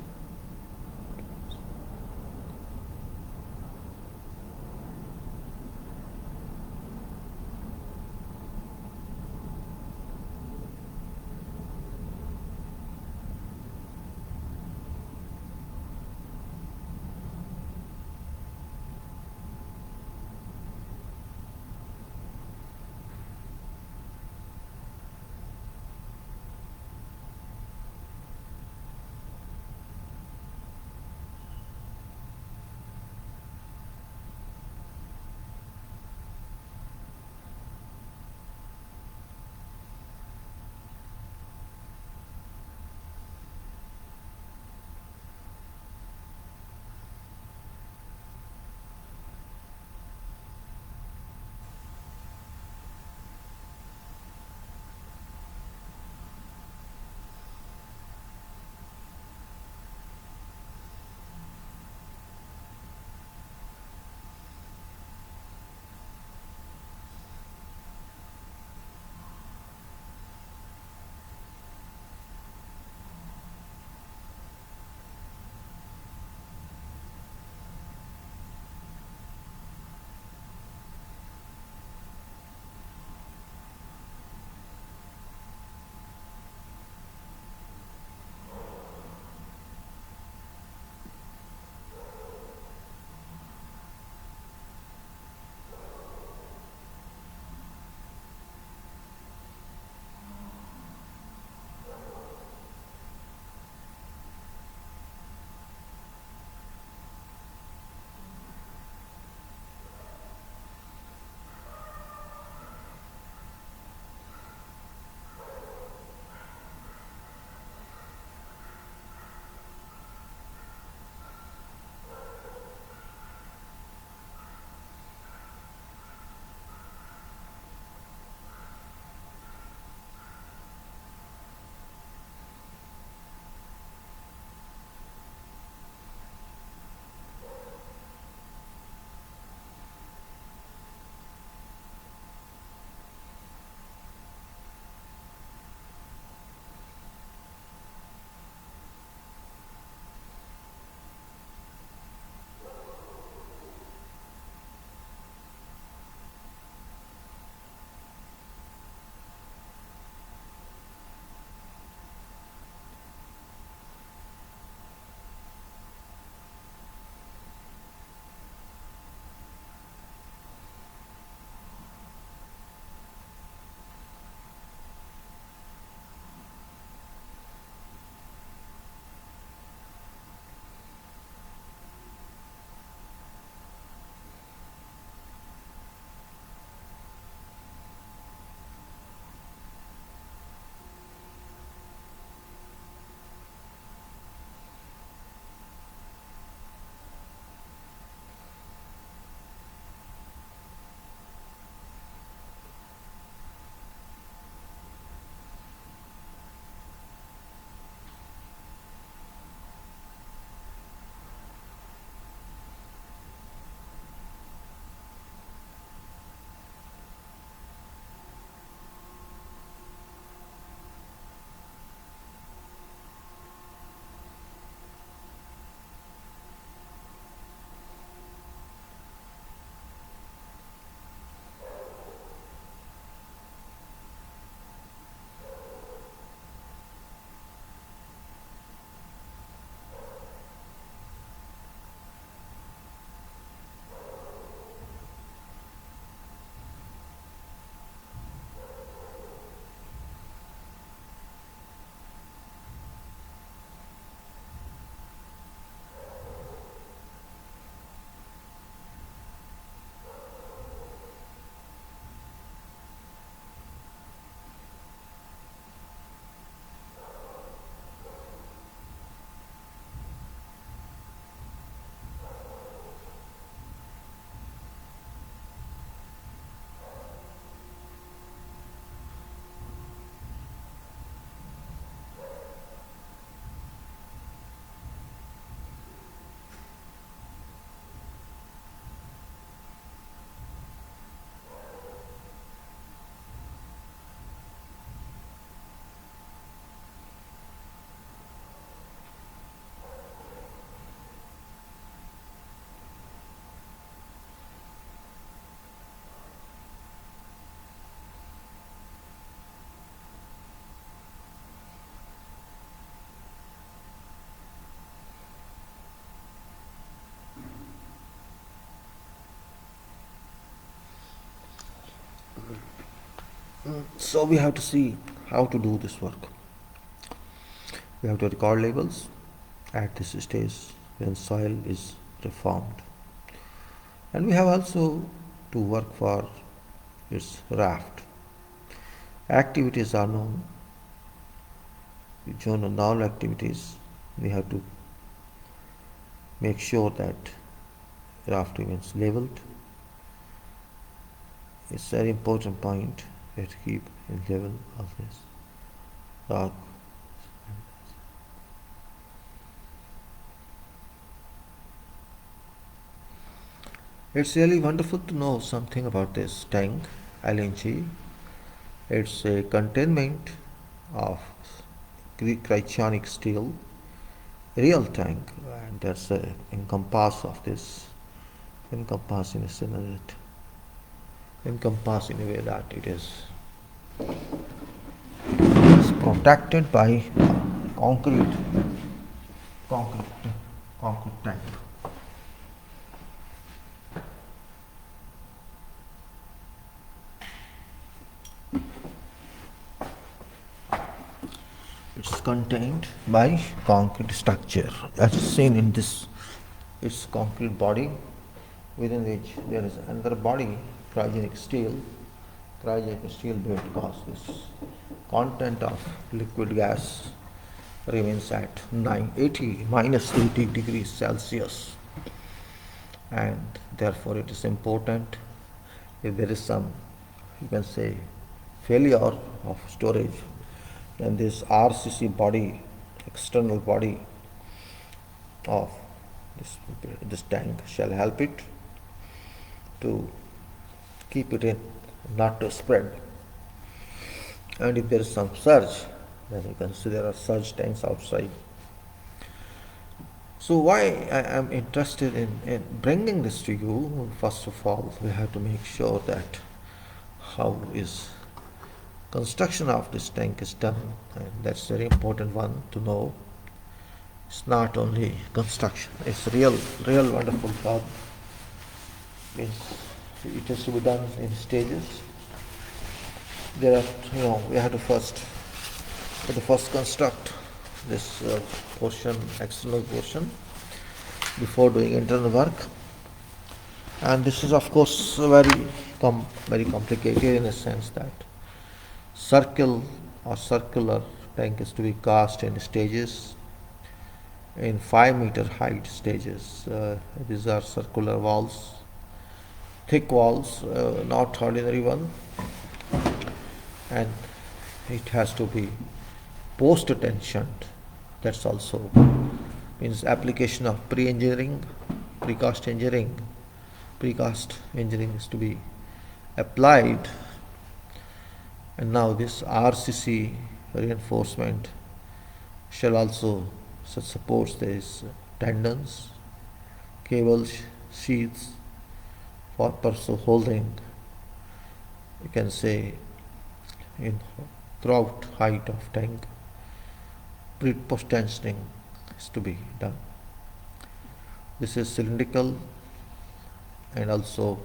So we have to see how to do this work. We have to record labels at this stage when soil is reformed. And we have also to work for its raft. Activities are known. We join all activities. We have to make sure that rafting is labeled. It's a very important point. We have to keep in level of this rock. It's really wonderful to know something about this tank, LNG. It's a containment of cryogenic steel, real tank, and that's a encompass of this, encompass in a similar, encompass in a way that it is protected by concrete, concrete, concrete tank. It's contained by concrete structure, as seen in this. It's concrete body within which there is another body, cryogenic steel. Cryogenic steel because this content of liquid gas remains at 980 minus 80 degrees Celsius, and therefore it is important if there is some, you can say, failure of storage, then this RCC body, external body of this tank shall help it to keep it in, not to spread. And if there is some surge, then you can see there are surge tanks outside. So why I am interested in bringing this to you, first of all, we have to make sure that how is construction of this tank is done, and that's very important one to know. It's not only construction, it's real wonderful job. It has to be done in stages. There are, we have to first construct this portion, external portion, before doing internal work. And this is of course very complicated in a sense that circle or circular tank is to be cast in stages, in 5-meter height stages. These are circular walls, thick walls, not ordinary one, and it has to be post-tensioned. That's also means application of pre-engineering, precast engineering. Precast engineering is to be applied, and now this RCC reinforcement shall also supports these tendons, cables, sheaths for purpose of holding, you can say, in throughout height of tank. Post tensioning is to be done. This is cylindrical, and also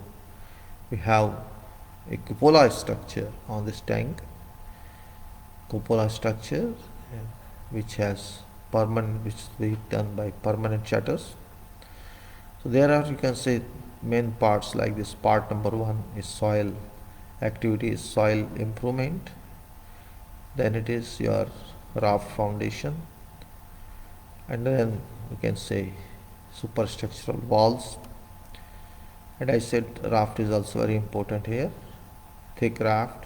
we have a cupola structure on this tank. Cupola structure which has permanent, which is done by permanent shutters. So there are, you can say, main parts like this. Part number 1 is soil activity, is soil improvement. Then it is your raft foundation, and then you can say superstructural walls. And I said raft is also very important here. Thick raft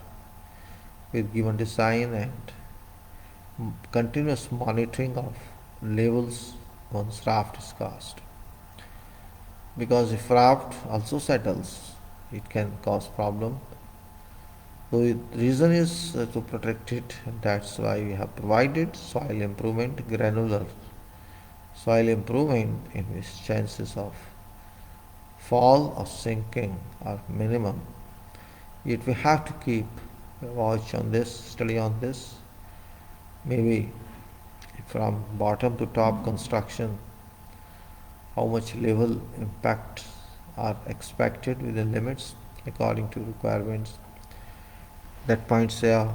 with given design and continuous monitoring of levels once raft is cast. Because if raft also settles, it can cause problem. So the reason is to protect it, and that's why we have provided soil improvement, granular soil improvement, in which chances of fall or sinking are minimum. Yet we have to keep watch on this, study on this. Maybe from bottom to top construction, how much level impacts are expected within limits according to requirements. That point say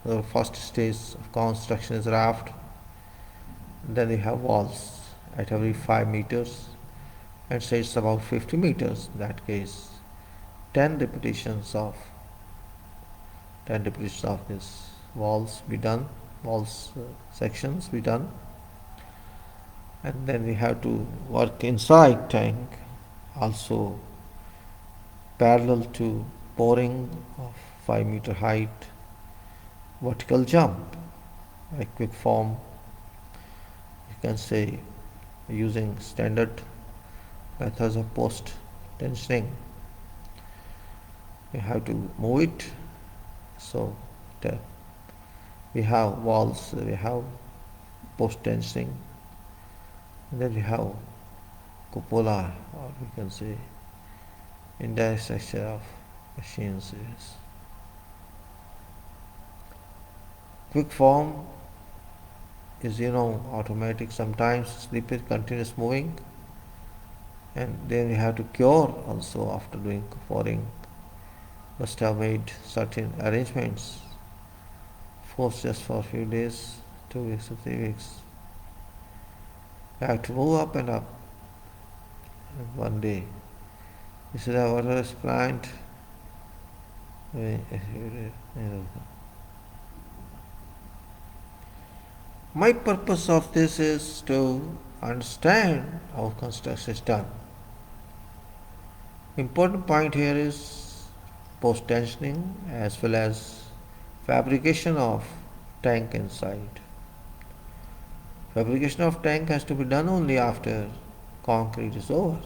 the first stage of construction is raft. Then you have walls at every 5 meters, and say it's about 50 meters. In that case, 10 repetitions of 10 repetitions of this walls be done, walls sections be done, and then we have to work inside tank also parallel to pouring of 5-meter height vertical jump by quick form. You can say using standard methods of post tensioning. We have to move it. So we have walls, we have post tensioning, and then we have cupola, or we can say indirect structure of machines. Is quick form is automatic, sometimes slippery continuous moving, and then we have to cure also after doing pouring. Must have made certain arrangements, force just for a few days, 2 weeks or 3 weeks. You have to move up and up. And one day, this is our water plant. My purpose of this is to understand how construction is done. Important point here is post tensioning as well as fabrication of tank inside. Fabrication of tank has to be done only after concrete is over.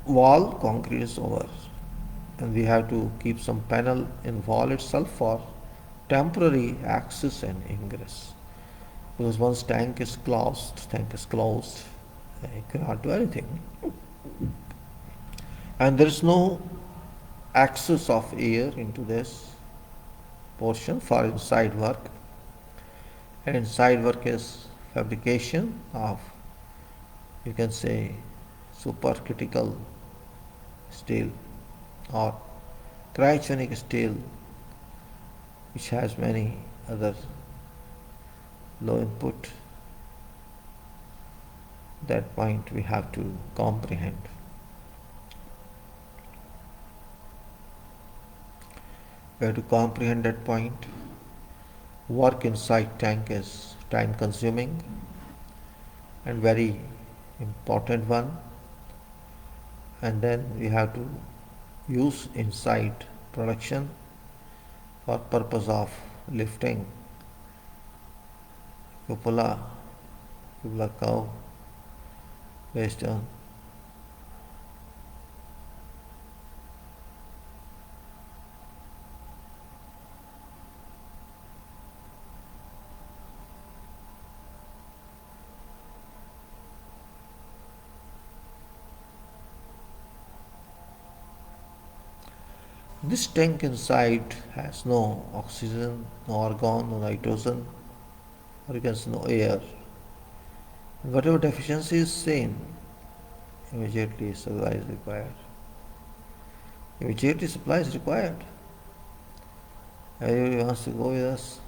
Wall concrete is over, and we have to keep some panel in wall itself for temporary access and ingress. Because once tank is closed, you cannot do anything. And there is no access of air into this portion for inside work. And inside work is fabrication of, you can say, supercritical steel or cryogenic steel, which has many other low input. That point we have to comprehend. We have to comprehend that point. Work inside tank is time consuming and very important one, and then we have to use inside production for purpose of lifting cupola curve based on this tank inside has no oxygen, no argon, no nitrogen, or you can say no air. Whatever deficiency is seen, immediately supply is required. Immediately supply is required. Everybody wants to go with us.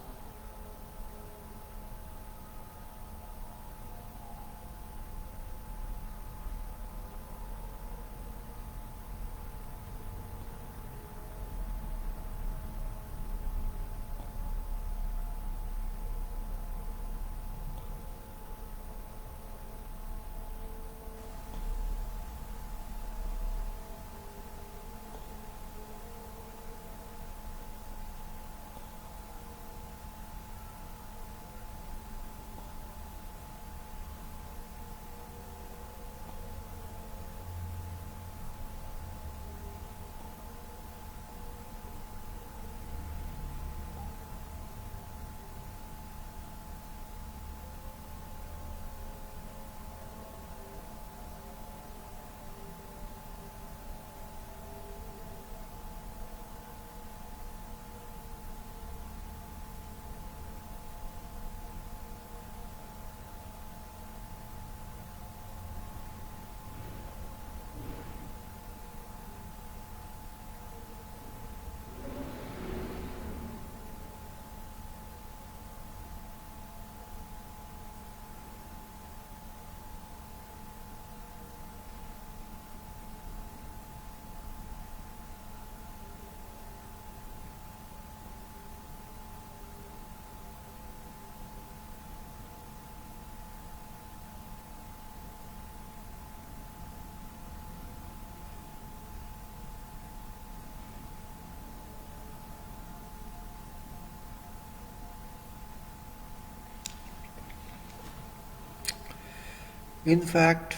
In fact,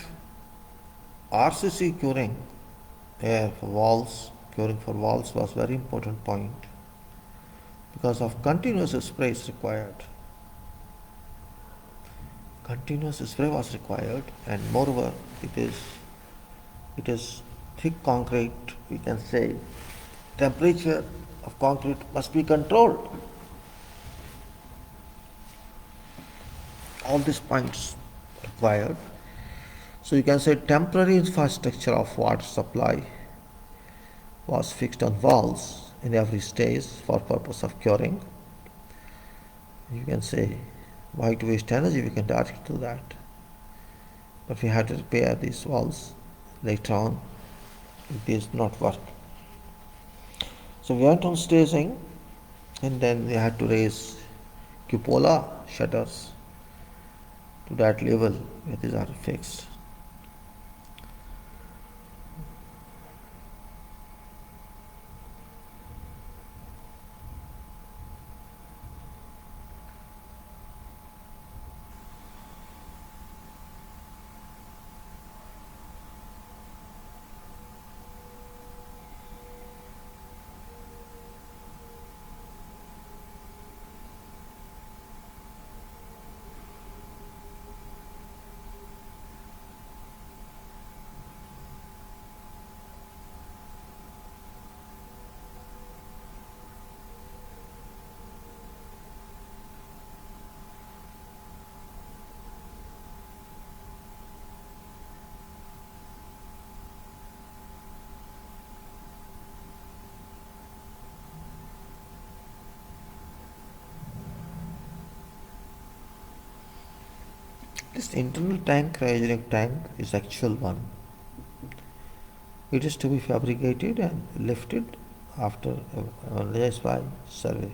RCC curing for walls, curing for walls was very important point because of continuous spray is required. Continuous spray was required, and moreover, it is thick concrete. We can say temperature of concrete must be controlled. All these points required. So you can say temporary infrastructure of water supply was fixed on walls in every stage for purpose of curing. You can say why to waste energy, we can direct to that. But we had to repair these walls later on. It did not work. So we went on staging, and then we had to raise cupola shutters to that level where these are fixed. This internal tank, cryogenic tank, is actual one. It is to be fabricated and lifted after a LSY survey.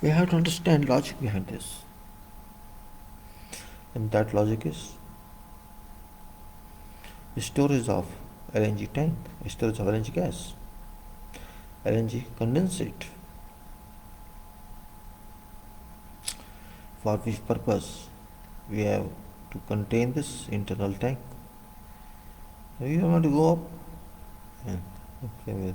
We have to understand logic behind this. And that logic is storage of LNG tank, storage of LNG gas, LNG condensate. For which purpose we have to contain this internal tank. We want to go up. Okay, with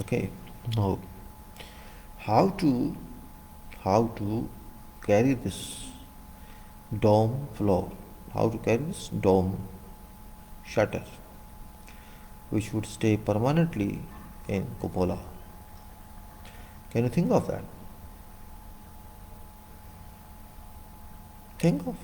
okay. Now how to how to carry this dome floor, how to carry this dome shutter which would stay permanently in cupola. Can you think of that? Think of.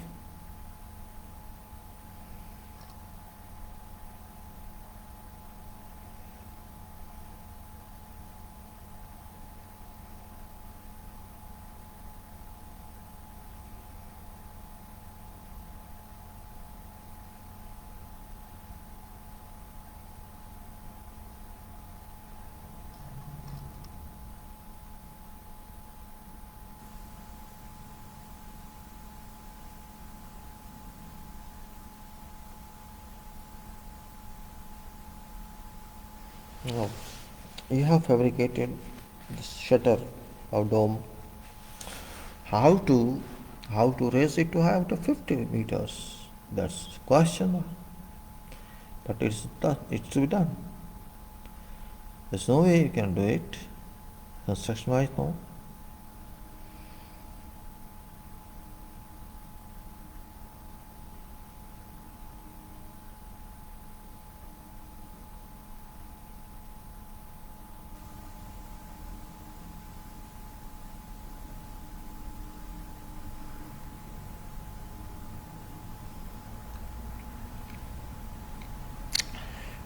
Now, you have fabricated this shutter of dome. How to raise it to height of 50 meters? That's question. But it's done. It's to be done. There's no way you can do it. Construction wise, no.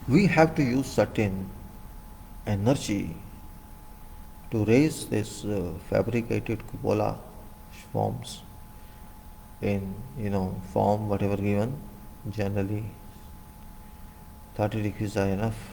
we have to use certain energy to raise this fabricated cupola forms in form whatever given. Generally 30 degrees are enough.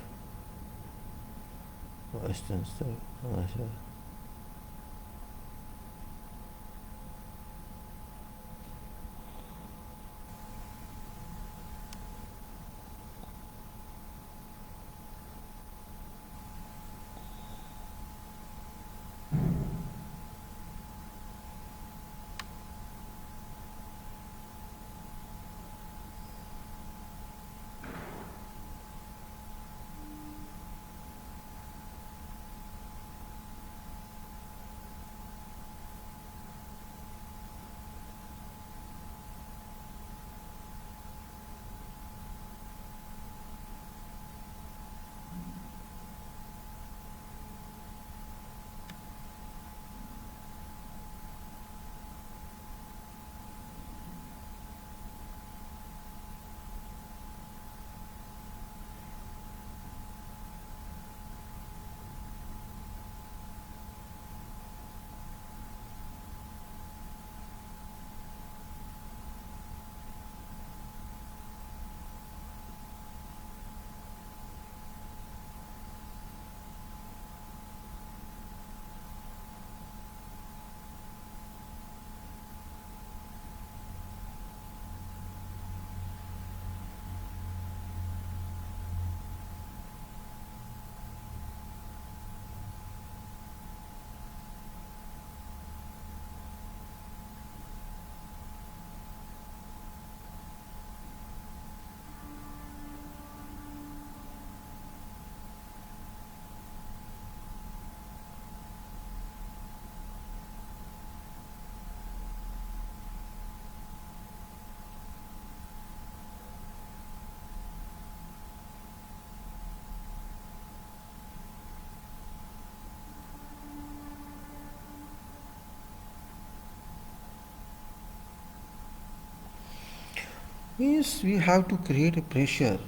Means we have to create a pressure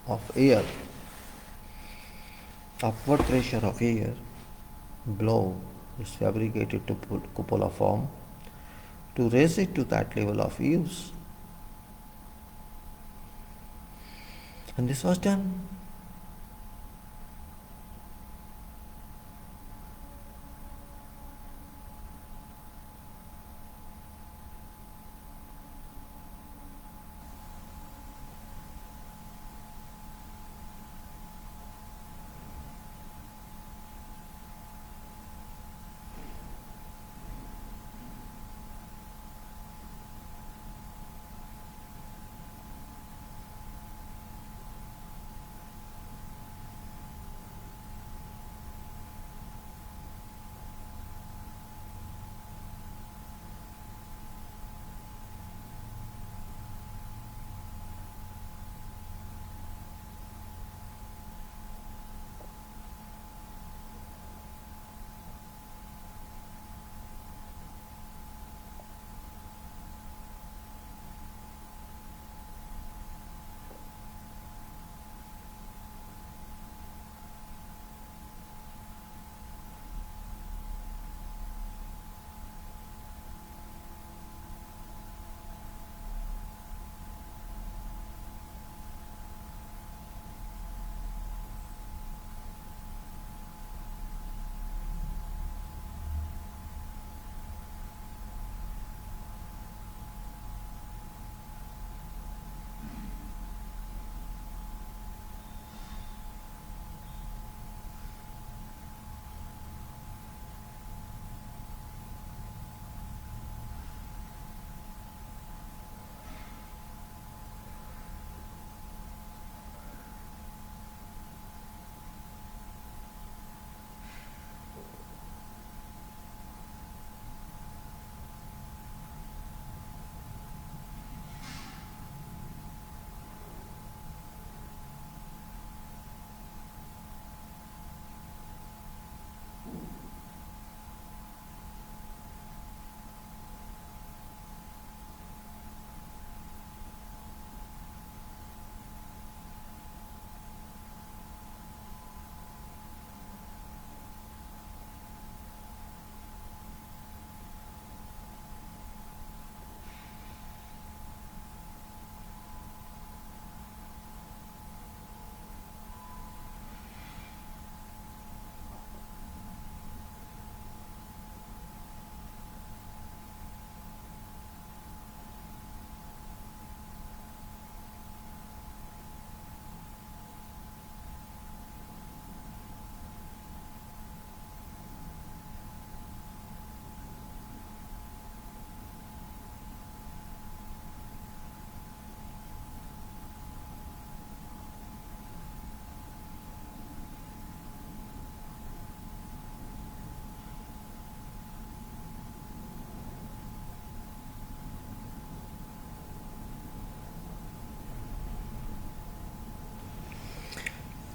of air, upward pressure of air, blow is fabricated to put cupola form to raise it to that level of use. And this was done.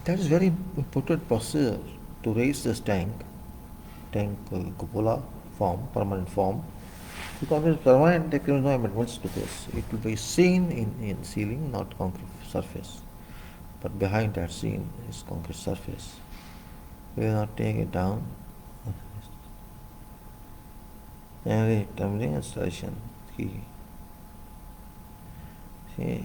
That is very important procedure to raise this cupola form, permanent form. Because it's permanent, there can be no amendments to this. It will be seen in ceiling, not concrete surface. But behind that scene is concrete surface. We will not take it down. And terminating installation key. See.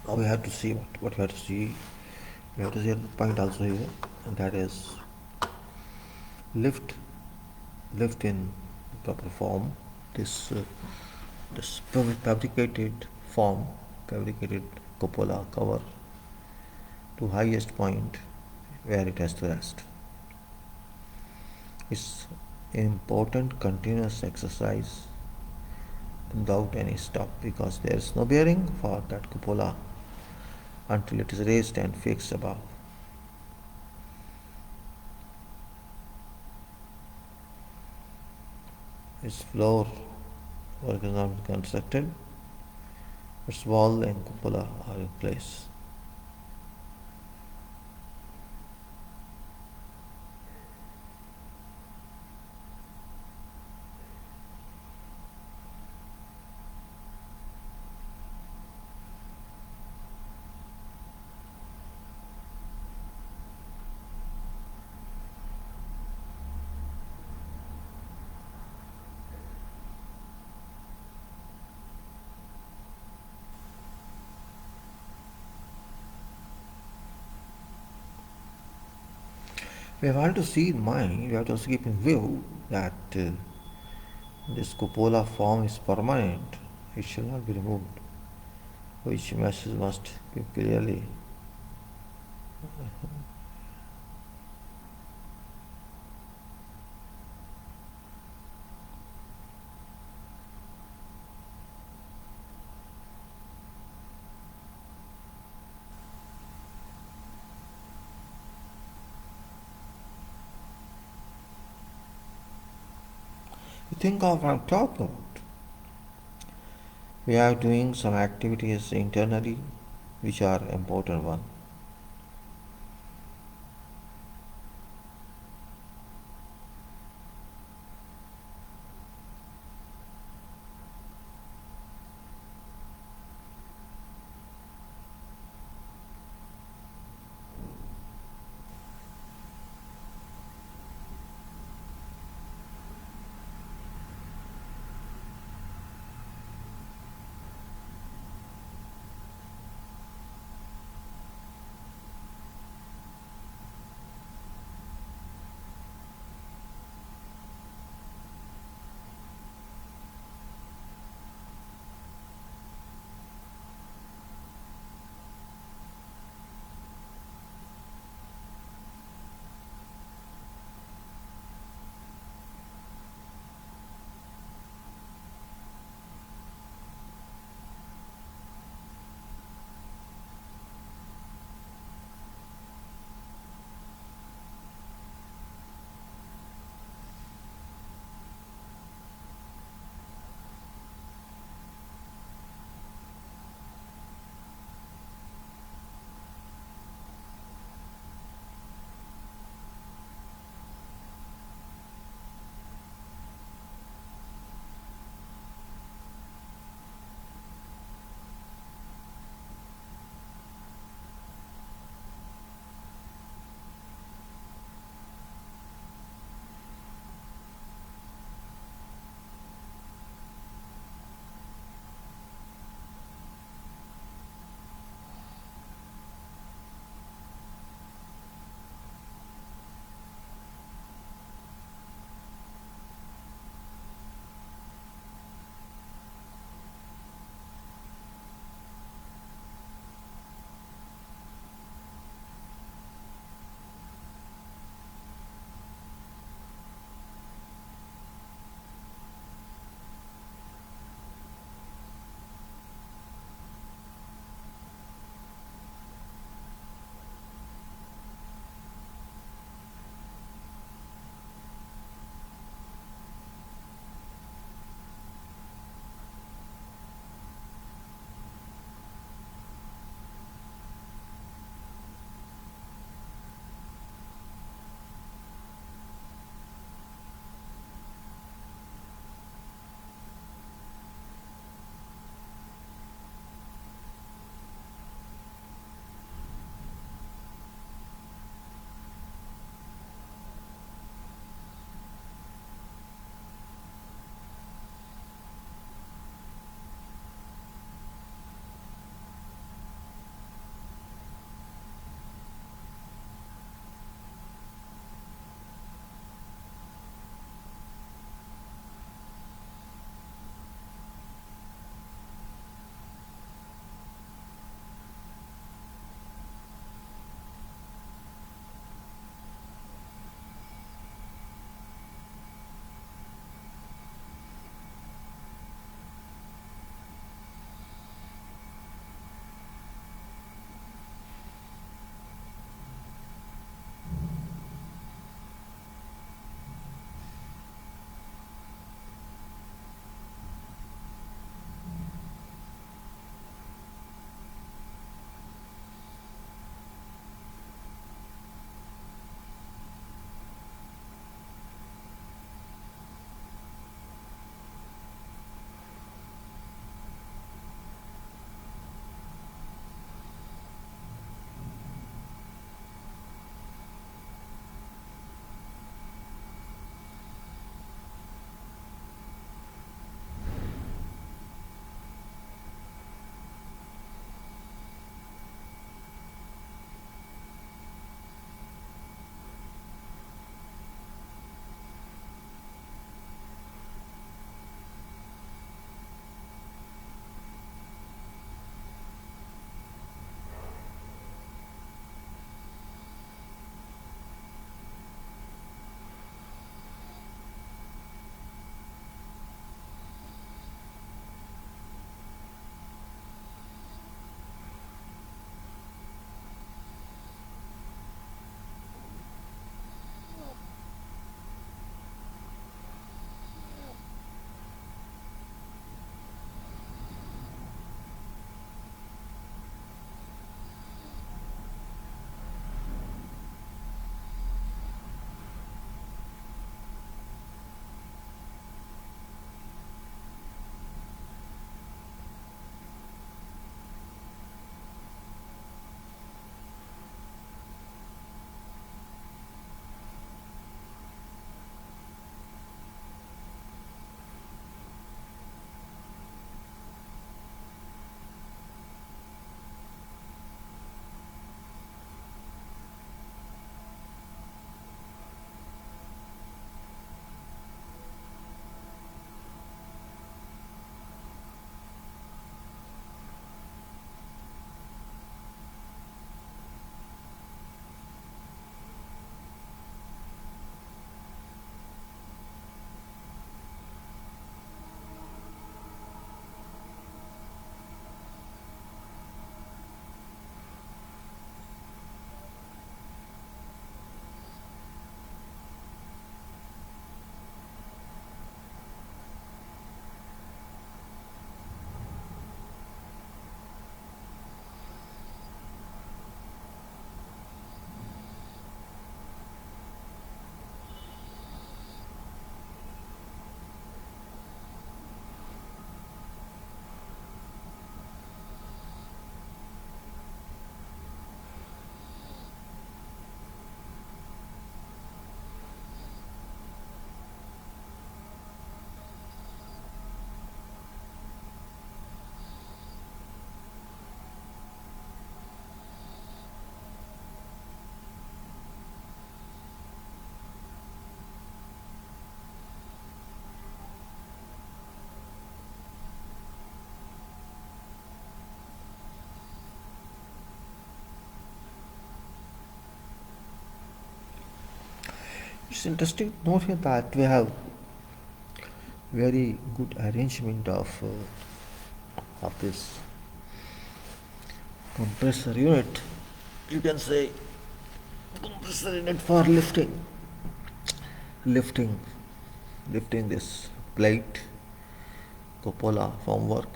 Now we have to see what we have to see. We have to see the point also here, and that is lift in proper form. This fabricated form, fabricated cupola cover to highest point where it has to rest. It's an important continuous exercise without any stop, because there is no bearing for that cupola until it is raised and fixed above. Its floor work is not constructed, its wall and cupola are in place. We have to see in mind, we have to also keep in view that this cupola form is permanent, it shall not be removed, which message must be clearly You think of what I'm talking about. We are doing some activities internally which are important one. It's interesting to note here that we have very good arrangement of this compressor unit. You can say compressor unit for lifting lifting this plate cupola formwork,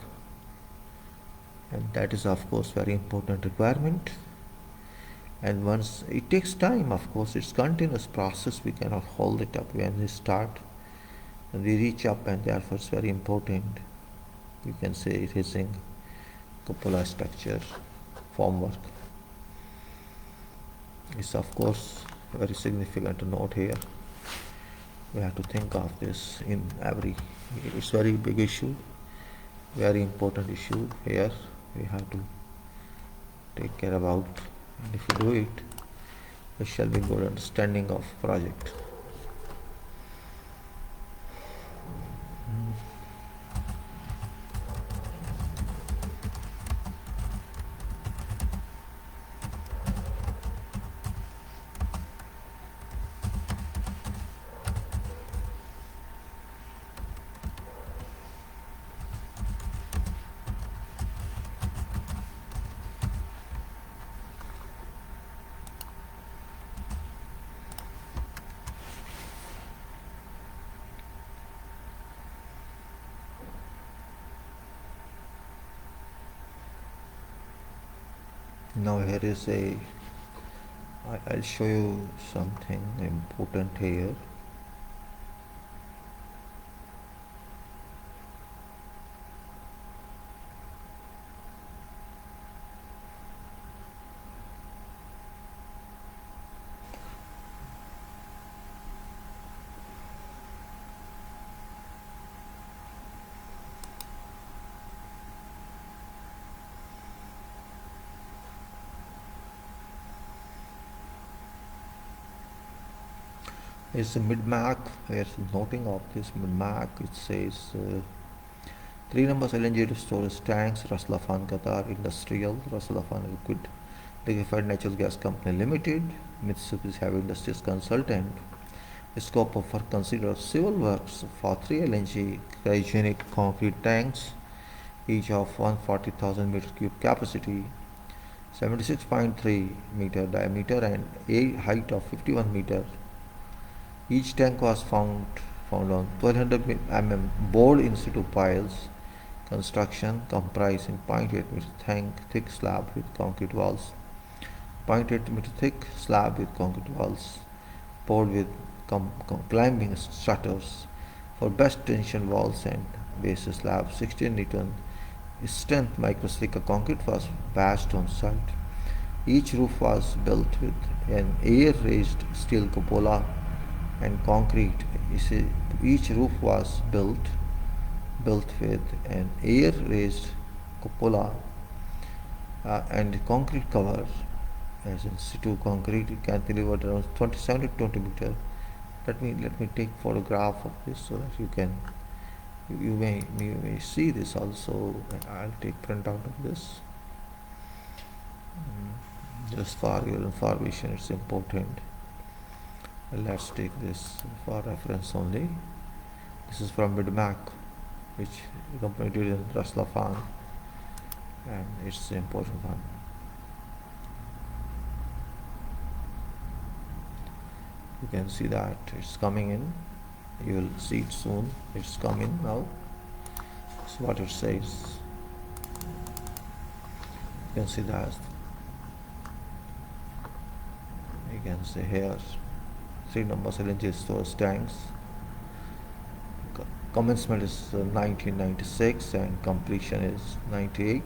and that is of course very important requirement. And once it takes time, of course it's continuous process, we cannot hold it up when we start and we reach up, and therefore it's very important. You can say it is in cupola structure formwork. It's of course very significant to note here. We have to think of this in every, it's very big issue, very important issue here. We have to take care about, and if you do it, there shall be good understanding of project. Now here is I'll show you something important here. Is the mid-mac, where noting of this mid-mac, it says 3 numbers LNG storage tanks, Ras Laffan Qatar Industrial, Ras Laffan Liquefied Natural Gas Company Limited, Mitsubishi Heavy Industries Consultant. Scope of work consider civil works for 3 LNG cryogenic concrete tanks, each of 140,000 meter cube capacity, 76.3 meter diameter and a height of 51 meter. Each tank was found on 1200 mm bored in situ piles. Construction comprising 0.8 meter thick slab with concrete walls, 0.8 meter thick slab with concrete walls, poured with climbing shutters for best tension walls and base slab. 16 Newton strength microsilica concrete was patched on site. Each roof was built with an air-raised steel cupola and concrete. Each roof was built with an air-raised cupola and concrete cover, as in situ concrete cantilevered around 27 to 20 meter. Let me take photograph of this so that you may see this also. I'll take print out of this just for your information. It's important. Let's take this for reference only. This is from mid-mac, which the company did in Ras Laffan, and it's an important one. You can see that it's coming in. You will see it soon. It's coming now. That's what it says. You can see that. You can see here 3 numbers LNG storage tanks. Commencement is 1996 and completion is 98.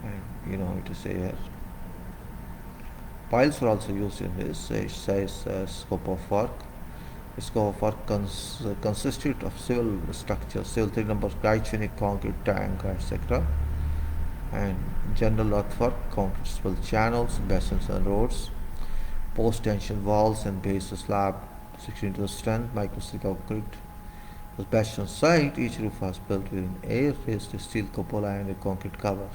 And you know to say here. Piles were also used in this. It says scope of work. The scope of work consisted of civil structures, civil 3 numbers cryogenic concrete tank, etc. And general earthwork, concrete civil channels, basins and roads, post-tension walls and base slab, 16 to strength, microsilica concrete was based on site. Each roof was built with an air-raised steel cupola and a concrete cover,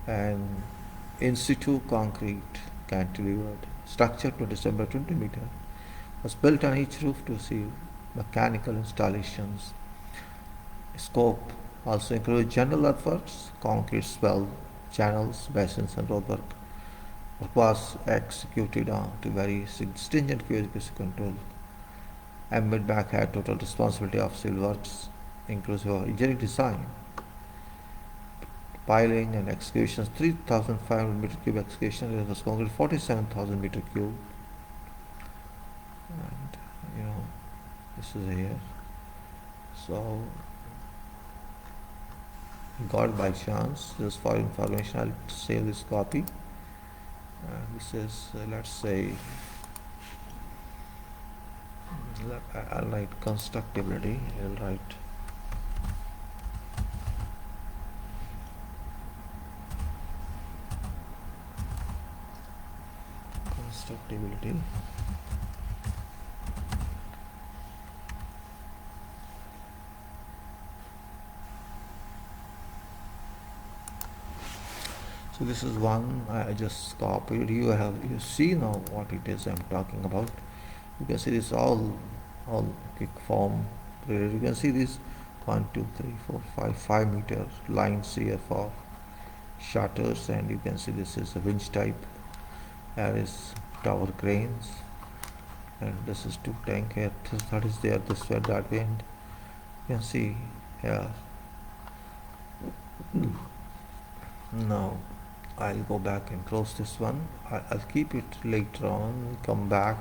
and in situ concrete cantilevered structure 27 by 20 meter. was built on each roof to see mechanical installations. Scope also includes general earthworks, concrete swell, channels, basins, and roadwork. Work was executed to very stringent QC control. Back had total responsibility of civil works, inclusive of engineering design, piling and excavations, 3,500 meter cube excavation, it was concrete 47,000 meter cube. And this is here. So got it by chance, just for information. I'll save this copy. This is let's say I'll write constructability. I'll write constructability. So this is one I just copied. You see now what it is I'm talking about. You can see this all quick form. You can see this 1, 2, 3, 4, 5 meter lines here for shutters, and you can see this is a winch type. There is tower cranes, and this is 2 tank here. That is there, this way, that way, and you can see here. Now I'll go back and close this one. I'll keep it later on, come back,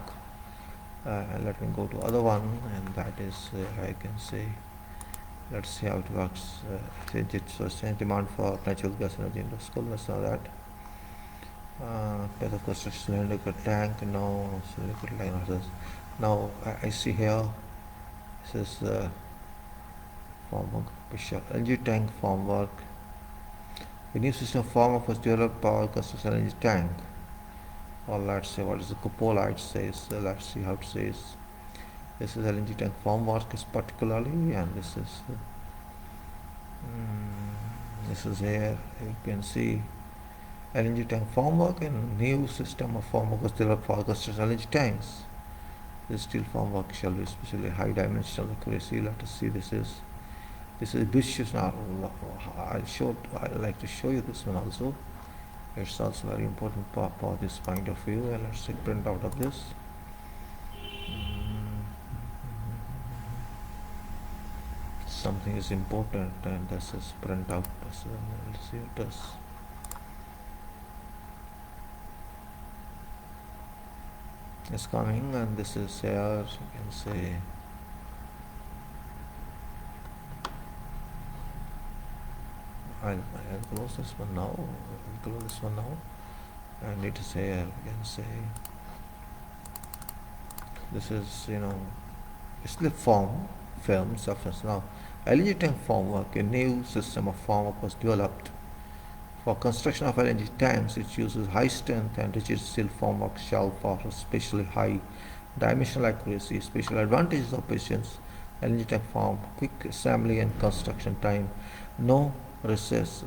and let me go to other one, and that is I can say, let's see how it works. Since it's a demand for natural gas energy in the school, let's know that. Of course, cylindrical tank, no cylindrical line of this. Now I see here, this is formwork, LNG tank formwork. A new system formwork was developed power construction LNG tank. Or let's say what is the cupola it says. Let's see how it says. This is LNG tank formwork is particularly, and this is here. You can see LNG tank formwork, and new system of formwork was developed for construction LNG tanks. This steel formwork shall be especially high dimensional accuracy. Let us see, this is ambitious. Now I'd like to show you this one also. It's also very important for this point of view. And let's see print out of this. Something is important, and this is print out. So let's see what it is. It's coming, and this is here. You can say I'll close this one now. And it is here. You can say this is slip form film surface. Now LNG tank formwork, a new system of formwork was developed for construction of LNG tanks. It uses high strength and rigid steel formwork shell for especially high dimensional accuracy. Special advantages of patience: LNG tank form, quick assembly and construction time, no recess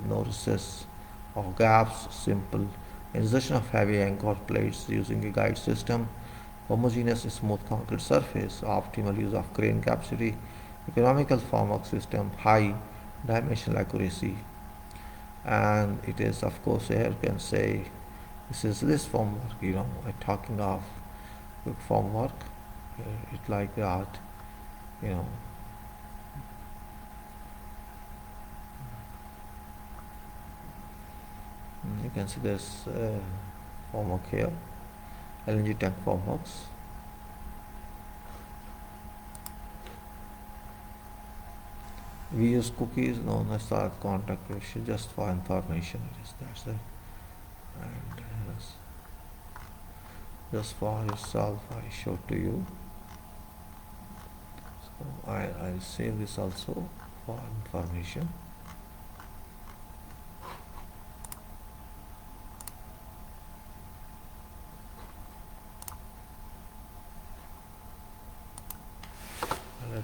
or gaps, simple insertion of heavy anchor plates using a guide system, homogeneous smooth concrete surface, optimal use of crane capacity, economical formwork system, high dimensional accuracy. And it is, of course, here you can say this formwork. I'm talking of quick formwork. It's like that. You can see this formwork here, LNG tank formworks. We use cookies known as the contact ratio, just for information. That's it. And just for yourself, I showed to you. So I'll save this also for information.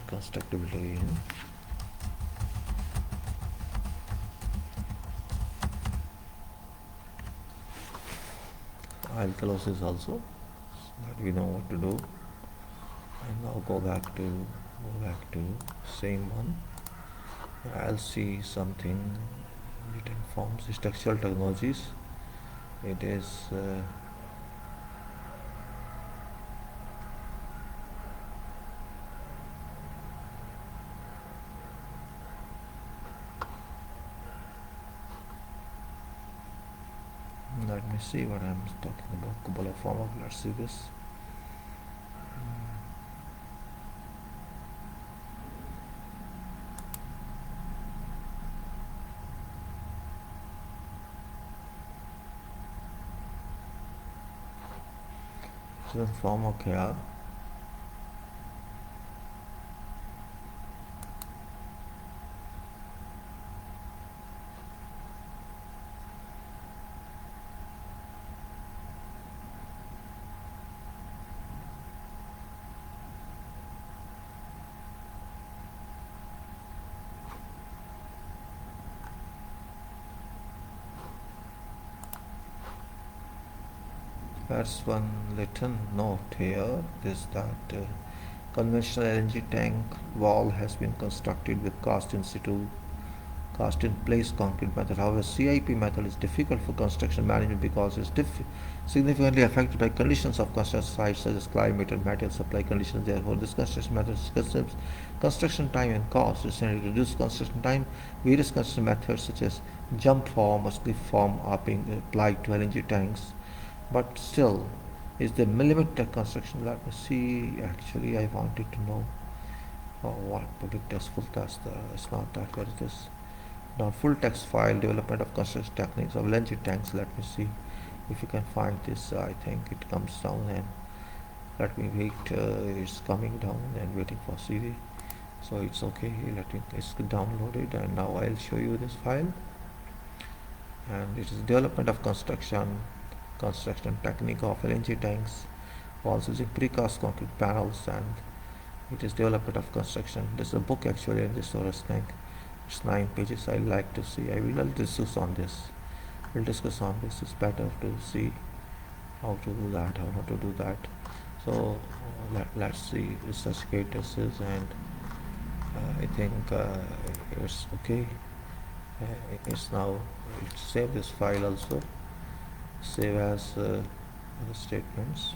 Constructability again. I'll close this also so that we know what to do. And now go back to same one. I'll see something written forms, structural technologies. It is let me see what I'm talking about. Couple of form of, let's see this. So form of क्या First one written note here is that conventional LNG tank wall has been constructed with cast in place concrete method. However, CIP method is difficult for construction management because it's significantly affected by conditions of construction sites such as climate and material supply conditions. Therefore, this construction method consumes construction time and cost. Recently, to reduce construction time, various construction methods such as jump form or slip form are being applied to LNG tanks. But still, is the millimeter construction? Let me see. Actually, I wanted to know what public test, full test. It's not that. Where is this? Now, full text file development of construction techniques of LNG tanks. Let me see if you can find this. I think it comes down and let me wait. It's coming down and waiting for CD. So it's okay. Let me. It's downloaded and now I'll show you this file. And it is development of construction technique of LNG tanks, walls using precast concrete panels, and it is development of construction. This is a book actually in this storage tank. It's 9 pages. I like to see. I will discuss on this. We'll discuss on this. It's better to see how to do that, how not to do that. So let's see research cases, and I think it's okay. It's now save this file also. Save as the statements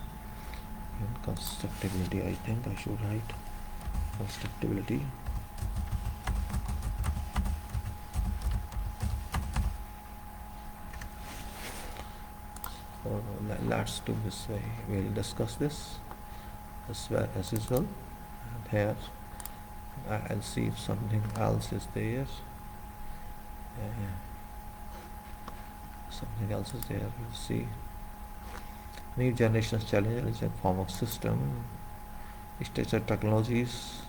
and constructability. I think I should write constructability. So let's do this way. We'll discuss this as usual. And here I'll see if something else is there. Something else is there. We'll see. New generation's challenges in form of system, structured technologies.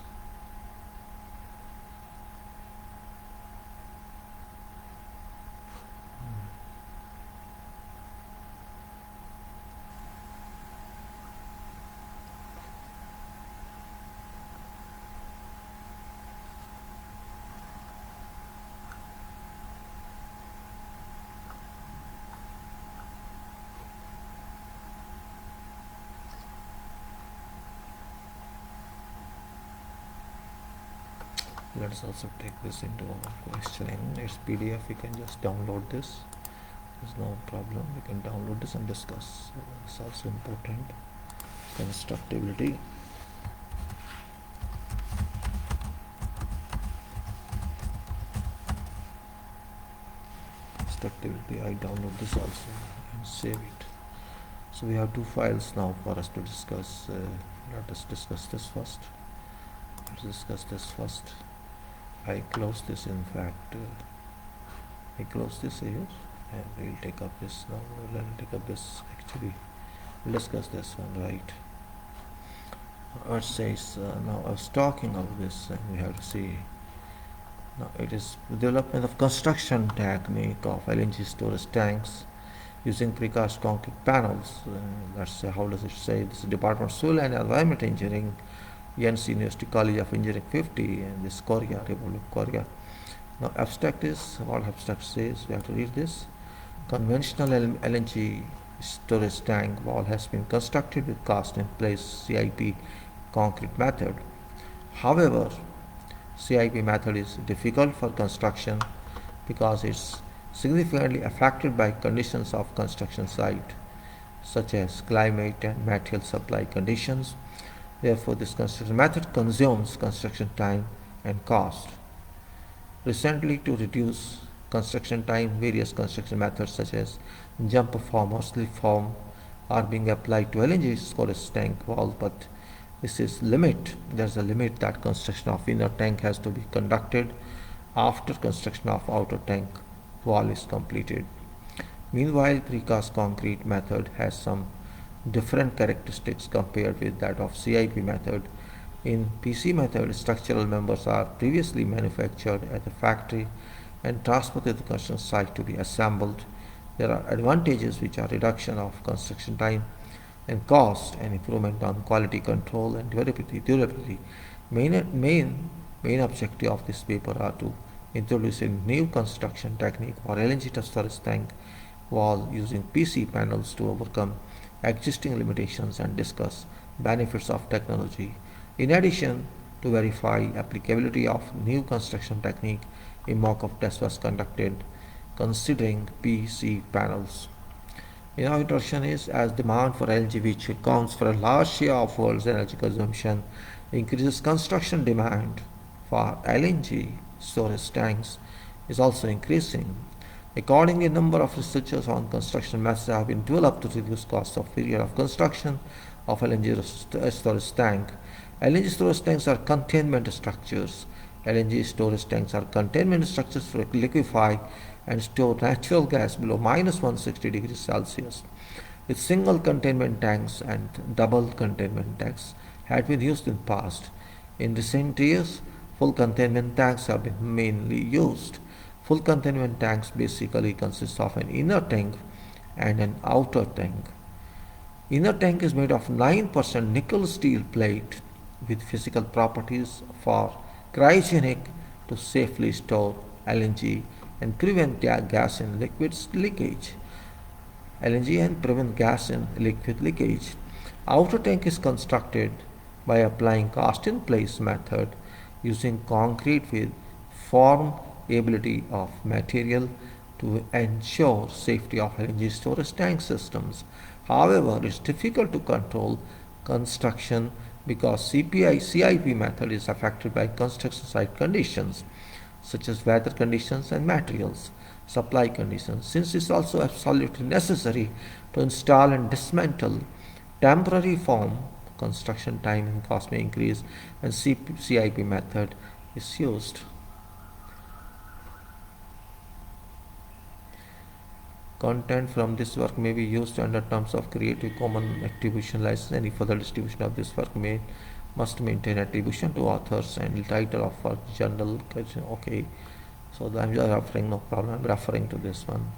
Let's also take this into our questioning. It's PDF. You can just download this. There's no problem. We can download this and discuss. It's also important. Constructability. Constructability. I download this also and save it. So we have two files now for us to discuss. Let us discuss this first. Let's discuss this first. I close this. In fact, I close this here, and we'll take up this now. We'll take up this. Actually, we'll discuss this one, right? It says now I was talking of this, and we have to see. Now it is development of construction technique of LNG storage tanks using precast concrete panels. Let's say, how does it say? This is Department of Soil and Environment Engineering, Yens University College of Engineering 50, and this Korea, Republic of Korea. Now abstract is, what abstract says, we have to read this. Conventional LNG storage tank wall has been constructed with cast in place CIP concrete method. However, CIP method is difficult for construction because it's significantly affected by conditions of construction site, such as climate and material supply conditions. Therefore, this construction method consumes construction time and cost. Recently, to reduce construction time, various construction methods such as jump form or slip form are being applied to LNG storage tank wall, but there's a limit that construction of inner tank has to be conducted after construction of outer tank wall is completed. Meanwhile, precast concrete method has some different characteristics compared with that of CIP method. In PC method, structural members are previously manufactured at the factory and transported to the construction site to be assembled. There are advantages which are reduction of construction time and cost and improvement on quality control and durability. Main objective of this paper are to introduce a new construction technique for LNG storage tank wall using PC panels to overcome existing limitations and discuss benefits of technology. In addition, to verify applicability of new construction technique, a mock-up test was conducted considering PC panels. In our introduction is as demand for LNG, which accounts for a large share of world's energy consumption, increases construction demand for LNG storage tanks is also increasing. Accordingly, a number of researchers on construction methods have been developed to reduce costs of period of construction of LNG storage tank. LNG storage tanks are containment structures. LNG storage tanks are containment structures to liquefy and store natural gas below minus 160 degrees Celsius. With single containment tanks and double containment tanks had been used in the past. In recent years, full containment tanks have been mainly used. Full containment tanks basically consist of an inner tank and an outer tank. Inner tank is made of 9% nickel steel plate with physical properties for cryogenic to safely store LNG and prevent gas in liquids leakage. LNG and prevent gas in liquid leakage. Outer tank is constructed by applying cast in place method using concrete with formability of material to ensure safety of LNG storage tank systems. However, it's difficult to control construction because CIP method is affected by construction site conditions such as weather conditions and materials supply conditions. Since it's also absolutely necessary to install and dismantle temporary form, construction time and cost may increase, and CIP method is used. Content from this work may be used under terms of Creative Commons Attribution License. Any further distribution of this work must maintain attribution to authors and title of work journal. Okay, so I'm just referring, no problem, I'm referring to this one.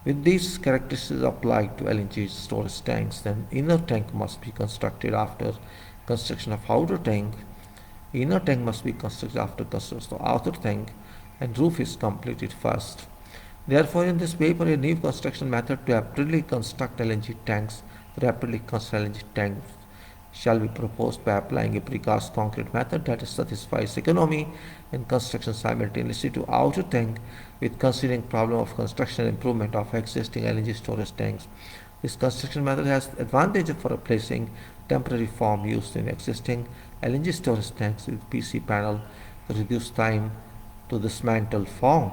With these characteristics applied to LNG storage tanks, then inner tank must be constructed after construction of outer tank. Inner tank must be constructed after construction of outer tank, and roof is completed first. Therefore, in this paper, a new construction method to rapidly construct LNG tanks shall be proposed by applying a precast concrete method that satisfies economy and construction simultaneously to outer tank with considering problem of construction improvement of existing LNG storage tanks. This construction method has advantage for replacing temporary form used in existing LNG storage tanks with PC panel to reduce time to dismantle form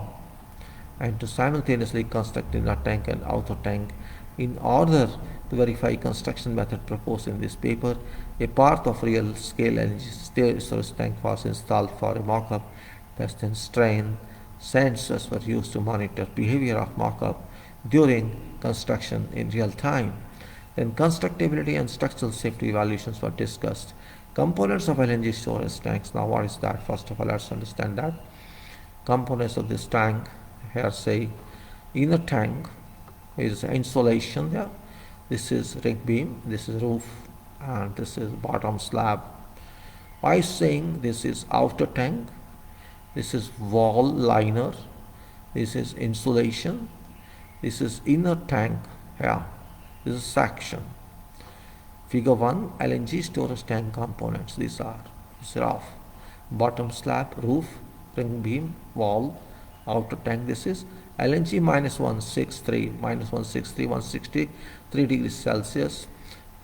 and to simultaneously construct inner tank and outer tank. In order to verify construction method proposed in this paper, a part of real scale LNG storage tank was installed for a mock-up test and strain sensors were used to monitor behavior of mock-up during construction in real time. Then constructability and structural safety evaluations were discussed. Components of LNG storage tanks. Now what is that? First of all, let's understand that. Components of this tank, here say inner tank is insulation, yeah. This is ring beam, this is roof, and this is bottom slab. Why saying this is outer tank? This is wall liner, this is insulation, this is inner tank, yeah. This is section. Figure 1, LNG storage tank components. These are rough. Bottom slab, roof, spring beam, wall, outer tank. This is LNG minus 163, 163 degrees Celsius.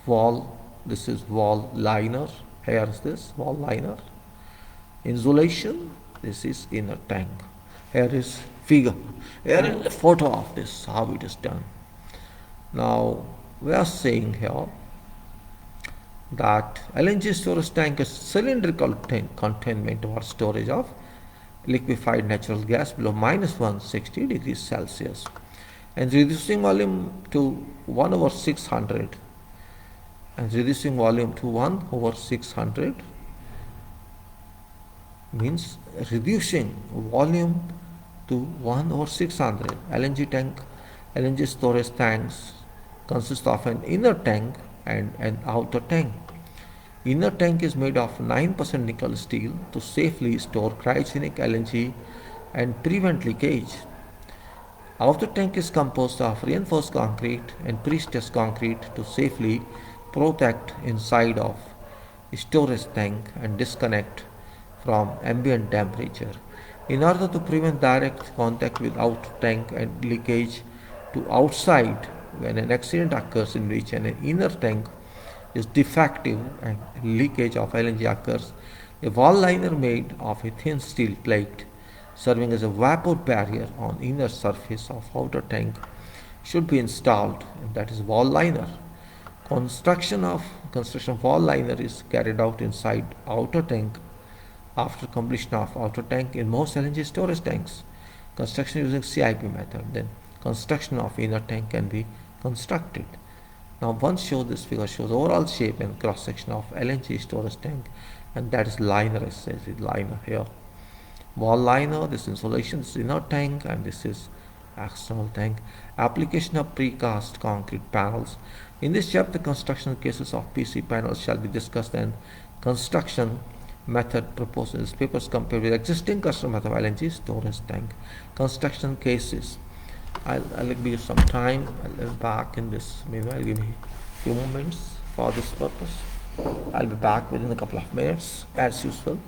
Wall, this is wall liner. Here is this wall liner. Insulation, this is inner tank. Here is figure. Here is a photo of this, how it is done. Now, we are saying here that LNG storage tank is cylindrical containment or storage of liquefied natural gas below minus 160 degrees Celsius and reducing volume to 1 over 600 means reducing volume to 1 over 600. LNG storage tanks consist of an inner tank and an outer tank. Inner tank is made of 9% nickel steel to safely store cryogenic LNG and prevent leakage. Outer tank is composed of reinforced concrete and pre-stressed concrete to safely protect inside of storage tank and disconnect from ambient temperature. In order to prevent direct contact with outer tank and leakage to outside when an accident occurs in which an inner tank is defective and leakage of LNG occurs, a wall liner made of a thin steel plate serving as a vapor barrier on inner surface of outer tank should be installed, and that is wall liner. Construction of wall liner is carried out inside outer tank after completion of outer tank in most LNG storage tanks. Construction using CIP method. Then construction of inner tank can be constructed. Now once this figure shows overall shape and cross section of LNG storage tank, and that is liner, it says it liner here. Wall liner, this insulation, this is inner tank, and this is external tank. Application of precast concrete panels. In this chapter, construction cases of PC panels shall be discussed, and construction method proposed in this paper is compared with existing custom method of LNG storage tank. Construction cases. I'll give you some time. I'll be back in this. Maybe I'll give me a few moments for this purpose. I'll be back within a couple of minutes as usual.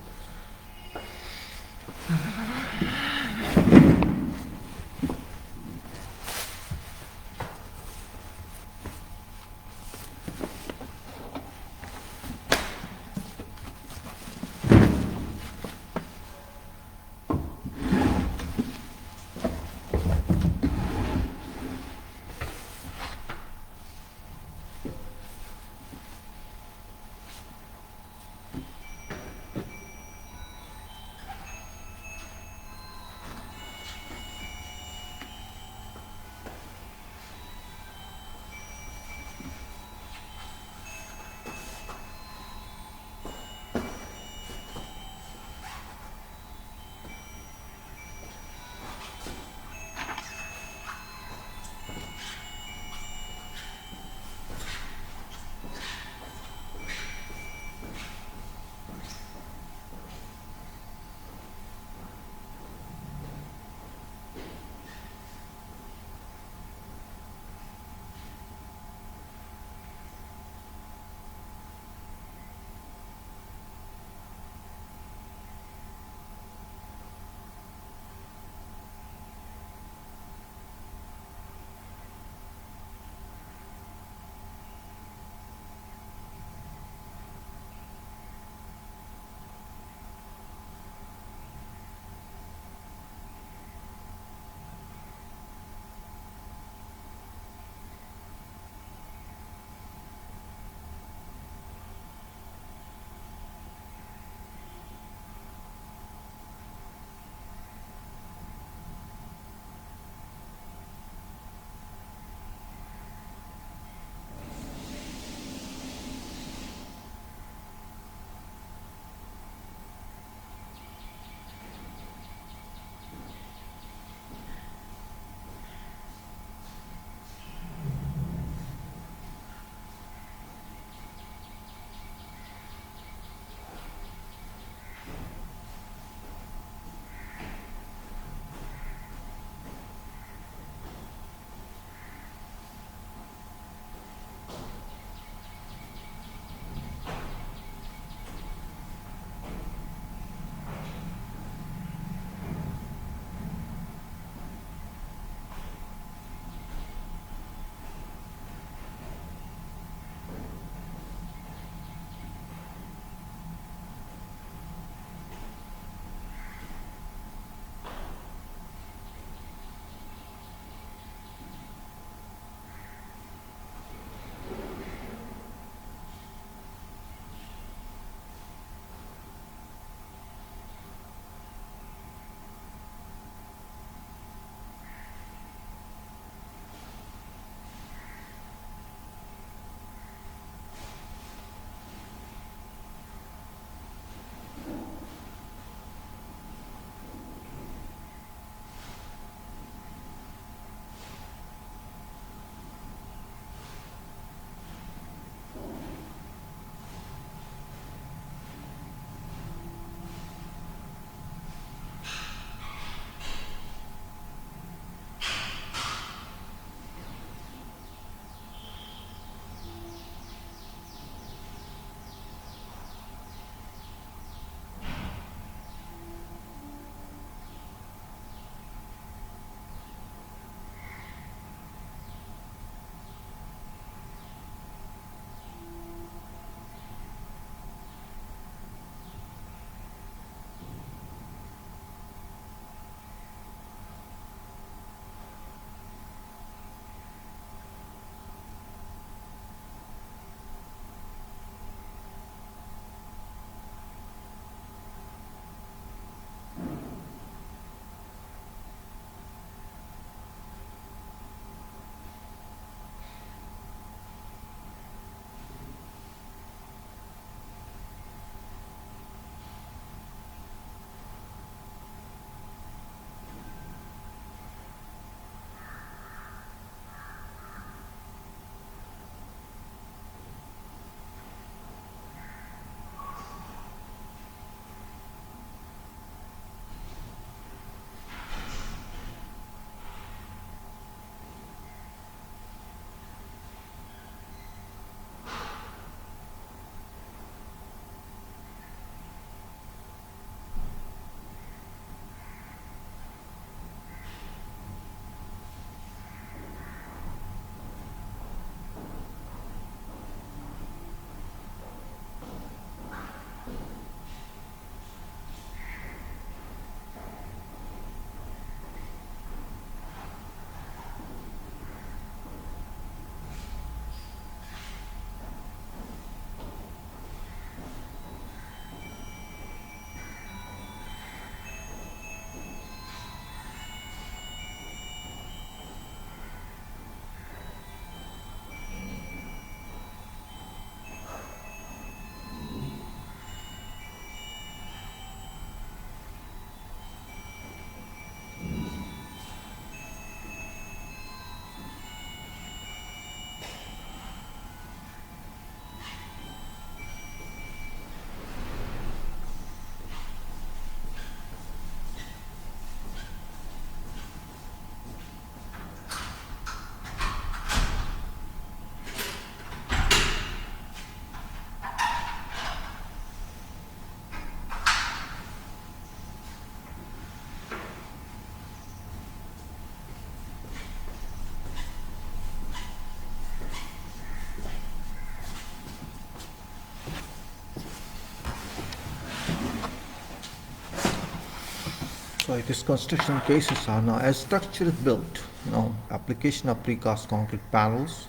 So this construction cases are now as structure is built. Now application of precast concrete panels.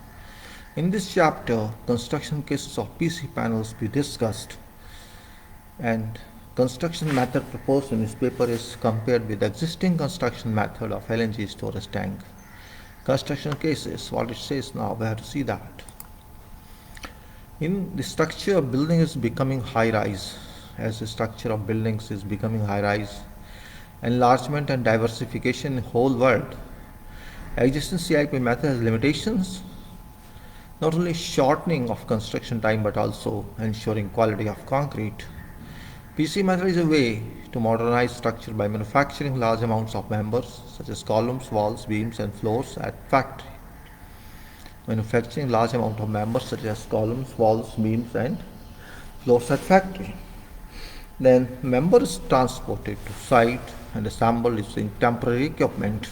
In this chapter, construction cases of PC panels be discussed, and construction method proposed in this paper is compared with existing construction method of LNG storage tank. Construction cases, what it says now, we have to see that. In the structure of building is becoming high rise. As the structure of buildings is becoming high rise, enlargement and diversification in whole world, existing CIP method has limitations, not only shortening of construction time but also ensuring quality of concrete. PC method is a way to modernize structure by manufacturing large amounts of members such as columns, walls, beams and floors at factory. Manufacturing large amount of members such as columns, walls, beams and floors at factory. Then member is transported to site and assembled using temporary equipment.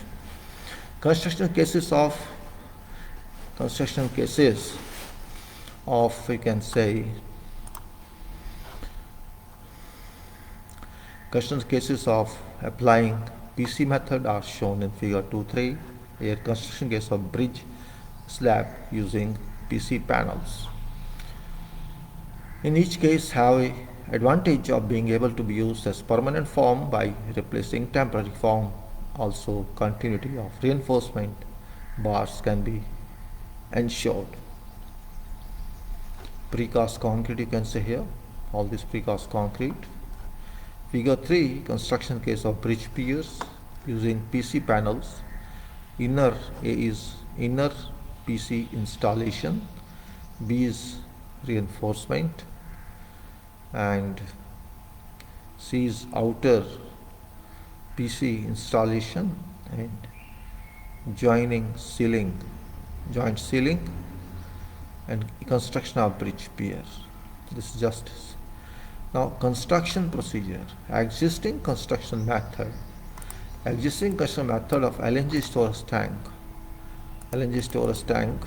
Construction cases of we can say construction cases of applying PC method are shown in figure 2.3. Here construction case of bridge slab using PC panels. In each case have a advantage of being able to be used as permanent form by replacing temporary form. Also continuity of reinforcement bars can be ensured. Precast concrete, you can say here, all this precast concrete. Figure 3, construction case of bridge piers using PC panels. Inner A is inner PC installation, B is reinforcement and C is outer PC installation and joint ceiling and construction of bridge pier. This is justice. Now construction procedure. Existing construction method of LNG storage tank. LNG storage tank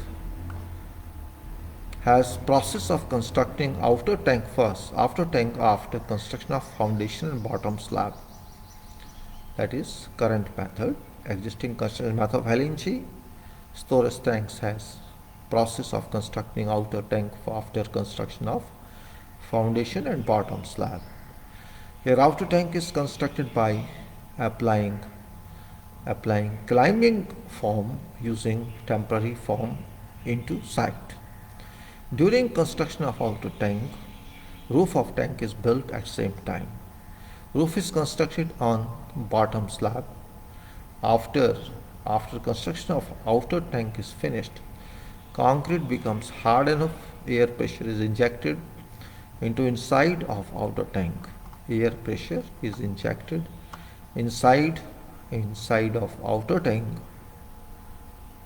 has process of constructing outer tank first, after construction of foundation and bottom slab. That is current method. Existing construction method of LNG storage tanks has process of constructing outer tank after construction of foundation and bottom slab. Here outer tank is constructed by applying climbing form using temporary form into site. During construction of outer tank, roof of tank is built at same time. Roof is constructed on bottom slab. After construction of outer tank is finished, concrete becomes hard enough, air pressure is injected into inside of outer tank. Air pressure is injected inside of outer tank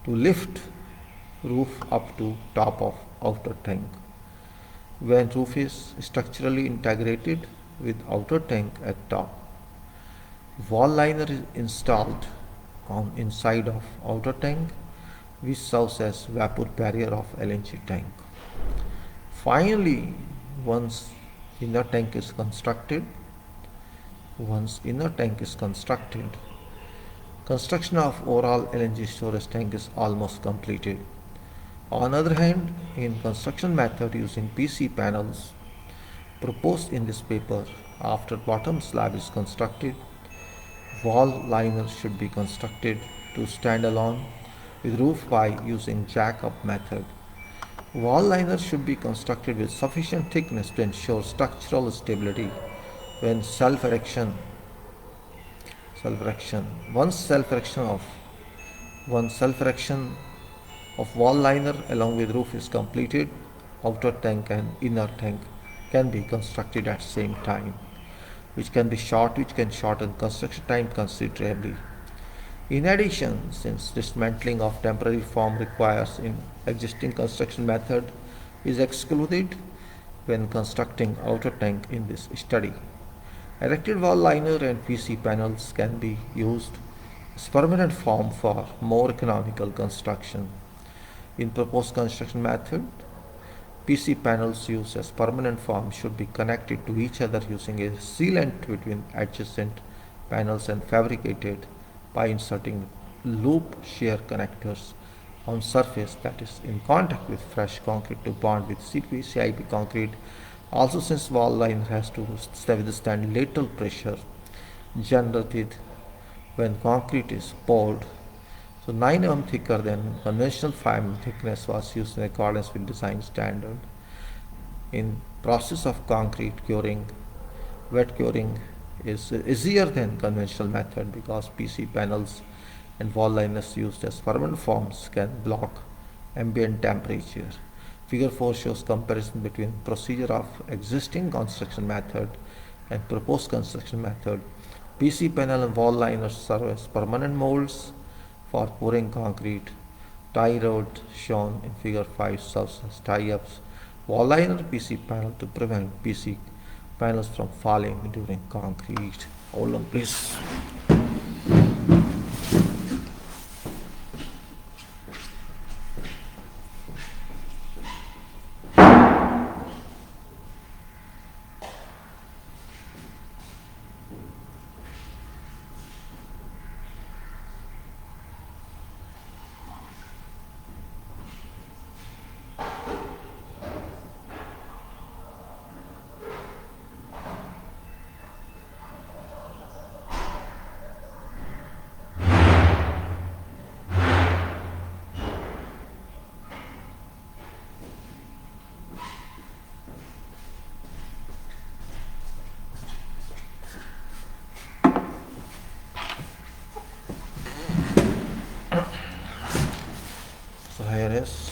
to lift roof up to top of outer tank. When roof is structurally integrated with outer tank at top, wall liner is installed on inside of outer tank, which serves as vapor barrier of LNG tank. Finally, once inner tank is constructed, construction of overall LNG storage tank is almost completed. On the other hand, in construction method using PC panels proposed in this paper, after bottom slab is constructed, wall liner should be constructed to stand alone with roof by using jack-up method. Wall liner should be constructed with sufficient thickness to ensure structural stability when self-erection. Once self-erection of wall liner along with roof is completed, outer tank and inner tank can be constructed at same time, which can shorten construction time considerably. In addition, since dismantling of temporary form requires in existing construction method is excluded when constructing outer tank in this study, erected wall liner and PC panels can be used as permanent form for more economical construction. In proposed construction method, PC panels used as permanent form should be connected to each other using a sealant between adjacent panels and fabricated by inserting loop shear connectors on surface that is in contact with fresh concrete to bond with CIP concrete. Also, since wall liner has to withstand lateral pressure generated when concrete is poured. So 9 mm thicker than conventional 5 mm thickness was used in accordance with design standard. In process of concrete curing, wet curing is easier than conventional method because PC panels and wall liners used as permanent forms can block ambient temperature. Figure 4 shows comparison between procedure of existing construction method and proposed construction method. PC panel and wall liners serve as permanent molds for pouring concrete. Tie rod shown in figure 5 serves as tie-ups. Wall liner PC panel to prevent PC panels from falling during concrete. Hold on, please. So here is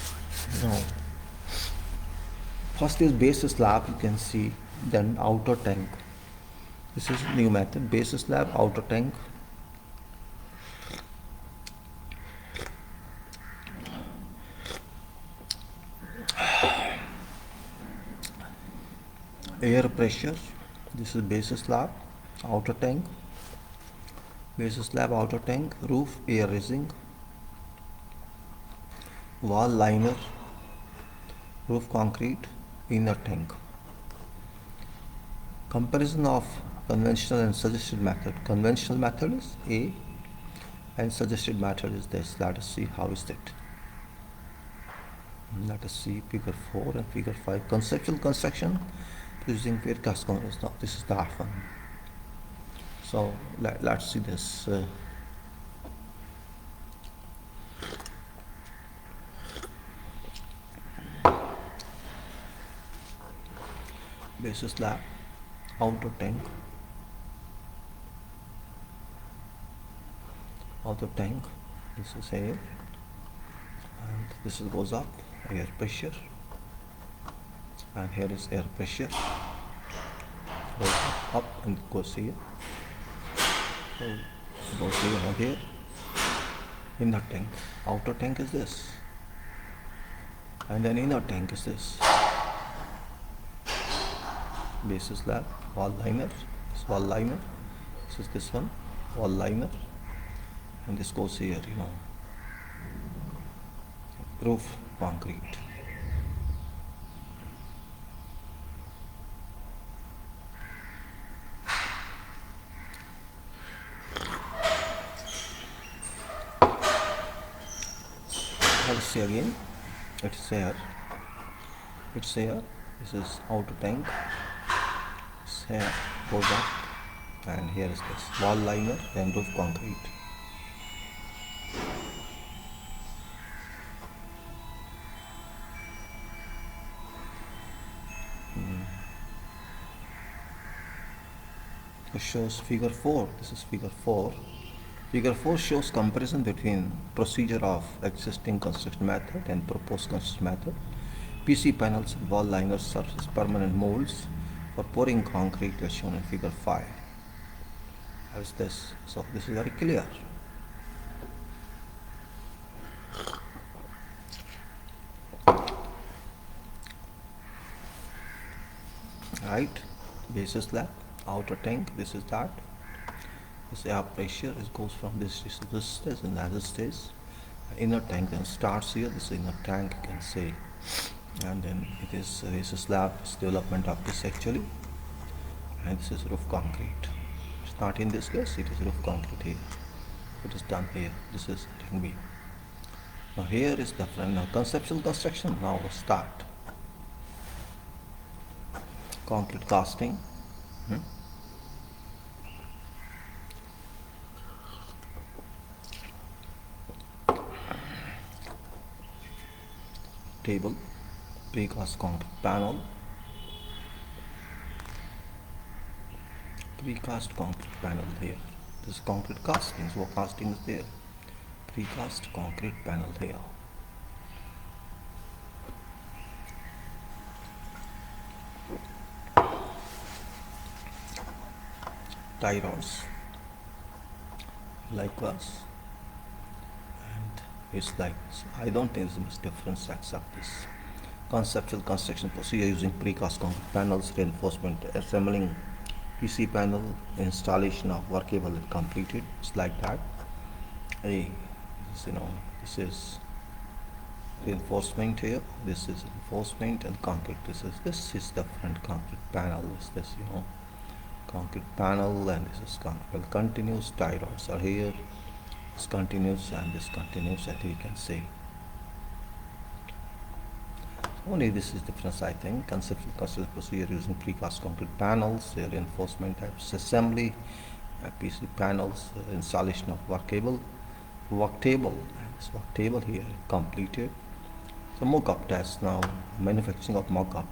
first is base slab, you can see, then outer tank. This is new method, base slab, outer tank. Air pressure, this is base slab, outer tank, base slab, outer tank, roof, air raising, wall liner, roof concrete, inner tank. Comparison of conventional and suggested method. Conventional method is A and suggested method is this. Let us see how is that. Let us see figure 4 and figure 5. Conceptual construction using precast concrete. Now this is that one. So let's see this. Base slab, outer tank, this is air, and this is goes up, air pressure, and here is air pressure, goes up and goes here, goes here and here. Inner tank, outer tank is this, and then inner tank is this. Base slab, wall liner, this wall liner, this is this one, wall liner, and this goes here, roof concrete. Let's see again, it's here, this is outer tank. Here goes up, and here is this wall liner and roof concrete. It shows figure 4. This is figure 4. Figure 4 shows comparison between procedure of existing construction method and proposed construction method. PC panels and wall liners serve as permanent molds for pouring concrete as shown in figure 5. How is this? So this is very clear. Right, base slab, outer tank, this is that. This air pressure, it goes from this to this stage and other stage. Inner tank then starts here, this is inner tank, you can say. And then it is base slab, it's development of this actually, and this is roof concrete. Not in this case, it is roof concrete here. It is done here. This is ring B. Now here is the front. Now conceptual construction. Now start. Concrete casting. Table, precast concrete panel, precast concrete panel here. This is concrete casting, so casting is there. Precast concrete panel here. Tie rods, likewise, and it's like this. I don't think there's much difference except this. Conceptual construction procedure using precast concrete panels, reinforcement, assembling PC panel, installation of workable and completed. It's like that. This is reinforcement here. This is reinforcement and concrete. This is the front concrete panel. This concrete panel, and this is concrete. Continuous tie rods are here. This continues and this continues. I think you can see. Only this is difference, I think. Conceptual construction procedure using precast concrete panels, reinforcement types, assembly, PC panels, installation of work table, and this work table here completed. So mock-up test now, manufacturing of mock-up.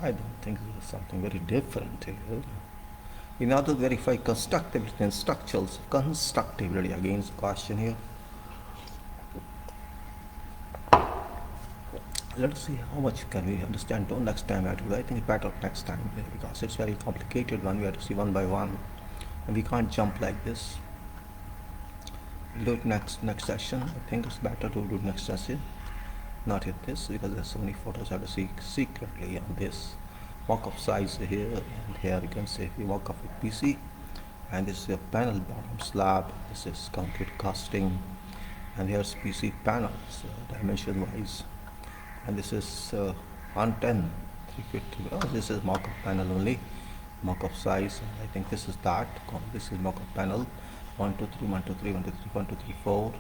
I don't think this is something very different here. In order to verify constructability and constructability, again is the question here. Let's see how much can we understand. Don't next time I think it's better next time because it's very complicated one. We have to see one by one, and we can't jump like this. We'll do it next session. I think it's better to do it next session, not hit this, because there's so many photos I have to see secretly on this. Mock-up size here, and here you can say we mock up with PC, and this is a panel bottom slab. This is concrete casting, and here's PC panels dimension wise. And this is 110, 350. Oh, this is mock-up panel only, mock-up size. I think this is that. This is mock-up panel. 1, 2, 3, 1, 2, 3, 1, 2, 3, 1, 2, 3, 4.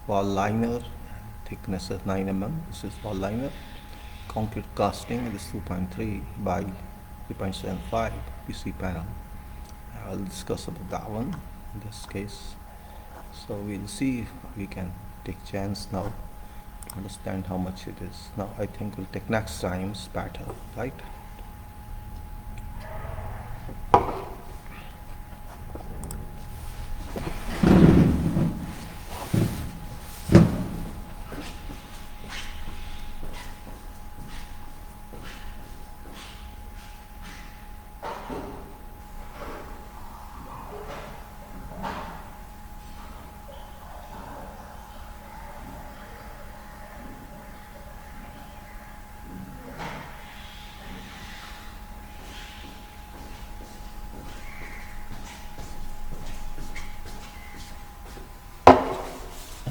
Wall liner, thickness is 9 mm. This is wall liner. Concrete casting. This is 2.3 by 3.75 PC panel. I'll discuss about that one in this case. So we'll see if we can take chance now. Understand how much it is. Now I think we'll take next time's better, right?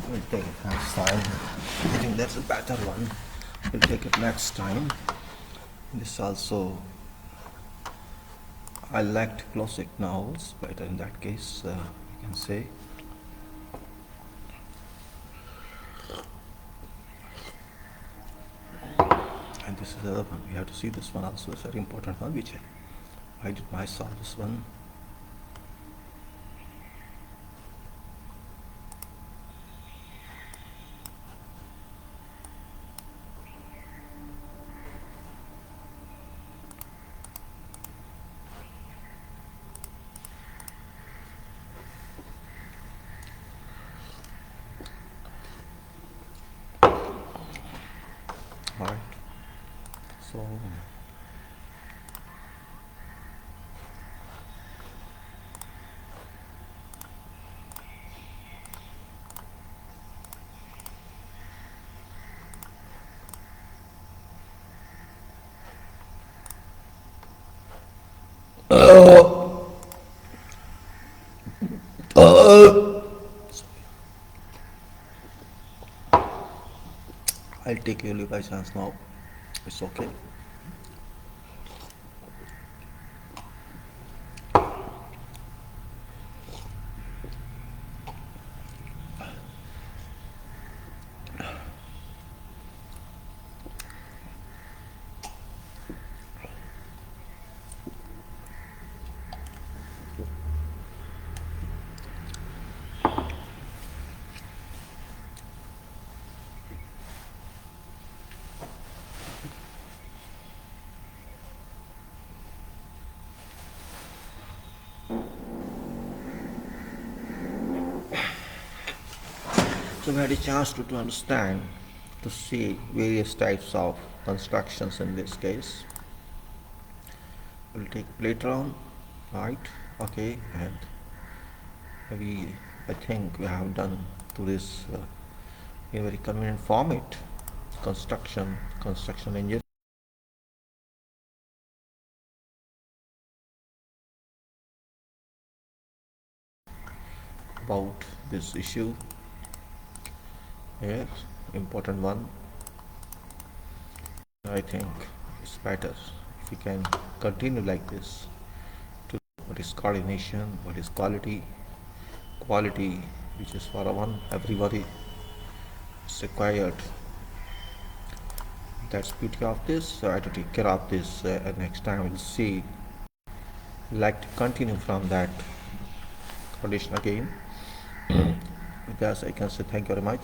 We'll take it next time. I think that's a better one. We'll take it next time. This also, I like to close it now. It's better in that case, you can say. And this is the other one. We have to see this one also. It's a very important one, which I did myself. This one. Alright, so I'll take early by chance now. It's okay. So we had a chance to understand, to see various types of constructions in this case. We'll take later on, right? Okay, and I think we have done to this in a very convenient format. Construction engineering. About this issue. Yes, important one. I think it's better if we can continue like this. To what is coordination, what is quality, which is for one everybody is required. That's beauty of this. So I have to take care of this. Next time we'll see. Like to continue from that condition again. With that, I can say thank you very much.